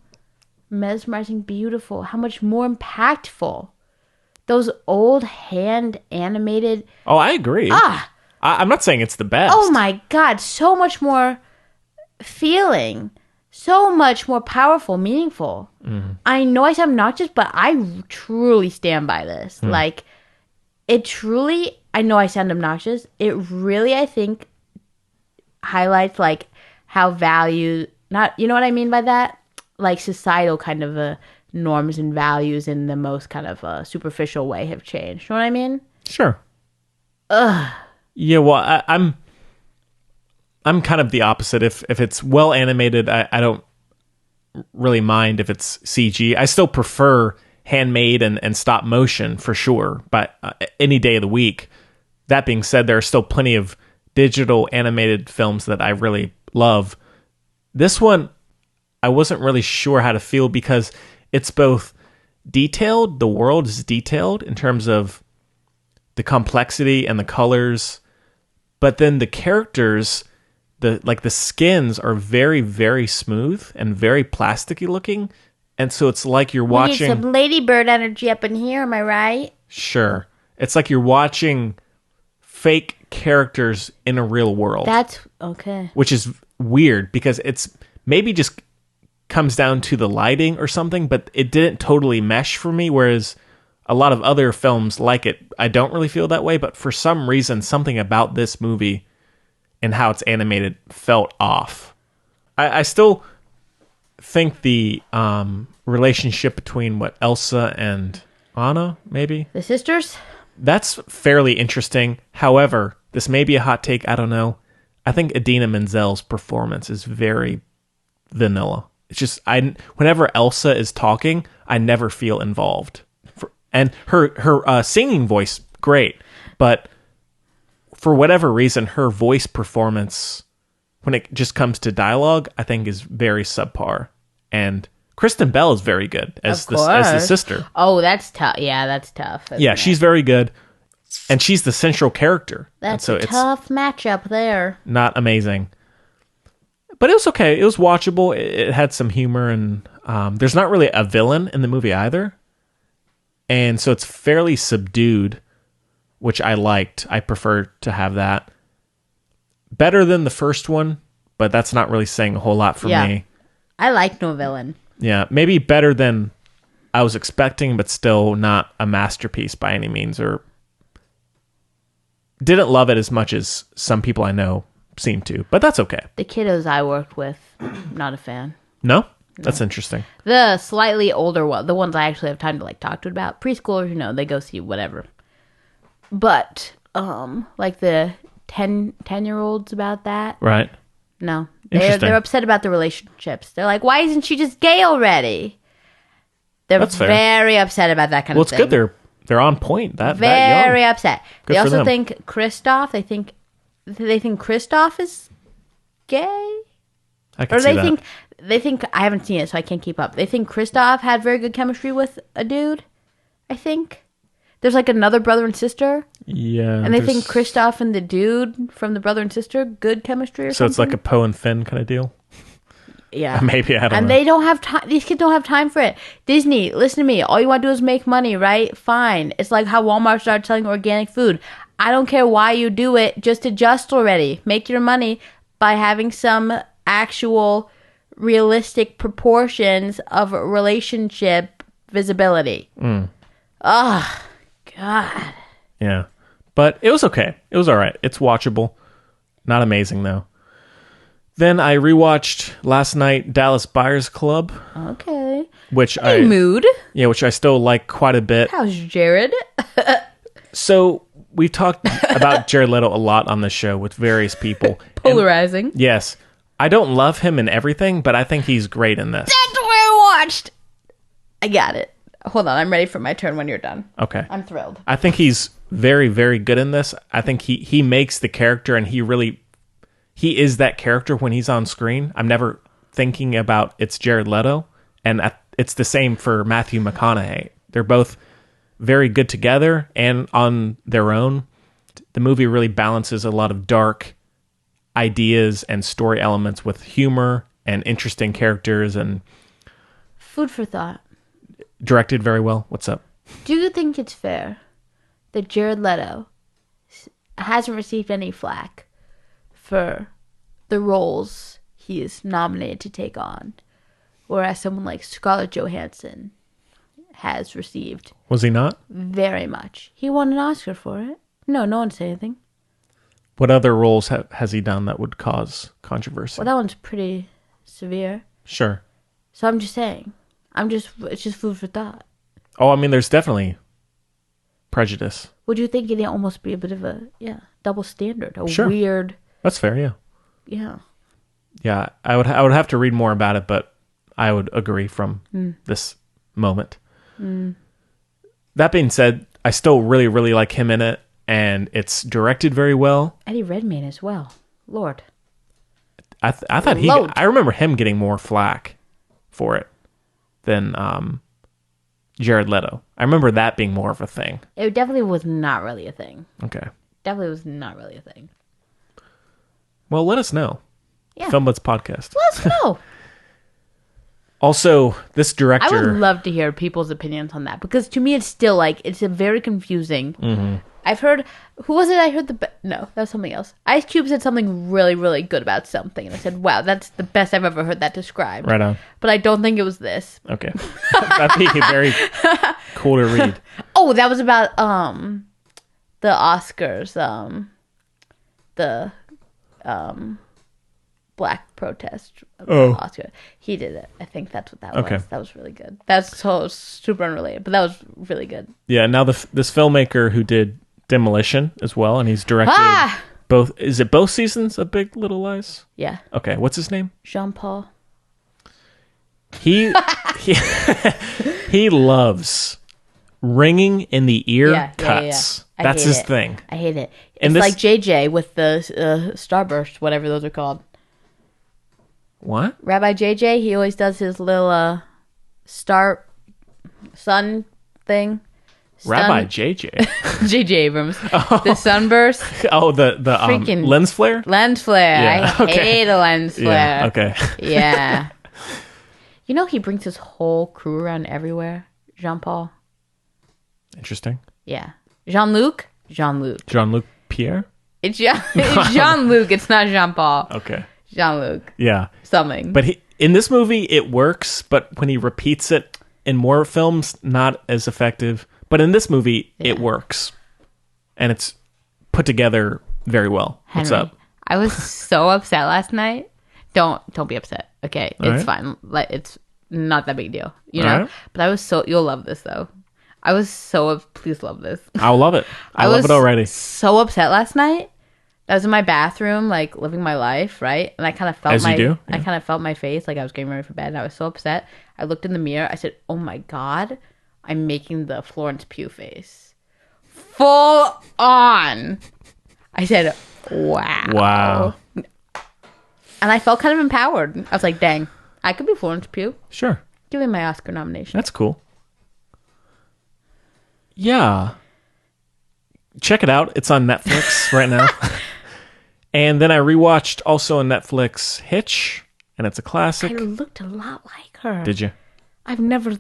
mesmerizing, beautiful, how much more impactful those old hand animated... Oh, I agree. I'm not saying it's the best. Oh my God, so much more feeling, so much more powerful, meaningful. I know I sound obnoxious, but I truly stand by this. Like, it truly, I know I sound obnoxious, it really, I think, highlights, like, how value, not, you know what I mean by that? Like, societal kind of norms and values in the most kind of superficial way have changed. You know what I mean? Sure. Yeah, well, I'm kind of the opposite. If it's well animated, I don't really mind if it's CG. I still prefer handmade and stop motion for sure, but any day of the week. That being said, there are still plenty of digital animated films that I really love. This one, I wasn't really sure how to feel because it's both detailed, the world is detailed in terms of the complexity and the colors, but then the characters, the skins are very, very smooth and very plasticky looking, and so it's like you're watching... We need some ladybird energy up in here, am I right? Sure. It's like you're watching fake characters in a real world. That's okay. Which is weird because it's maybe just comes down to the lighting or something, but it didn't totally mesh for me, whereas a lot of other films like it, I don't really feel that way, but for some reason, something about this movie and how it's animated felt off. I still think the relationship between Elsa and Anna, maybe? The sisters? That's fairly interesting. However, this may be a hot take, I don't know. I think Idina Menzel's performance is very vanilla. It's just, whenever Elsa is talking, I never feel involved. And her singing voice, great. But for whatever reason, her voice performance, when it just comes to dialogue, I think is very subpar. And Kristen Bell is very good as the sister. Oh, that's tough. Yeah, that's tough. Yeah, she's very good. And she's the central character. That's a tough matchup there. Not amazing. But it was okay. It was watchable. It had some humor, and there's not really a villain in the movie either. And so it's fairly subdued, which I liked. I prefer to have that. Better than the first one, but that's not really saying a whole lot for me. I like no villain. Yeah, maybe better than I was expecting, but still not a masterpiece by any means, or didn't love it as much as some people I know seem to, but that's okay. The kiddos I worked with, not a fan. No? That's interesting. The slightly older one, the ones I actually have time to talk to about, preschoolers, they go see whatever. But like the 10-year-olds about that, right? No, they're upset about the relationships. They're like, why isn't she just gay already? They're very upset about that kind of thing. Well, it's good they're on point. Very upset. Good they also them. think Kristoff. They think Kristoff is gay. I can see that. They think I haven't seen it, so I can't keep up. They think Kristoff had very good chemistry with a dude. I think there's another brother and sister. Yeah, and they think Kristoff and the dude from the brother and sister good chemistry or something. So it's like a Poe and Finn kind of deal. Yeah, maybe I don't know. And they don't have time. These kids don't have time for it. Disney, listen to me. All you want to do is make money, right? Fine. It's like how Walmart started selling organic food. I don't care why you do it. Just adjust already. Make your money by having some actual realistic proportions of relationship visibility. Oh, God. Yeah. But it was okay. It was all right. It's watchable. Not amazing, though. Then I rewatched last night Dallas Buyers Club. Okay. Which mood. Yeah, which I still like quite a bit. How's Jared? So we've talked about Jared Leto a lot on the show with various people. Polarizing. And yes. I don't love him in everything, but I think he's great in this. That's what I watched. I got it. Hold on. I'm ready for my turn when you're done. Okay. I'm thrilled. I think he's very, very good in this. I think he makes the character, and he is that character when he's on screen. I'm never thinking about it's Jared Leto, and it's the same for Matthew McConaughey. They're both very good together and on their own. The movie really balances a lot of dark ideas and story elements with humor and interesting characters, and Food for thought. directed very well. What's up? Do you think it's fair that Jared Leto hasn't received any flack for the roles he is nominated to take on, whereas someone like Scarlett Johansson has received Was he not? very much? He won an Oscar for it. No one said anything. What other roles has he done that would cause controversy? Well, that one's pretty severe. Sure. So I'm just saying. It's just food for thought. Oh, I mean, there's definitely prejudice. Would you think it'd almost be a bit of a, double standard? A Sure. weird, That's fair, yeah. yeah. Yeah, I would have to read more about it, but I would agree from this moment. That being said, I still really, really like him in it, and it's directed very well. Eddie Redmayne as well. Lord. I thought Load. I remember him getting more flack for it than Jared Leto. I remember that being more of a thing. It definitely was not really a thing. Okay. Definitely was not really a thing. Well, let us know. Yeah. Filmbuds Podcast. Let's know. Also, this director... I would love to hear people's opinions on that, because to me it's still like, it's a very confusing. Mm-hmm. I've heard, who was it I heard no, that was something else. Ice Cube said something really, really good about something, and I said, wow, that's the best I've ever heard that described. Right on. But I don't think it was this. Okay. That'd be very cool to read. Oh, that was about the Oscars, the black protest Oscar. He did it. I think that's what that was. That was really good. That's so super unrelated, but that was really good. Yeah, now this filmmaker who did Demolition as well, and he's directed both. Is it both seasons of Big Little Lies? Yeah. Okay, what's his name? Jean-Paul. He he loves ringing in the ear cuts. I That's hate his it. thing. I hate it. And It's this- like JJ with the Starburst, whatever those are called. What? Rabbi JJ, he always does his little sun thing. Rabbi JJ. JJ Abrams. The sunburst. Oh, the Freaking lens flare. Lens flare. Yeah, I okay. hate a lens flare. Yeah. Okay. Yeah. You know he brings his whole crew around everywhere. Jean-Paul. Interesting. Yeah. Jean-Luc. Jean-Luc Pierre. It's Jean-Luc. It's not Jean-Paul. Okay. Jean-Luc. Yeah. Something. But in this movie, it works. But when he repeats it in more films, not as effective. But in this movie, it works, and it's put together very well. What's Henry, up? I was so upset last night. Don't be upset. Okay, All it's right. fine. Like, it's not that big a deal, you All know. right. But I was so, you'll love this though. I was so, please love this. I'll love it. I love it already. So upset last night. I was in my bathroom, like living my life, right? And I kind of felt As you do, yeah. I kind of felt my face, like I was getting ready for bed. And I was so upset. I looked in the mirror. I said, "Oh my god, I'm making the Florence Pugh face, full on." I said, "Wow, Wow." And I felt kind of empowered. I was like, "Dang, I could be Florence Pugh. Sure. Give me my Oscar nomination." That's cool. Yeah. Check it out. It's on Netflix right now. And then I rewatched also on Netflix Hitch, and it's a classic. I looked a lot like her. Did you? I've never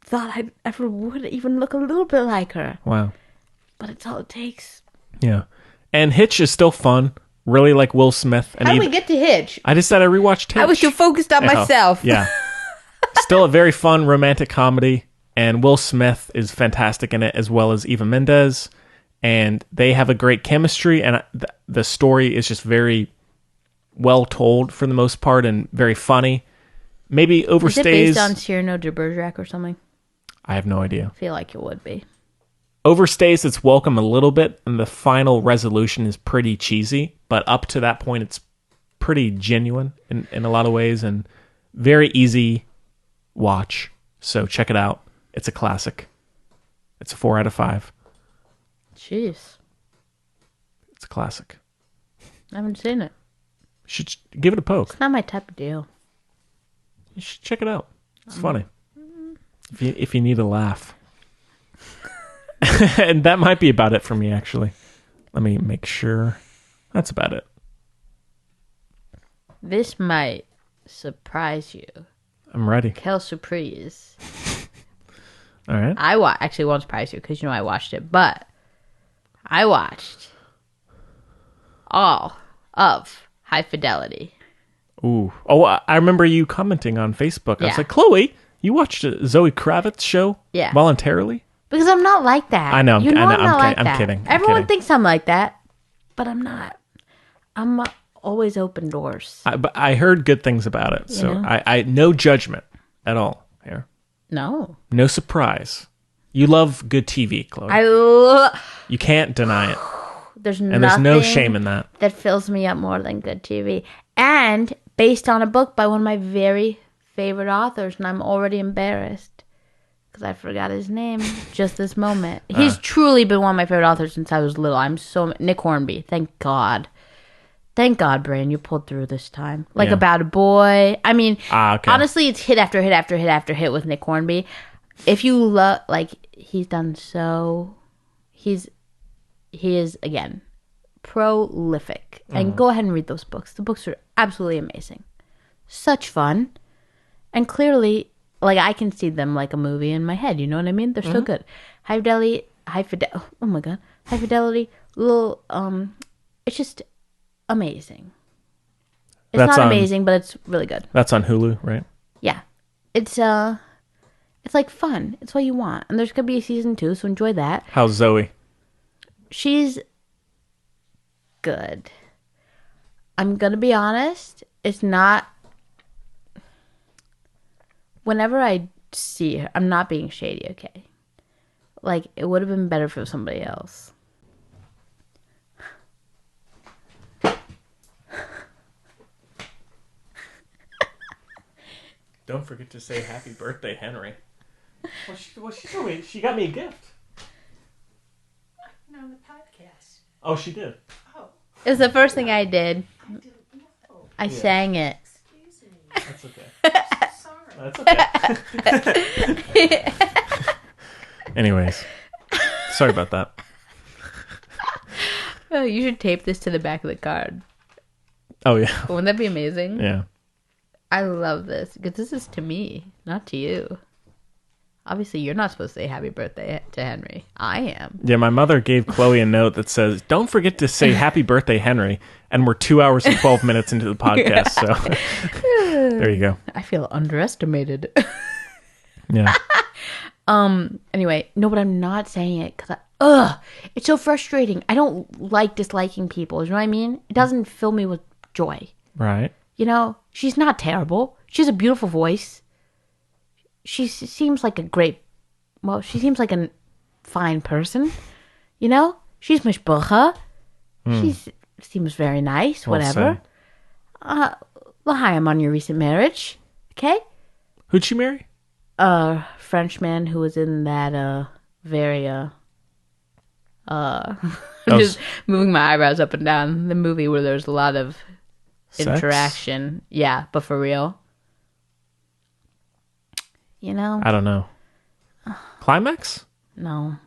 thought I ever would even look a little bit like her. Wow. But it's all it takes. Yeah. And Hitch is still fun. Really like Will Smith. And How did we get to Hitch? I just said I rewatched Hitch. I was too focused on Oh, myself. Yeah. Still a very fun romantic comedy. And Will Smith is fantastic in it, as well as Eva Mendes. And they have a great chemistry. And the story is just very well told for the most part and very funny. Maybe overstays. Is it based on Cyrano de Bergerac or something? I have no idea. I feel like it would be. Overstays its welcome a little bit, and the final resolution is pretty cheesy. But up to that point, it's pretty genuine in a lot of ways and very easy watch. So check it out. It's a classic. It's a 4 out of 5. Jeez. It's a classic. I haven't seen it. You should give it a poke. It's not my type of deal. You should check it out. It's funny. If you need a laugh. And that might be about it for me, actually. Let me make sure. That's about it. This might surprise you. I'm ready. Quelle surprise. All right. Actually, it won't surprise you because you know I watched it, but I watched all of High Fidelity. Ooh. Oh, I remember you commenting on Facebook. I was Yeah. like, Chloe, you watched a Zoe Kravitz show Yeah. voluntarily? Because I'm not like that. I know, You know I know, I'm not like I'm that. kidding, I'm Everyone kidding. thinks I'm like that, but I'm not. I'm always open doors. But I heard good things about it, so know? I no judgment at all here. No. No surprise. You love good TV, Chloe. I You can't deny it. There's And there's no shame in that. that fills me up more than good TV. And based on a book by one of my very favorite authors, and I'm already embarrassed because I forgot his name just this moment. He's truly been one of my favorite authors since I was little. Nick Hornby. Thank God. Thank God, Brian, you pulled through this time. Like Yeah. About a Boy. I mean, Okay. honestly, it's hit after hit after hit after hit with Nick Hornby. If you love, he's done so. He is, again, prolific. And go ahead and read those books. The books are absolutely amazing. Such fun. And clearly, I can see them like a movie in my head. You know what I mean? They're so good. High Fidelity, oh my God. High Fidelity, it's just amazing. It's That's not on- amazing, but it's really good. That's on Hulu, right? Yeah. It's like fun. It's what you want. And there's going to be a season 2, so enjoy that. How's Zoe? She's good. I'm going to be honest. It's not... Whenever I see her, I'm not being shady, okay? It would have been better if it was somebody else. Don't forget to say happy birthday, Henry. Well, she told me she got me a gift. On the podcast. Oh, she did. It was the first thing I did. I sang it. Excuse me. That's okay. Sorry. That's okay. Anyways, sorry about that. Oh, you should tape this to the back of the card. Oh yeah, Wouldn't that be amazing? yeah. I love this because this is to me, not to you. Obviously, you're not supposed to say happy birthday to Henry. I am. Yeah, my mother gave Chloe a note that says, "Don't forget to say happy birthday, Henry." And we're 2 hours and 12 minutes into the podcast, so there you go. I feel underestimated. Yeah. Anyway, no, but I'm not saying it because it's so frustrating. I don't like disliking people. You know what I mean? It doesn't fill me with joy. Right. You know, she's not terrible. She has a beautiful voice. She seems like she seems like a fine person. You know? She's mishbucha. She seems very nice, Well whatever. L'chaim on your recent marriage. Okay? Who'd she marry? Frenchman who was in that, very, I'm Oh, just moving my eyebrows up and down. The movie where there's a lot of Sex? interaction. Yeah, but for real. You know? I don't know. Climax? No.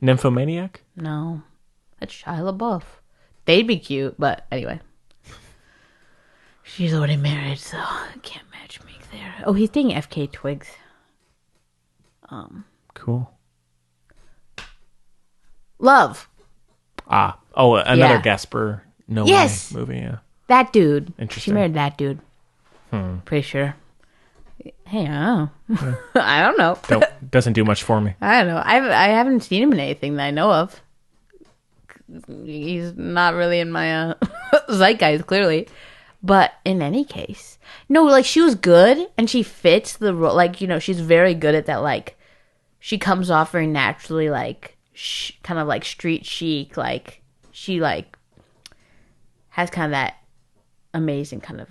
Nymphomaniac? No. That's Shia LaBeouf. They'd be cute, but anyway. She's already married, so I can't match make there. Oh, he's dating FK Twigs. Cool. Love. Oh, another Yeah. Gasper No Yes! Way movie, yeah. That dude. Interesting. She married that dude. Pretty sure. Hey, I don't know. I don't know. Doesn't do much for me. I don't know. I haven't seen him in anything that I know of. He's not really in my zeitgeist, clearly. But in any case, no, she was good and she fits the role. She's very good at that. She comes off very naturally, kind of street chic. She has kind of that amazing kind of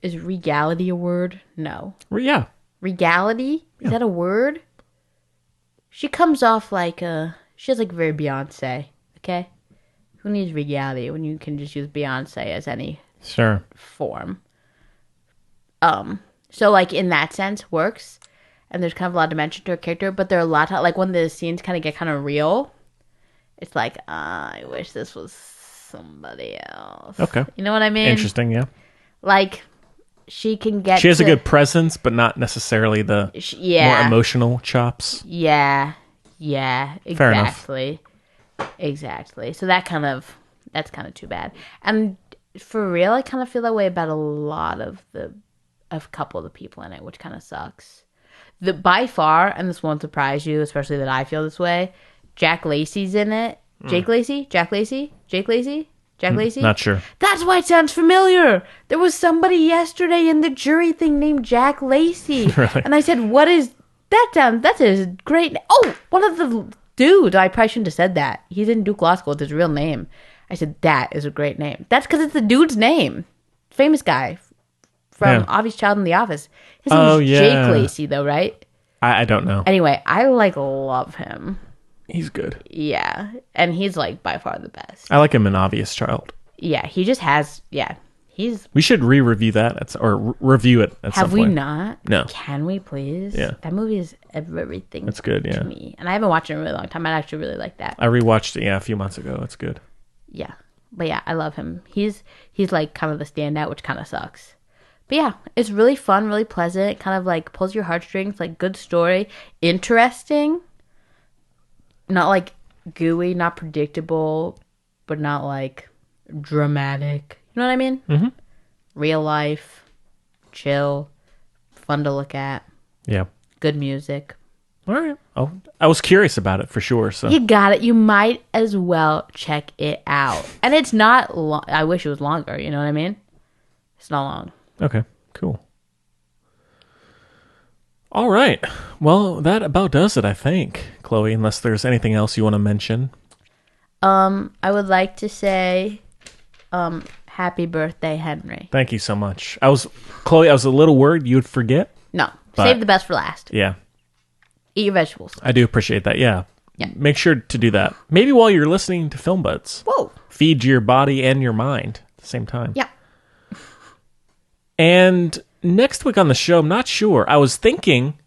is regality a word? No. Yeah. Regality? Is that a word? She comes off she has very Beyonce, okay? Who needs regality when you can just use Beyonce as any Sure. form? So, like, in that sense, works. And there's kind of a lot of dimension to her character. But there are a lot of, like, when the scenes kind of get kind of real, it's like, I wish this was somebody else. Okay. You know what I mean? Interesting, yeah. Like, she can get She has a to- good presence, but not necessarily the more emotional chops. Yeah. Yeah. Fair enough. Exactly. So that's kind of too bad. And for real, I kind of feel that way about a lot of a couple of the people in it, which kind of sucks. By far, and this won't surprise you, especially that I feel this way, Jack Lacey's in it. Jake Lacey? Jack Lacey? Jake Lacey? Jack Lacey? Not sure. That's why it sounds familiar. There was somebody yesterday in the jury thing named Jack Lacey. Really? And I said, what is that? That's a great Oh, one of the dudes. I probably shouldn't have said that. He didn't do law school with his real name. I said, that is a great name. That's because it's the dude's name. Famous guy from Yeah. Obvious Child in the Office. His name is Jake Lacey, though, right? I don't know. Anyway, I love him. He's good. Yeah. And he's by far the best. I like him in Obvious Child. Yeah, he just has, he's... We should re-review that review it at some Have we point. not? No. Can we please? Yeah. That movie is everything It's good, yeah. to me. And I haven't watched it in a really long time. I actually really like that. I rewatched it, a few months ago. It's good. Yeah. But yeah, I love him. He's like kind of the standout, which kind of sucks. But yeah, it's really fun, really pleasant. It kind of like pulls your heartstrings, like good story. Interesting. Not like gooey, not predictable, but not like dramatic. You know what I mean? Mm-hmm. Real life, chill, fun to look at, Yeah. good music. All right. Oh, I was curious about it for sure. So You got it. You might as well check it out. And it's not long. I wish it was longer. You know what I mean? It's not long. Okay, cool. All right. Well, that about does it, I think, Chloe, unless there's anything else you want to mention. I would like to say, happy birthday, Henry. Thank you so much. Chloe, I was a little worried you'd forget. No, But- save the best for last. Yeah, Eat your vegetables. I do appreciate that. Yeah. Yeah. Make sure to do that. Maybe while you're listening to Film Buds. Whoa. Feed your body and your mind at the same time. Yeah. And next week on the show, I'm not sure. I was thinking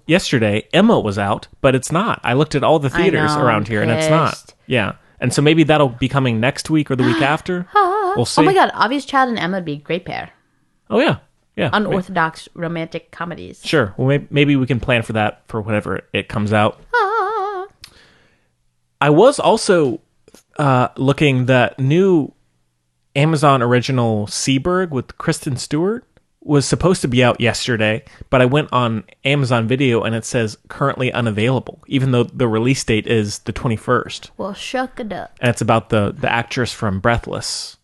yesterday, Emma was out, but it's not. I looked at all the theaters know, around I'm here, and it's not. pissed. Yeah. And so maybe that'll be coming next week or the week after. We'll see. Oh my God, Obvious Child and Emma would be a great pair. Oh, yeah. Yeah. Unorthodox romantic comedies. Sure. Well, maybe we can plan for that for whenever it comes out. I was also looking that new Amazon original Seaberg with Kristen Stewart was supposed to be out yesterday, but I went on Amazon Video and it says currently unavailable, even though the release date is the 21st. Well, shuck it up. And it's about the actress from Breathless.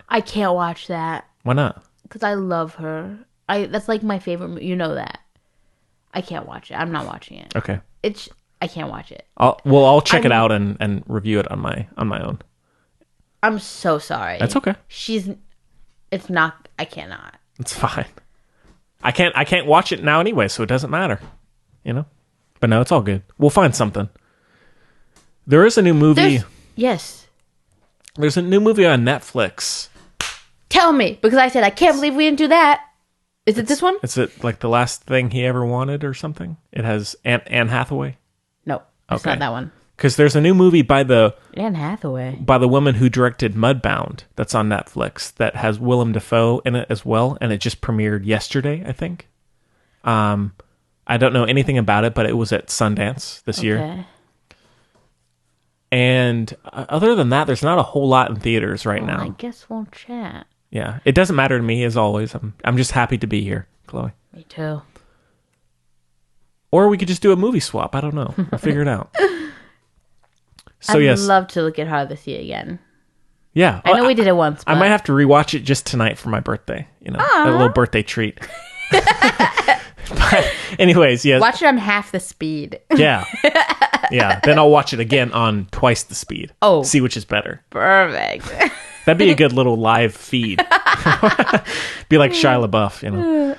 I can't watch that Why not? because I love her. That's like my favorite movie. You know that. I can't watch it. I'm not watching it. Okay. I can't watch it. I'll check it out and review it on my own. I'm so sorry. That's okay. It's not. I cannot. It's fine. I can't watch it now anyway, so it doesn't matter. You know? But no, it's all good. We'll find something. There is a new movie. Yes. There's a new movie on Netflix. Tell me, because I said I can't believe we didn't do that. Is it this one? Is it like The Last Thing He Ever Wanted or something? It has Anne Hathaway. No, it's Okay. not that one. Because there's a new movie by the Anne Hathaway. woman who directed Mudbound that's on Netflix that has Willem Dafoe in it as well, and it just premiered yesterday, I think. I don't know anything about it, but it was at Sundance this year. Okay. And other than that, there's not a whole lot in theaters right now. I guess we'll chat. Yeah, it doesn't matter to me as always. I'm just happy to be here, Chloe. Me too. Or we could just do a movie swap. I don't know. We'll figure it out. So I'd yes, love to look at Hard to See again. yeah. I know we did it once. I But might have to rewatch it just tonight for my birthday. You know, a little birthday treat. But anyways, yeah, watch it on half the speed. yeah, yeah. Then I'll watch it again on twice the speed. Oh. See which is better. Perfect. That'd be a good little live feed. Be like Shia LaBeouf, you know.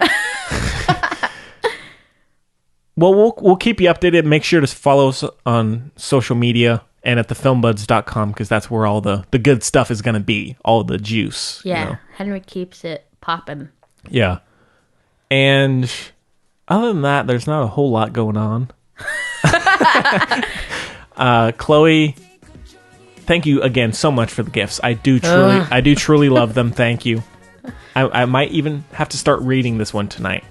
Well, we'll keep you updated. Make sure to follow us on social media and at thefilmbuds.com because that's where all the good stuff is going to be. All the juice. Yeah. You know? Henry keeps it popping. Yeah. And other than that, there's not a whole lot going on. Chloe, thank you again so much for the gifts. I do truly love them. Thank you. I might even have to start reading this one tonight.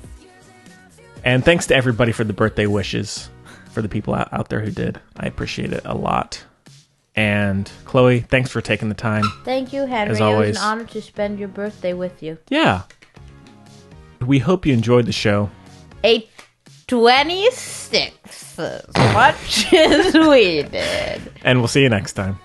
And thanks to everybody for the birthday wishes, for the people out there who did. I appreciate it a lot. And Chloe, thanks for taking the time. Thank you, Henry. As It always. was an honor to spend your birthday with you. Yeah. We hope you enjoyed the show. A 26 as much as we did. And we'll see you next time.